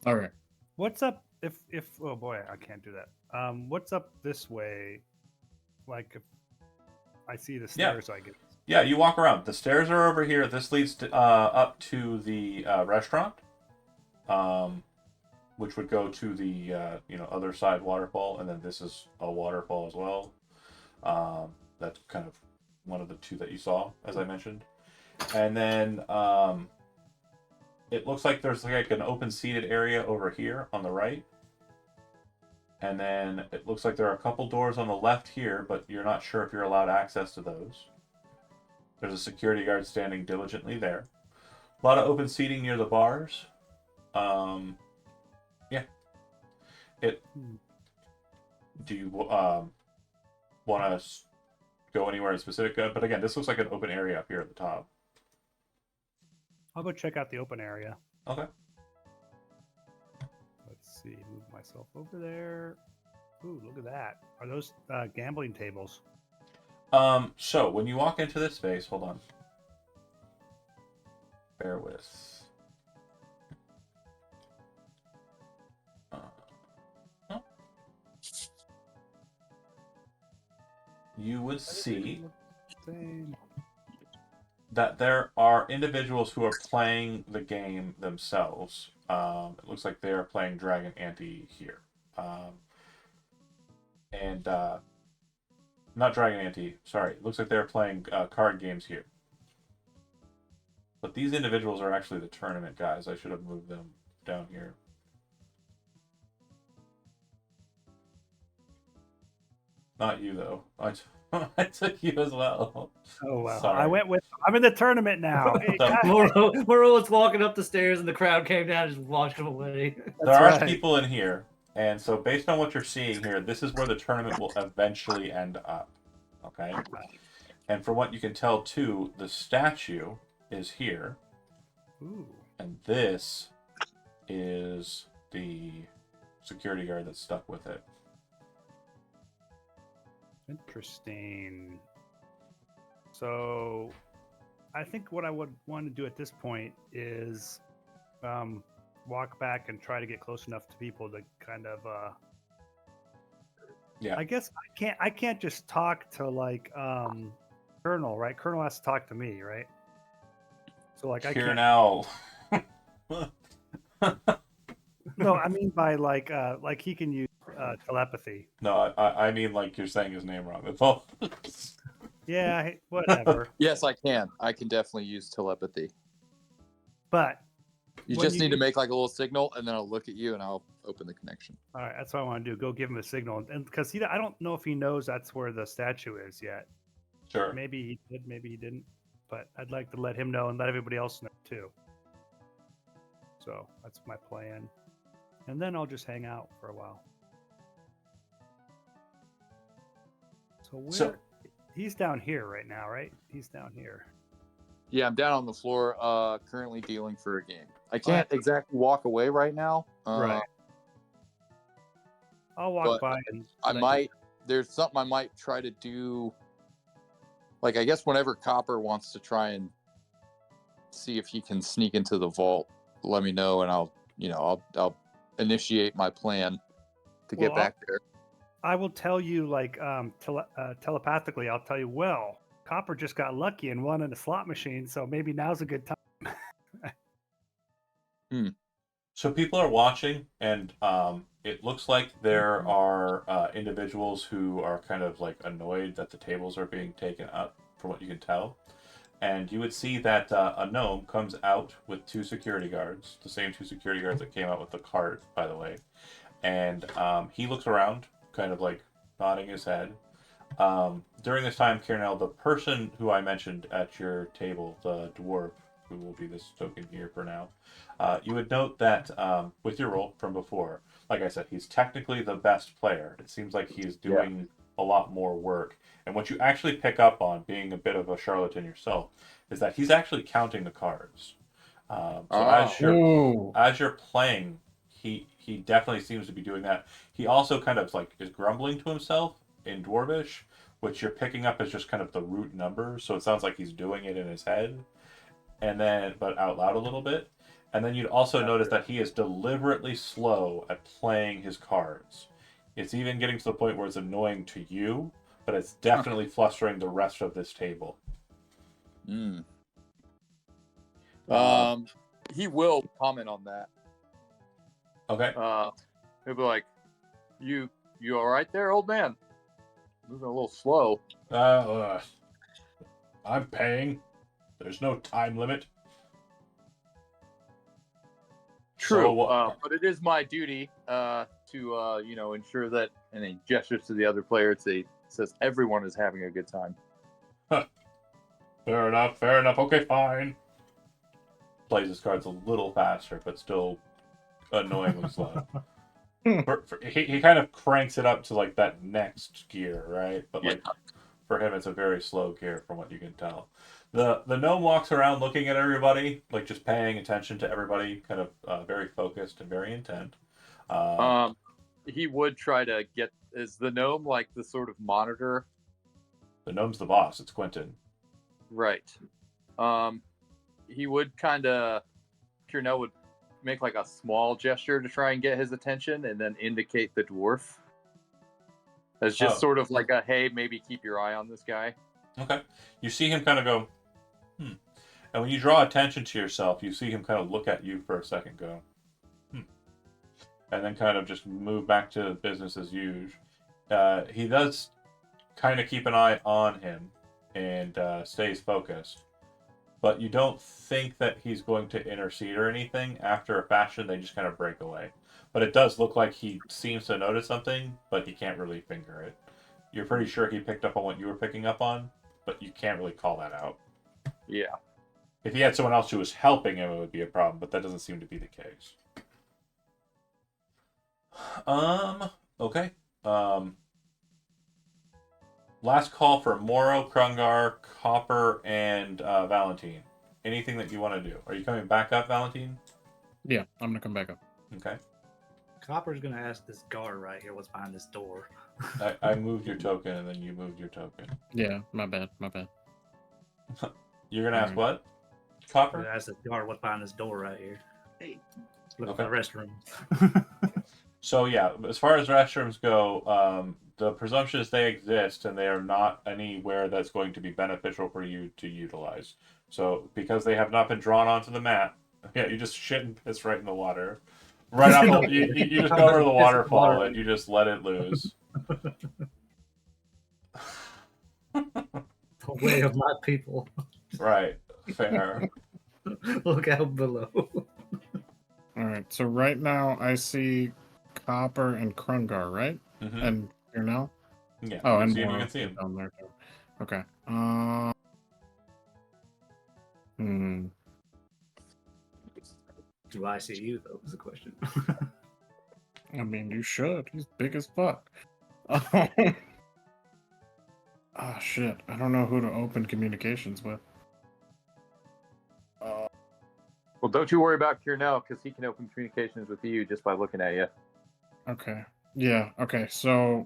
All right. What's up if oh boy, I can't do that. What's up this way? Like if I see the stairs, I guess. Yeah, you walk around. The stairs are over here. This leads to, up to the restaurant. which would go to the other side waterfall, and then this is a waterfall as well. That's kind of one of the two that you saw, as I mentioned. And then it looks like there's like an open seated area over here on the right. And then it looks like there are a couple doors on the left here, but you're not sure if you're allowed access to those. There's a security guard standing diligently there. A lot of open seating near the bars. Yeah. Do you want to go anywhere in specific? But again, this looks like an open area up here at the top. I'll go check out the open area. Okay. Let's see. Move myself over there. Ooh, look at that. Are those gambling tables? So when you walk into this space, hold on. Bear with. You would see that there are individuals who are playing the game themselves. It looks like they are playing Dragon Ante here. Not Dragon Ante, sorry. It looks like they're playing card games here. But these individuals are actually the tournament guys. I should have moved them down here. Not you, though. I took you as well. Oh, wow. Sorry. I'm in the tournament now. Hey, guys. Morola's walking up the stairs and the crowd came down and just washed him away. There are people in here, and so based on what you're seeing here, this is where the tournament will eventually end up. Okay? And from what you can tell, too, the statue is here. Ooh. And this is the security guard that's stuck with it. Interesting. So I think what I would want to do at this point is walk back and try to get close enough to people to kind of Yeah. I guess I can't just talk to like Colonel, right? Colonel has to talk to me, right? So like I Here can't now. No, I mean by like he can use telepathy. No, I mean like you're saying his name wrong. That's all. Yeah, whatever. Yes, I can. I can definitely use telepathy. But You when just need to make like a little signal, and then I'll look at you, and I'll open the connection. All right, that's what I want to do. Go give him a signal, and because I don't know if he knows that's where the statue is yet. Sure. Maybe he did, maybe he didn't. But I'd like to let him know and let everybody else know too. So that's my plan, and then I'll just hang out for a while. So he's down here right now, right? He's down here. Yeah, I'm down on the floor, currently dealing for a game. I can't exactly walk away right now. Right. I'll walk by and there's something I might try to do. Like, I guess whenever Copper wants to try and see if he can sneak into the vault, let me know, and I'll initiate my plan to get back there. I will tell you, like, telepathically, I'll tell you, well, Copper just got lucky and won in a slot machine, so maybe now's a good time. So people are watching, and it looks like there are individuals who are kind of like annoyed that the tables are being taken up, from what you can tell. And you would see that a gnome comes out with two security guards, the same two security guards that came out with the cart, by the way. And he looks around, kind of like nodding his head. During this time, Kieranel, the person who I mentioned at your table, the dwarf, who will be this token here for now, you would note that with your roll from before, like I said, he's technically the best player. It seems like he's doing a lot more work. And what you actually pick up on, being a bit of a charlatan yourself, is that he's actually counting the cards. As you're playing, he definitely seems to be doing that. He also kind of like is grumbling to himself in Dwarvish, which you're picking up as just kind of the root number. So it sounds like he's doing it in his head, but out loud a little bit. And then you'd also notice that he is deliberately slow at playing his cards. It's even getting to the point where it's annoying to you, but it's definitely flustering the rest of this table. He will comment on that. Okay. He'll be like, "You all right there, old man? Moving a little slow." I'm paying. There's no time limit. True, So, but it is my duty to ensure that. And he gestures to the other player. Says everyone is having a good time. fair enough. Fair enough. Okay, fine. Plays his cards a little faster, but still annoyingly slow. He kind of cranks it up to like that next gear, right? But like for him, it's a very slow gear from what you can tell. The gnome walks around looking at everybody, like just paying attention to everybody, kind of very focused and very intent. He would try to get. Is the gnome like the sort of monitor? The gnome's the boss. It's Quentin. Right. He would kind of. Kurnell would make like a small gesture to try and get his attention, and then indicate the dwarf as just sort of like a, hey, maybe keep your eye on this guy. Okay. You see him kind of go, And when you draw attention to yourself, you see him kind of look at you for a second, go, and then kind of just move back to business as usual. He does kind of keep an eye on him and stays focused. But you don't think that he's going to intercede or anything. After a fashion, they just kind of break away. But it does look like he seems to notice something, but he can't really finger it. You're pretty sure he picked up on what you were picking up on, but you can't really call that out. Yeah. If he had someone else who was helping him, it would be a problem, but that doesn't seem to be the case. Okay. Last call for Moro, Krungar, Copper, and Valentine. Anything that you want to do? Are you coming back up, Valentine? Yeah, I'm gonna come back up. Okay. Copper's gonna ask this guard right here what's behind this door. I moved your token, and then you moved your token. Yeah, my bad. You're gonna ask Alright. what? I'm Copper? gonna ask this guard what's behind this door right here. Hey, looking Okay. for the restroom. So yeah, as far as restrooms go, the presumption is they exist, and they are not anywhere that's going to be beneficial for you to utilize. So because they have not been drawn onto the map, yeah, you just shit and piss right in the water. Right off the, you just go over the waterfall and you just let it loose. The way of my people. Right. Fair. Look out below. All right. So right now I see Copper and Krungar, right? Mm-hmm. And here now. Yeah. Oh, you and see him, you Moro can see him. down there too. Okay. Do I see you though? Is the question. I mean, you should. He's big as fuck. Ah, shit. I don't know who to open communications with. Well, don't you worry about Kurnell, because he can open communications with you just by looking at you. Okay. Yeah. Okay. So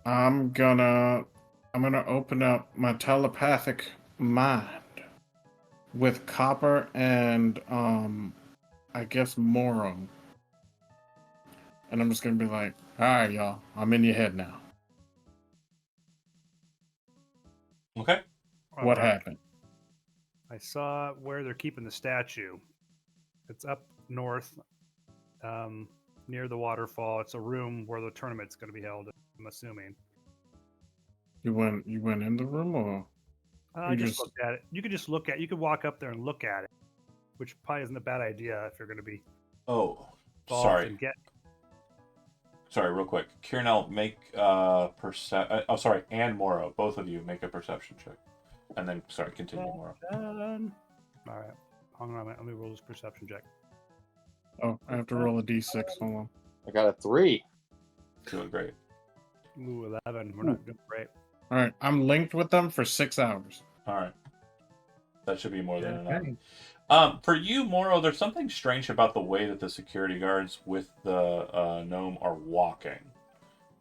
I'm gonna open up my telepathic mind with Copper and I guess Moro. And I'm just gonna be like, all right, y'all, I'm in your head now. Okay. What happened? I saw where they're keeping the statue. It's up north, near the waterfall. It's a room where the tournament's going to be held, I'm assuming. You went in the room, or I You just just- looked at it. You could walk up there and look at it, which probably isn't a bad idea if you're going to be Oh, involved sorry. and get. Sorry, real quick. Kieranel, make and Moro, both of you make a perception check. And then, continue, Moro. Done. All right. Hang on a minute. Let me roll this perception check. Oh, I have to roll a d6. Hold on. I got a 3. Doing great. Ooh, 11. We're not doing great. All right, I'm linked with them for 6 hours. All right. That should be more than Okay. enough. For you, Moro, there's something strange about the way that the security guards with the gnome are walking.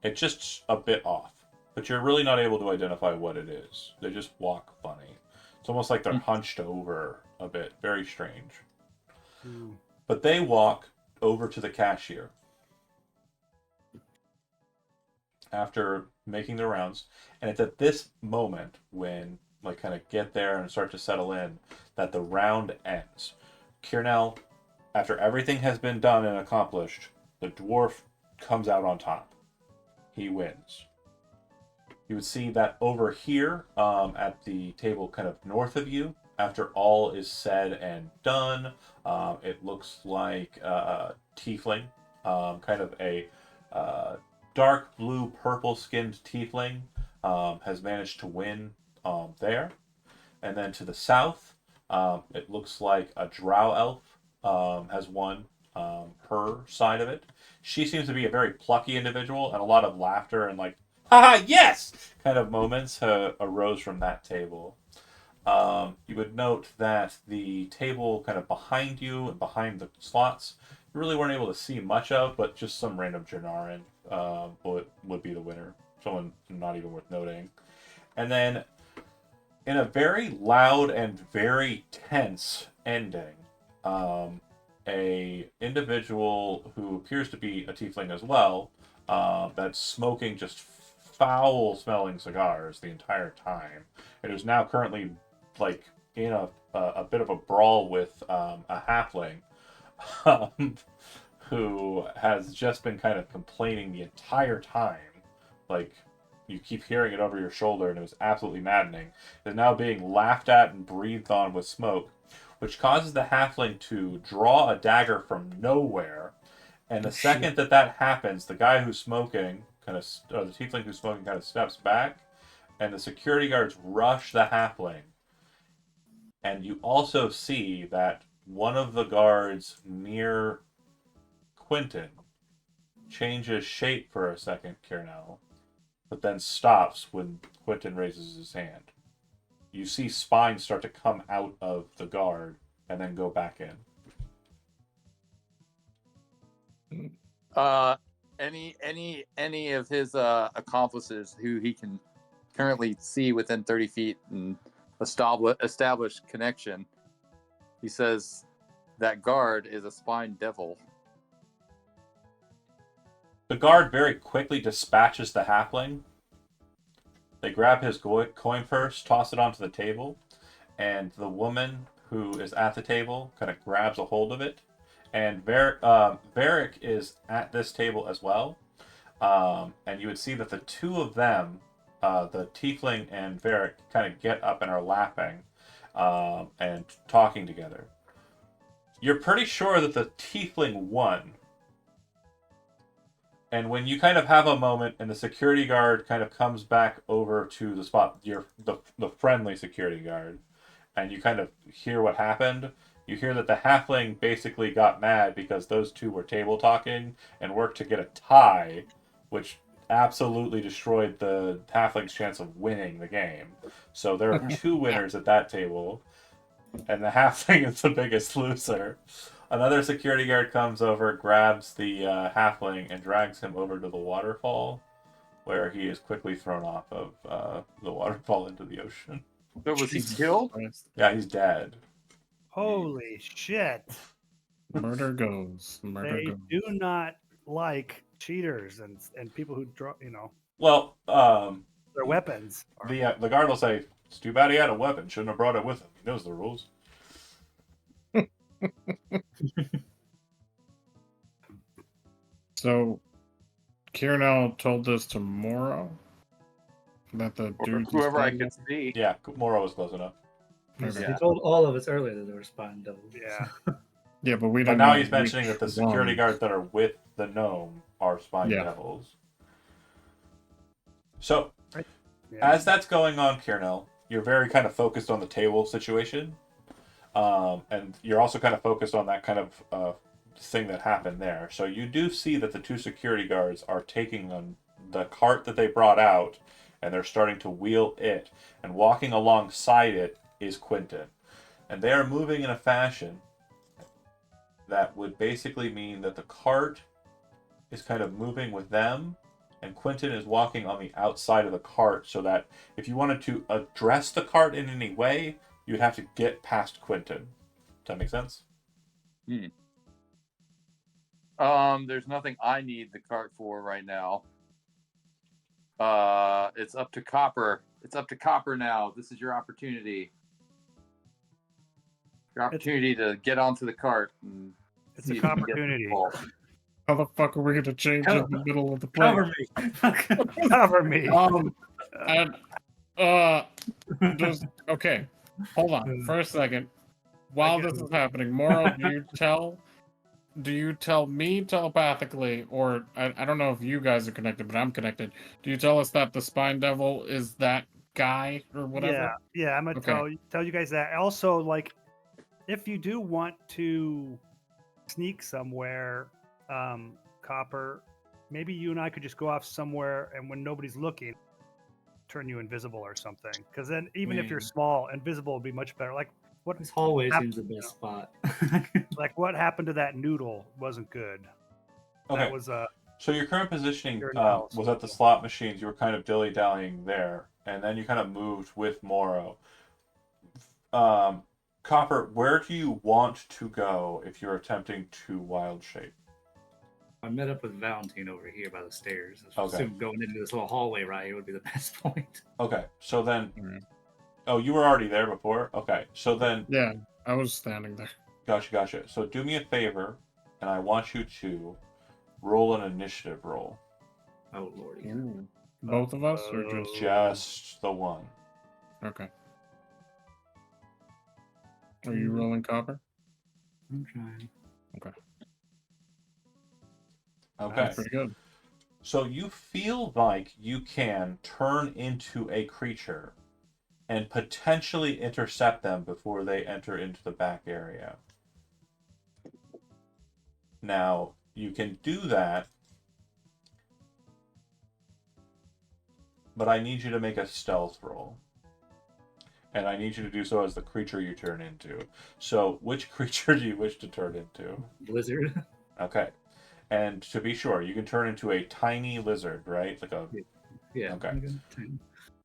It's just a bit off, but you're really not able to identify what it is. They just walk funny. It's almost like they're hunched over a bit. Very strange. Ooh. But they walk over to the cashier after making their rounds, and it's at this moment when kind of get there and start to settle in that the round ends. Kieranel, after everything has been done and accomplished, the dwarf comes out on top. He wins. You would see that over here at the table kind of north of you, after all is said and done, it looks like a tiefling, kind of a dark blue, purple skinned tiefling has managed to win there. And then to the south, it looks like a drow elf has won her side of it. She seems to be a very plucky individual, and a lot of laughter and like, haha, yes! Kind of moments arose from that table. You would note that the table kind of behind you and behind the slots, you really weren't able to see much of, but just some random Janarin would be the winner. Someone not even worth noting. And then, in a very loud and very tense ending, a individual who appears to be a tiefling as well, that's smoking just foul-smelling cigars the entire time, and is now currently like in a bit of a brawl with a halfling, um, who has just been kind of complaining the entire time, like you keep hearing it over your shoulder, and it was absolutely maddening. Is now being laughed at and breathed on with smoke, which causes the halfling to draw a dagger from nowhere. And the second that happens, the guy who's smoking or the tiefling who's smoking kind of steps back, and the security guards rush the halfling. And you also see that one of the guards near Quentin changes shape for a second, Kiernan, but then stops when Quentin raises his hand. You see spines start to come out of the guard and then go back in. Any of his accomplices who he can currently see within 30 feet and establish connection, he says that guard is a spine devil. The guard very quickly dispatches the halfling. They grab his coin purse, toss it onto the table, and the woman who is at the table kind of grabs a hold of it. And Varric is at this table as well. And you would see that the two of them, the tiefling and Varric, kind of get up and are laughing and talking together. You're pretty sure that the tiefling won. And when you kind of have a moment and the security guard kind of comes back over to the spot, the friendly security guard, and you kind of hear what happened, you hear that the halfling basically got mad because those two were table talking and worked to get a tie, which absolutely destroyed the halfling's chance of winning the game. So there are two winners at that table, and the halfling is the biggest loser. Another security guard comes over, grabs the halfling, and drags him over to the waterfall, where he is quickly thrown off of the waterfall into the ocean. So was he killed? Yeah, he's dead. Holy shit. Murder goes. They do not like cheaters and people who draw, Well, their weapons. the guard will say, "It's too bad he had a weapon. Shouldn't have brought it with him. He knows the rules." So, Kieran told this to Moro? That the Or dude whoever I could see. Yeah, Moro was close enough. He told all of us earlier that they were spine devils. Yeah. Yeah, but we But don't now know he's mentioning that the which security one. guards that are with the gnome are spine Yeah. devils. So, Yeah. as that's going on, Kiernan, you're very kind of focused on the table situation. And you're also kind of focused on that kind of thing that happened there. So you do see that the two security guards are taking on the cart that they brought out, and they're starting to wheel it. And walking alongside it is Quentin. And they are moving in a fashion that would basically mean that the cart is kind of moving with them, and Quentin is walking on the outside of the cart, so that if you wanted to address the cart in any way, you'd have to get past Quentin. Does that make sense? There's nothing I need the cart for right now. It's up to Copper. It's up to Copper now. This is your opportunity. Your opportunity to get onto the cart and It's See an if you can get the opportunity. vault. How the fuck are we gonna change in the middle of the play? Cover me. Cover me. And just okay. Hold on for a second. While this is happening, Moro, do you tell me telepathically, or I don't know if you guys are connected, but I'm connected. Do you tell us that the Spine Devil is that guy or whatever? Yeah, I'm gonna Okay. tell you guys that. Also, like, if you do want to sneak somewhere, Copper, maybe you and I could just go off somewhere, and when nobody's looking, turn you invisible or something. Because then, even if you're small, invisible would be much better. Like what This hallway happened- seems the best spot. like what happened to that noodle wasn't good. Okay. That was So your current positioning You're in the house. was at the slot machines. You were kind of dilly-dallying there, and then you kind of moved with Moro. Copper, where do you want to go if you're attempting to wild shape? I met up with Valentine over here by the stairs. I Okay. assume going into this little hallway right here would be the best point. Okay, so then, Alright. oh, you were already there before. Okay, so then, Yeah, I was standing there. gotcha. So do me a favor, and I want you to roll an initiative roll. Oh lordy. Both of us, or just Just the one. okay? Are you rolling copper? I'm trying. Okay. That's pretty good. So you feel like you can turn into a creature and potentially intercept them before they enter into the back area. Now, you can do that, but I need you to make a stealth roll. And I need you to do so as the creature you turn into. So, which creature do you wish to turn into? Blizzard. Okay. And to be sure, you can turn into a tiny lizard, right? Like a... Yeah. Okay. I'm gonna turn-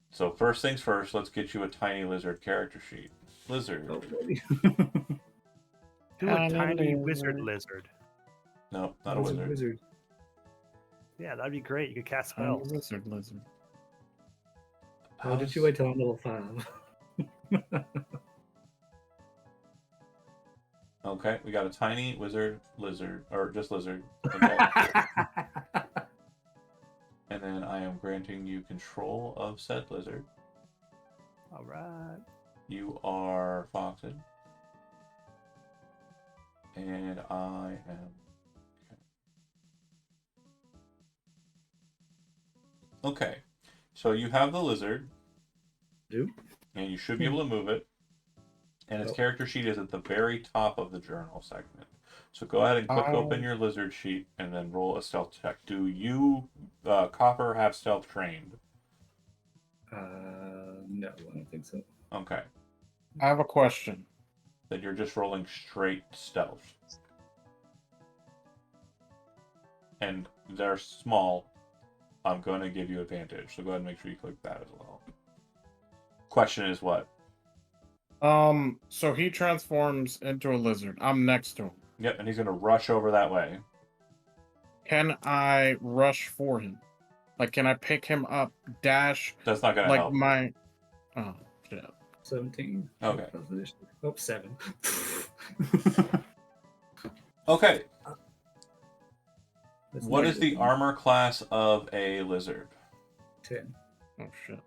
So first things first, let's get you a tiny lizard character sheet. Lizard. Oh lordy. do a tiny wizard lizard. No, not a wizard. Wizard. Yeah, that'd be great. You could cast Tiny spells. lizard. Oh, did you wait till I'm level 5? Okay, we got a tiny wizard, lizard, or just lizard. And then I am granting you control of said lizard. All right. You are Foxen. And I am... Okay, so you have the lizard. Do? And you should be able to move it. And its character sheet is at the very top of the journal segment. So go ahead and click open your lizard sheet and then roll a stealth check. Do you, Copper, have stealth trained? No, I don't think so. Okay. I have a question. Then you're just rolling straight stealth. And they're small. I'm going to give you advantage. So go ahead and make sure you click that as well. Question is what? So he transforms into a lizard. I'm next to him. Yep, and he's going to rush over that way. Can I rush for him? Like, can I pick him up, dash? That's not going to Like help. my... Oh, shit. 17. Okay. Oh, 7. Okay. That's What is the negative. armor class of a lizard? 10. Oh, shit.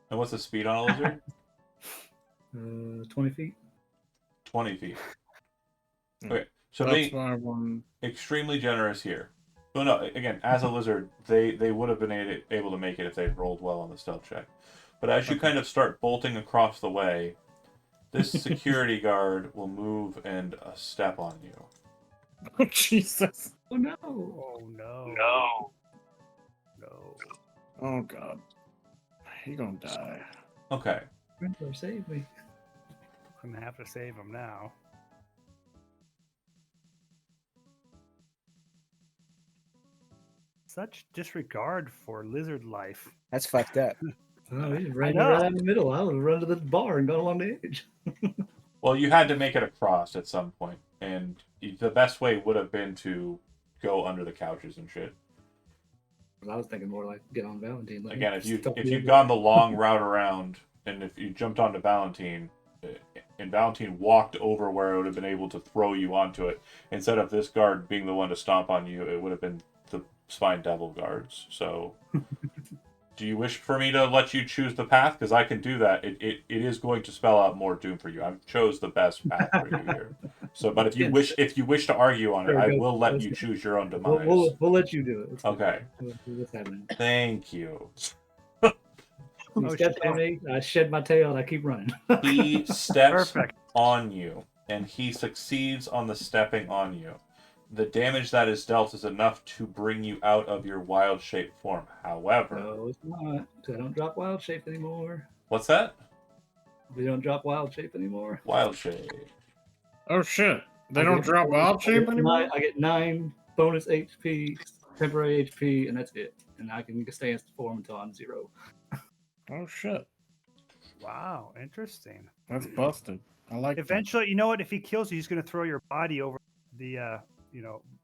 And what's the speed on a lizard? 20 feet. 20 feet. Yeah. Okay, so That's being my one. extremely generous here. Well, no, again, as a lizard, they would have been able to make it if they'd rolled well on the stealth check. But as you kind of start bolting across the way, this security guard will move and step on you. Oh, Jesus. Oh no. Oh no. No. Oh, God. He gonna die. Okay. Sprinkler, save me. I'm gonna have to save him now. Such disregard for lizard life. That's fucked up. Oh, he ran know. right out in the middle. I would have run to the bar and gone along the edge. Well, you had to make it across at some point, and the best way would have been to go under the couches and shit. I was thinking more like get on Valentine. Like, Again, if stuff you'd the gone the long route around, and if you jumped onto Valentine, and Valentine walked over where it would have been able to throw you onto it. Instead of this guard being the one to stomp on you, it would have been the Spine Devil guards. So, do you wish for me to let you choose the path? Because I can do that. It is going to spell out more doom for you. I chose the best path for you here. So, but if you wish to argue on it, Sure, I go. will let Let's you go. choose your own We'll, demise. we'll let you do it. Let's go. Okay. What's happening? Thank you. You Oh, step shit. on me, I shed my tail, and I keep running. He steps Perfect. on you, and he succeeds on the stepping on you. The damage that is dealt is enough to bring you out of your wild shape form. However, No, it's not. I don't drop wild shape anymore. what's that? We don't drop wild shape anymore. Wild shape. Oh shit! They I don't get drop four- wild I shape get anymore. I get 9 bonus HP, temporary HP, and that's it. And I can stay in form until I'm 0. Oh shit! Wow, interesting. That's busted. I like that. Eventually, you know what? If he kills you, he's going to throw your body over the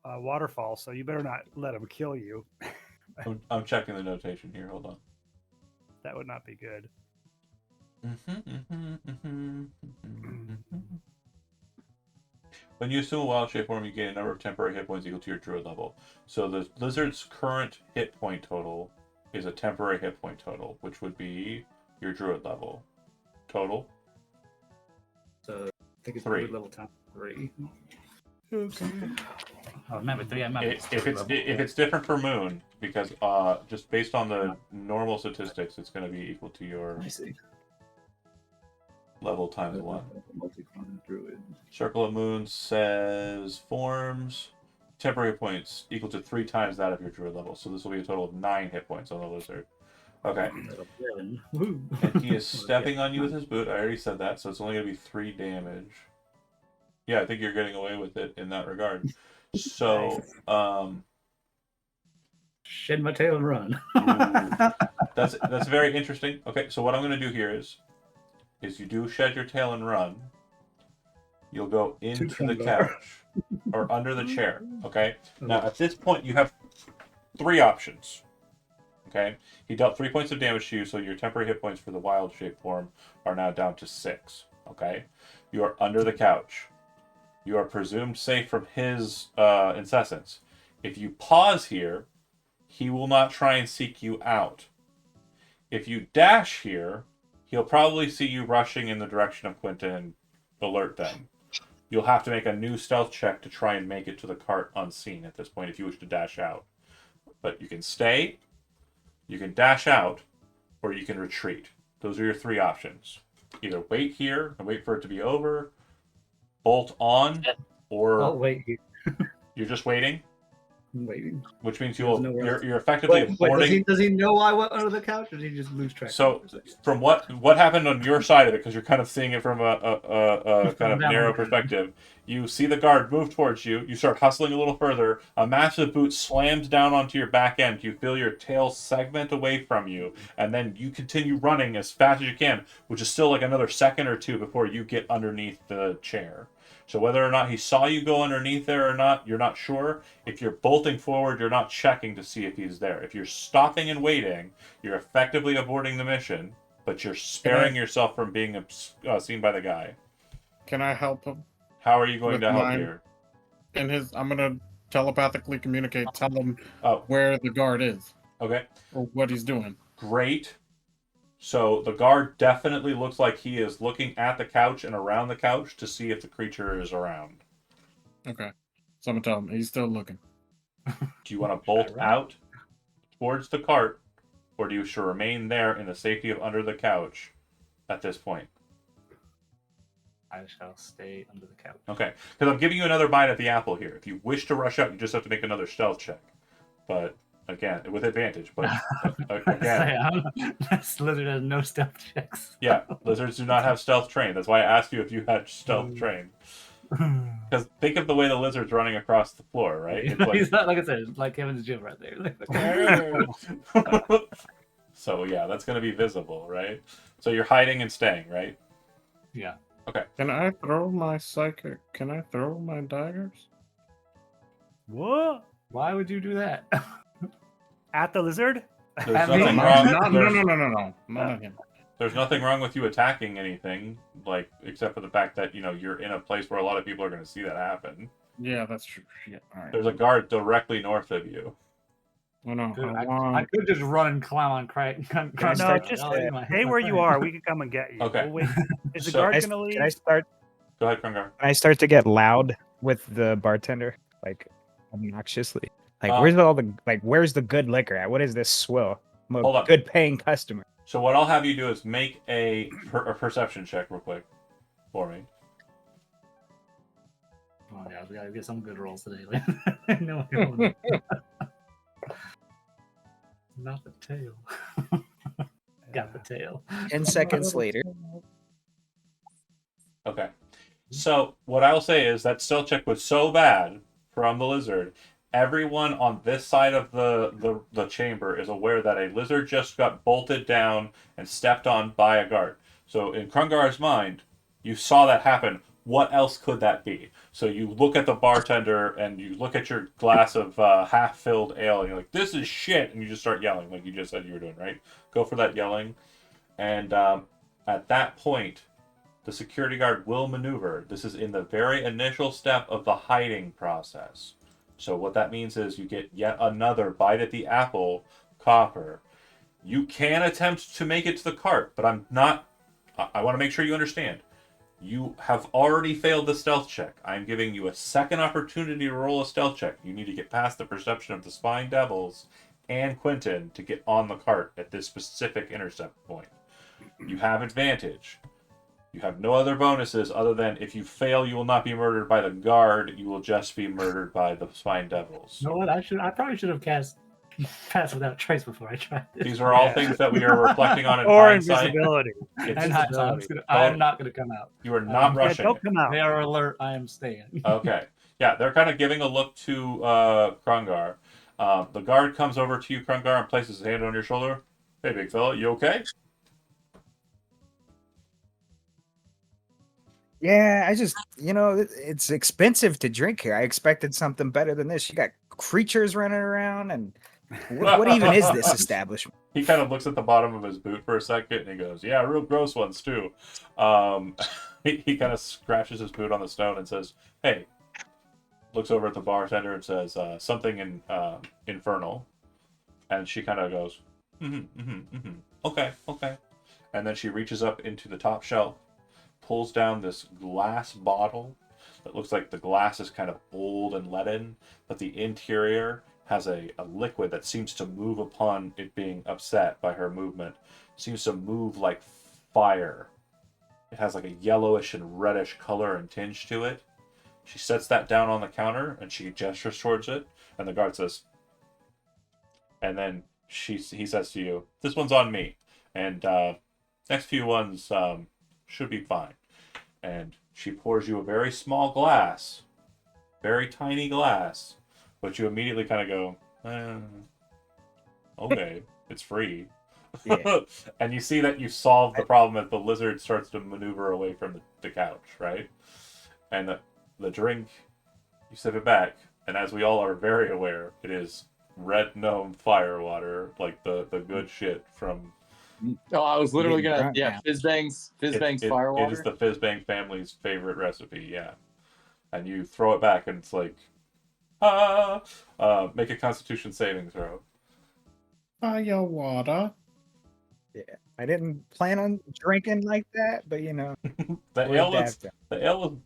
waterfall. So you better not let him kill you. I'm checking the notation here. Hold on. That would not be good. When you assume a wild shape form, you gain a number of temporary hit points equal to your druid level. So the lizard's current hit point total is a temporary hit point total, which would be your druid level. Total? So I think it's 3. druid level time 3. Okay. Oh, remember 3. I remember. If it's different for Moon, because just based on the normal statistics, it's going to be equal to your I see. level times 1. Multi-clone druid. Circle of Moon says forms temporary hit points equal to 3 times that of your druid level. So this will be a total of 9 hit points on the lizard. Okay. 11. Woo. And he is stepping on you with his boot. I already said that, so it's only going to be 3 damage. Yeah, I think you're getting away with it in that regard. So, Shed my tail and run. that's very interesting. Okay, so what I'm going to do here is you do shed your tail and run. You'll go into the couch or under the chair. Okay. Now at this point you have 3 options. Okay. He dealt 3 points of damage to you, so your temporary hit points for the wild shape form are now down to 6. Okay. You are under the couch. You are presumed safe from his incessants. If you pause here, he will not try and seek you out. If you dash here, he'll probably see you rushing in the direction of Quentin and alert them. You'll have to make a new stealth check to try and make it to the cart unseen at this point if you wish to dash out. But you can stay, you can dash out, or you can retreat. Those are your 3 options. Either wait here and wait for it to be over, bolt on, or I'll wait here. you're just waiting, I'm waiting. which means There's nowhere else. you're effectively Wait, boarding. does he know I went under the couch, or did he just lose track? So, from what happened on your side of it, because you're kind of seeing it from a kind of Down narrow there. perspective, you see the guard move towards you. You start hustling a little further. A massive boot slams down onto your back end. You feel your tail segment away from you, and then you continue running as fast as you can, which is still like another second or 2 before you get underneath the chair. So whether or not he saw you go underneath there or not, you're not sure. If you're bolting forward, you're not checking to see if he's there. If you're stopping and waiting, you're effectively aborting the mission, but you're sparing yourself from being seen by the guy. Can I help him? How are you going With to help mine. here? I'm gonna telepathically communicate, tell him Oh, where the guard is okay. or what he's doing. Great. So the guard definitely looks like he is looking at the couch and around the couch to see if the creature is around. Okay. So I'm gonna tell him he's still looking. Do you want to bolt out towards the cart, or do you should remain there in the safety of under the couch at this point? I shall stay under the couch. Okay, because I'm giving you another bite at the apple here. If you wish to rush out, you just have to make another stealth check. But again, with advantage. But again, This lizard has no stealth checks. yeah, lizards do not have stealth trained. That's why I asked you if you had stealth trained. Because think of the way the lizard's running across the floor, right? It's like... He's not, like I said, it's like Kevin's gym right there. So yeah, that's going to be visible, right? So you're hiding and staying, right? Yeah. Okay. Can I throw my psychic? Can I throw my daggers? What? Why would you do that? At the lizard? There's At me? nothing No, wrong. no, there's- no, not at him. There's nothing wrong with you attacking anything, like except for the fact that you're in a place where a lot of people are going to see that happen. Yeah, that's true. Shit. All right. There's a guard directly north of you. Oh no, Dude, how I long? could just run and climb on Craig. I start just to- stay where you are. We can come and get you. Okay. We'll wait. Is the So- guard Can gonna leave? I start? Go ahead, Krungar. Can I start to get loud with the bartender, like obnoxiously? Like, Uh, where's all the where's the good liquor at? What is this swill? I'm a Hold on. good paying customer. So what I'll have you do is make a perception check real quick for me. Oh yeah, we gotta get some good rolls today. No, no. Not the tail. Got the tail. 10 seconds later. Okay. So what I'll say is that stealth check was so bad from the lizard. Everyone on this side of the chamber is aware that a lizard just got bolted down and stepped on by a guard. So in Krungar's mind, you saw that happen. What else could that be? So you look at the bartender and you look at your glass of half-filled ale and you're like, this is shit, and you just start yelling like you just said you were doing, right? Go for that yelling. And at that point, the security guard will maneuver. This is in the very initial step of the hiding process. So what that means is you get yet another bite at the apple, Copper. You can attempt to make it to the cart, but I want to make sure you understand. You have already failed the stealth check. I'm giving you a second opportunity to roll a stealth check. You need to get past the perception of the Spine Devils and Quentin to get on the cart at this specific intercept point. You have advantage. You have no other bonuses other than if you fail, you will not be murdered by the guard. You will just be murdered by the Spine Devils. You know what? I probably should have cast Pass Without Trace before I tried this. These are all things that we are reflecting on in Or hindsight. invisibility. And I am not going to come out. You are not Yeah, rushing. don't come out. They are alert. I am staying. Okay. Yeah, they're kind of giving a look to Krungar. The guard comes over to you, Krungar, and places his hand on your shoulder. Hey, big fella, you okay? Yeah, I just, it's expensive to drink here. I expected something better than this. You got creatures running around, and what even is this establishment? He kind of looks at the bottom of his boot for a second, and he goes, yeah, real gross ones, too. He kind of scratches his boot on the stone and says, hey, looks over at the bartender and says, something in infernal. And she kind of goes, okay. And then she reaches up into the top shelf, pulls down this glass bottle that looks like the glass is kind of old and leaden, but the interior has a liquid that seems to move upon it being upset by her movement. It seems to move like fire. It has like a yellowish and reddish color and tinge to it. She sets that down on the counter and she gestures towards it, and the guard says, and then he says to you, this one's on me, and next few ones should be fine. And she pours you a very small glass, very tiny glass, but you immediately kind of go, okay, it's free. Yeah. And you see that you solved the problem as the lizard starts to maneuver away from the couch, right? And the drink, you sip it back, and as we all are very aware, it is red gnome fire water, like the good shit from... Oh, I was literally Getting gonna, drunk yeah, now. Fizzbang's fire water. It is the Fizzbang family's favorite recipe, yeah. And you throw it back, and it's like, make a Constitution saving throw. Fire water. I didn't plan on drinking like that, but The we're ale was adapting.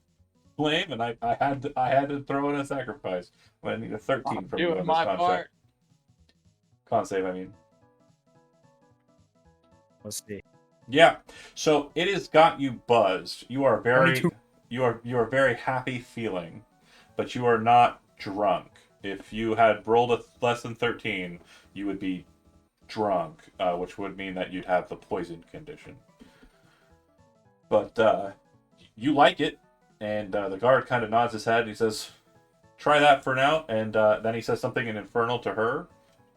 blame, and I had to throw in a sacrifice. I need a 13 from you on Doing this my con part. check. Con save, I mean. We'll see. Yeah. So it has got you buzzed. You are very 22. you are very happy feeling, but you are not drunk. If you had rolled a less than 13, you would be drunk, which would mean that you'd have the poison condition. But you like it, and the guard kind of nods his head and he says, try that for now, and then he says something in Infernal to her,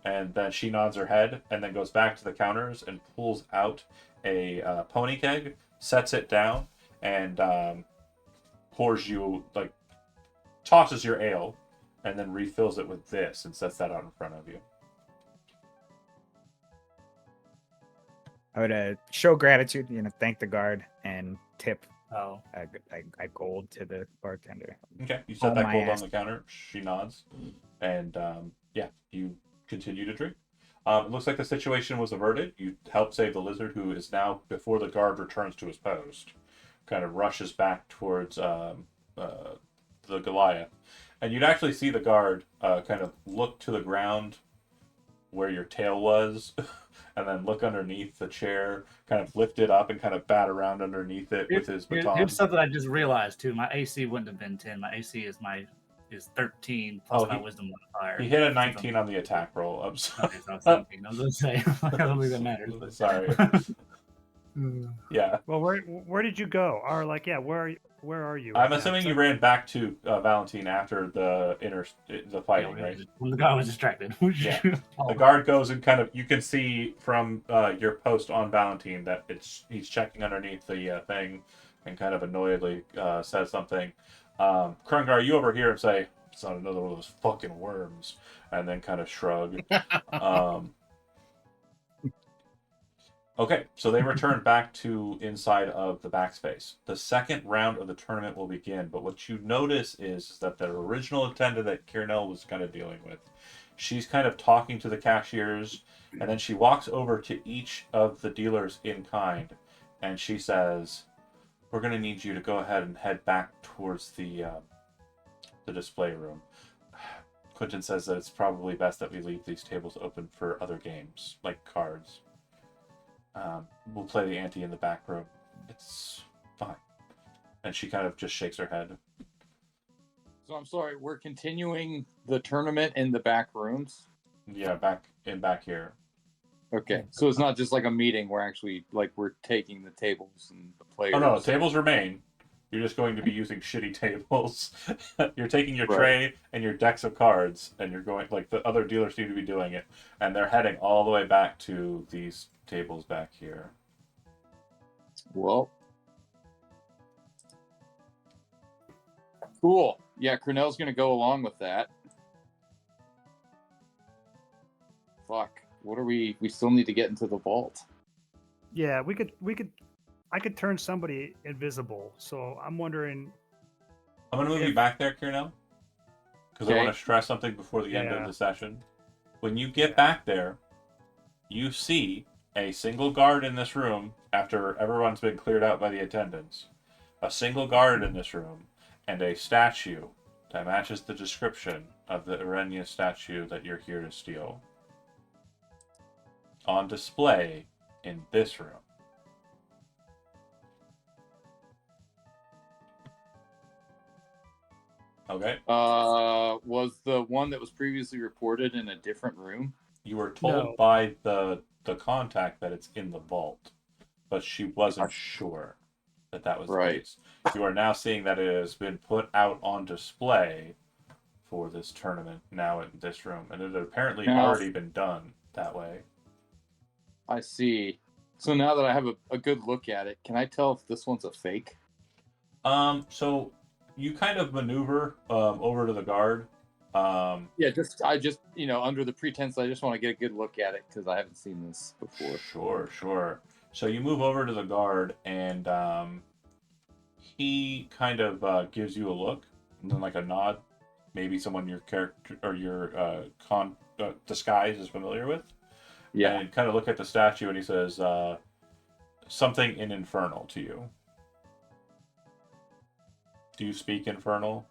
and then she nods her head and then goes back to the counters and pulls out a pony keg, sets it down, and pours you, like, tosses your ale, and then refills it with this and sets that out in front of you. I would show gratitude, thank the guard and tip Oh, a gold to the bartender. Okay, you set Oh, that my gold on ass. the counter. She nods, and yeah, you continue to drink. It looks like the situation was averted. You help save the lizard, who is now, before the guard returns to his post, kind of rushes back towards the Goliath. And you'd actually see the guard kind of look to the ground where your tail was, and then look underneath the chair, kind of lift it up, and kind of bat around underneath it with his baton. Here's something I just realized too. My AC wouldn't have been 10. My AC is 13 plus my wisdom modifier. He hit a 19 on the attack roll. I'm sorry. Okay, so it's 17. I was gonna say I don't think that matters. But... Sorry. Yeah. Well, where did you go? Or like, yeah, where are you? I'm assuming you ran back to Valentine after the fighting, right? When the guy was distracted. Yeah. The guard goes and kind of, you can see from your post on Valentine that he's checking underneath the thing and kind of annoyedly says something. Krungar, you over here and say, it's not another one of those fucking worms, and then kind of shrug. Okay, so they return back to inside of the backspace. The second round of the tournament will begin, but what you notice is that the original attendant that Kirnell was kind of dealing with, she's kind of talking to the cashiers, and then she walks over to each of the dealers in kind, and she says, we're going to need you to go ahead and head back towards the display room. Quentin says that it's probably best that we leave these tables open for other games, like cards. We'll play the ante in the back room. It's fine. And she kind of just shakes her head. So I'm sorry, we're continuing the tournament in the back rooms? Yeah, back here. Okay, so it's not just like a meeting where actually, like, we're taking the tables and the players. Oh no, tables remain. You're just going to be using shitty tables. You're taking your tray and your decks of cards, and you're going, like, the other dealers seem to be doing it, and they're heading all the way back to these tables back here. Well, cool. Yeah, Cornell's gonna go along with that. Fuck. What are we still need to get into the vault. Yeah, I could turn somebody invisible. So I'm wondering. I'm gonna move you back there, Kirnell, because I want to stress something before the end of the session. When you get back there, you see a single guard in this room after everyone's been cleared out by the attendants. A single guard in this room, and a statue that matches the description of the Irenia statue that you're here to steal. On display in this room. Okay. Was the one that was previously reported in a different room? You were told by the contact that it's in the vault, but she wasn't sure that was the case. You are now seeing that it has been put out on display for this tournament now in this room, and it had apparently already been done that way. I see. So now that I have a good look at it, can I tell if this one's a fake? So you kind of maneuver over to the guard. Yeah, I just under the pretense I just want to get a good look at it because I haven't seen this before. Sure. So you move over to the guard, and he kind of gives you a look, and then like a nod, maybe someone your character or your disguise is familiar with. Yeah. And kind of look at the statue, and he says something in Infernal to you. Do you speak Infernal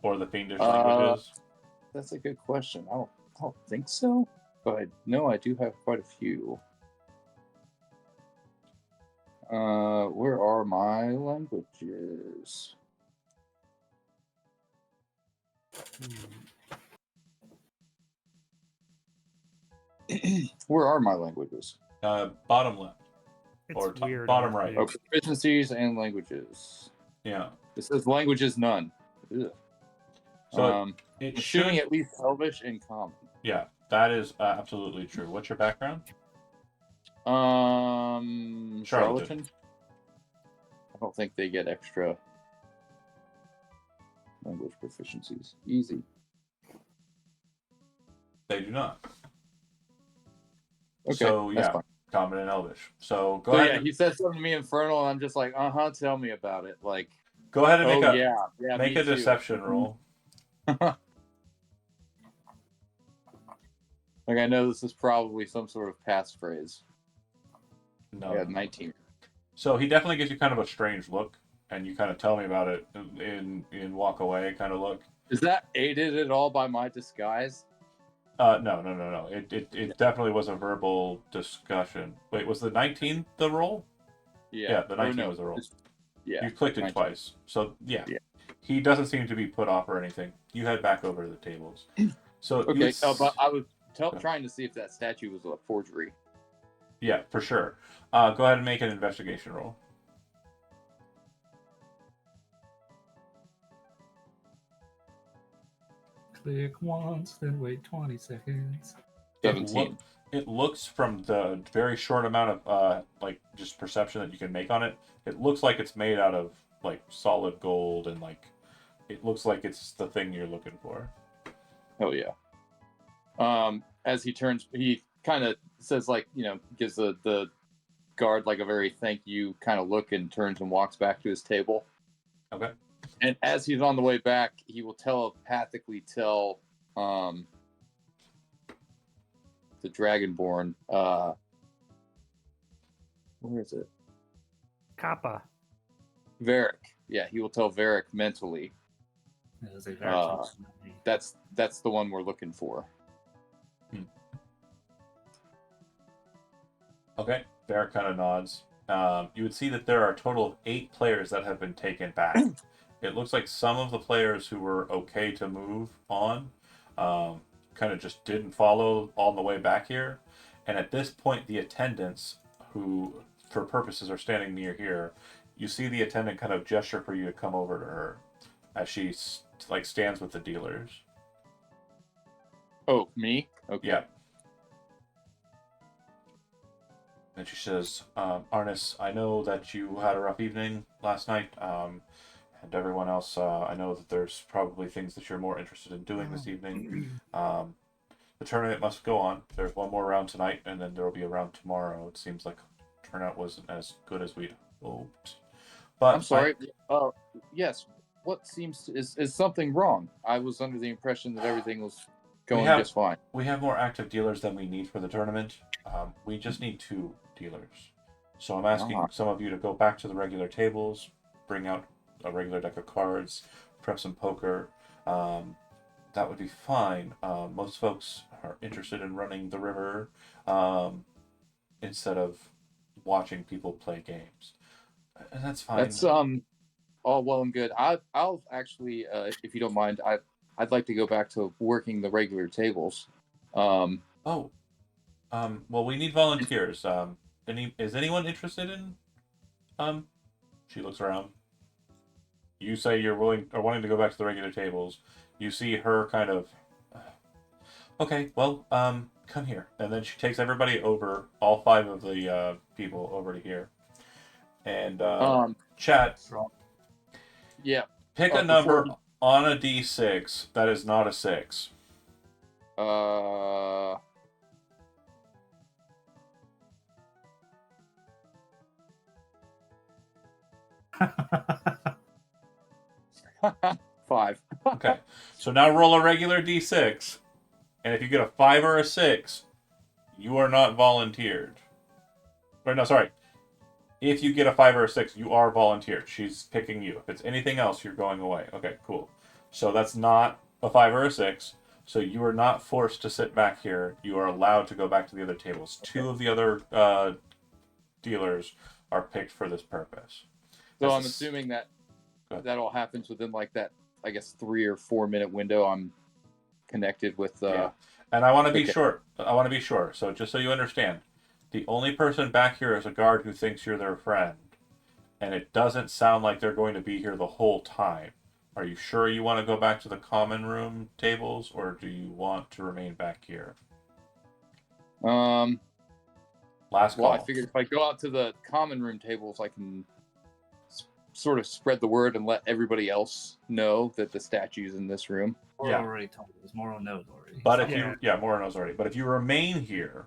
or the Fiendish languages? That's a good question. I don't think so, but I know I do have quite a few. Where are my languages? Where are my languages? Bottom left. It's weird. Bottom right. Oh, proficiencies and languages. Yeah. It says languages none. Ugh. So it's showing at least Elvish and Common. Yeah, that is absolutely true. What's your background? Charlatan. I don't think they get extra language proficiencies. Easy. They do not. Okay, So that's yeah, fine. Common and Elvish. So go So ahead. yeah, And, he said something to me Infernal, and I'm just like, tell me about it. Like, go ahead and oh make a yeah, make me a too. deception roll. Like I know this is probably some sort of passphrase. No. I got no. 19. So he definitely gives you kind of a strange look, and you kind of tell me about it in walk away kind of look. Is that aided at all by my disguise? No. It definitely was a verbal discussion. Wait, was the 19 the roll? Yeah, the 19 was the roll. Yeah. You clicked it 19. twice. So yeah. Yeah. He doesn't seem to be put off or anything. You head back over to the tables. So you Okay, would but I was trying to see if that statue was a forgery. yeah, for sure. Go ahead and make an investigation roll. Click once, then wait 20 seconds. 17. It looks from the very short amount of like just perception that you can make on it. It looks like it's made out of like solid gold and like it looks like it's the thing you're looking for. Hell yeah. As he turns, he kind of says like, gives the guard like a very thank you kind of look and turns and walks back to his table. Okay. And as he's on the way back, he will telepathically tell the Dragonborn, where is it? Kappa. Varric. Yeah, he will tell Varric mentally. As a very close to me. That's the one we're looking for. Okay. Varric kind of nods. You would see that there are a total of 8 players that have been taken back. It looks like some of the players who were okay to move on kind of just didn't follow on the way back here. And at this point, the attendants, who for purposes are standing near here, you see the attendant kind of gesture for you to come over to her as she like stands with the dealers. Oh, me? Okay. Yeah. And she says, Arnis, I know that you had a rough evening last night. And everyone else, I know that there's probably things that you're more interested in doing this evening. The tournament must go on. There's one more round tonight, and then there will be a round tomorrow. It seems like turnout wasn't as good as we'd hoped. But I'm sorry. Yes. What seems is something wrong? I was under the impression that everything was going just fine. We have more active dealers than we need for the tournament. We just need 2 dealers. So I'm asking some of you to go back to the regular tables, bring out a regular deck of cards, prep some poker. That would be fine. Most folks are interested in running the river instead of watching people play games, and that's fine. That's all well and good. I'll actually, if you don't mind, I'd like to go back to working the regular tables. Well, we need volunteers. Is anyone interested in? She looks around. You say you're willing or wanting to go back to the regular tables. You see her kind of. Okay, well, come here, and then she takes everybody over, all 5 of the people over to here, and chat. Yeah. Pick a number on a D6 that is not a 6. 5. Okay, so now roll a regular D6, and if you get a 5 or a 6, you are not volunteered. Or no, sorry. If you get a 5 or a 6, you are volunteered. She's picking you. If it's anything else, you're going away. Okay, cool. So that's not a 5 or a 6. So you are not forced to sit back here. You are allowed to go back to the other tables. 2 of the other dealers are picked for this purpose. So I'm assuming that all happens within like that, I guess, 3 or 4 minute window. I'm connected with. Yeah. And I want to be sure. So just so you understand, the only person back here is a guard who thinks you're their friend, and it doesn't sound like they're going to be here the whole time. Are you sure you want to go back to the common room tables, or do you want to remain back here? Last call. Well, I figured if I go out to the common room tables, I can sort of spread the word and let everybody else know that the statue's in this room. Moro already told us. Moro knows already. But if Moro knows already. But if you remain here,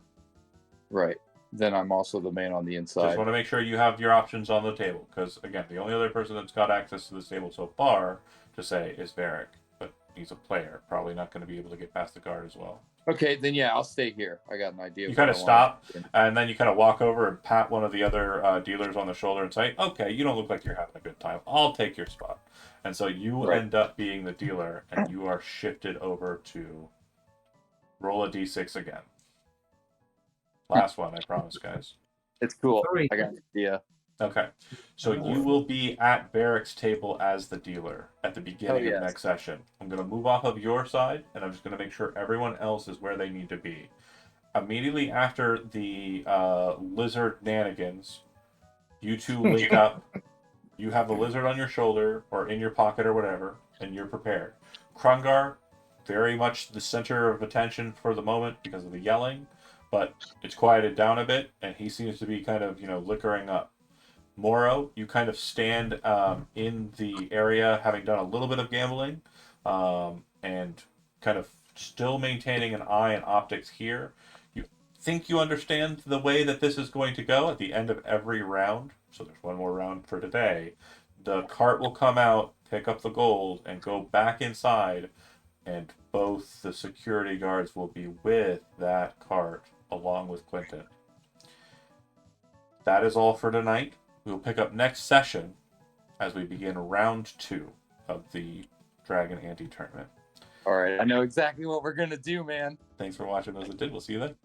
right, then I'm also the man on the Just inside. want to make sure you have your options on the table, because again, the only other person that's got access to this table so far to say is Varric, but he's a player, probably not going to be able to get past the guard as well. Okay, then yeah, I'll stay here. I got an idea. You of what kind of I stop, want. and then you kind of walk over and pat one of the other dealers on the shoulder and say, "Okay, you don't look like you're having a good time. I'll take your spot." And so you Right. end up being the dealer, and you are shifted over to roll a d6 again. Last one, I promise, guys. It's cool. 3. I got an idea. Okay, so you will be at Barrick's table as the dealer at the beginning of yes. next session. I'm going to move off of your side, and I'm just going to make sure everyone else is where they need to be. Immediately after the lizard nanigans, you two link up. You have the lizard on your shoulder or in your pocket or whatever, and you're prepared. Krungar, very much the center of attention for the moment because of the yelling, but it's quieted down a bit, and he seems to be kind of, liquoring up. Moro, you kind of stand in the area, having done a little bit of gambling, and kind of still maintaining an eye and optics here. You think you understand the way that this is going to go at the end of every round. So there's one more round for today. The cart will come out, pick up the gold, and go back inside, and both the security guards will be with that cart along with Quentin. That is all for tonight. We'll pick up next session as we begin round 2 of the Dragon Ante tournament. All right, I know exactly what we're gonna do, man. Thanks for watching those that did. We'll see you then.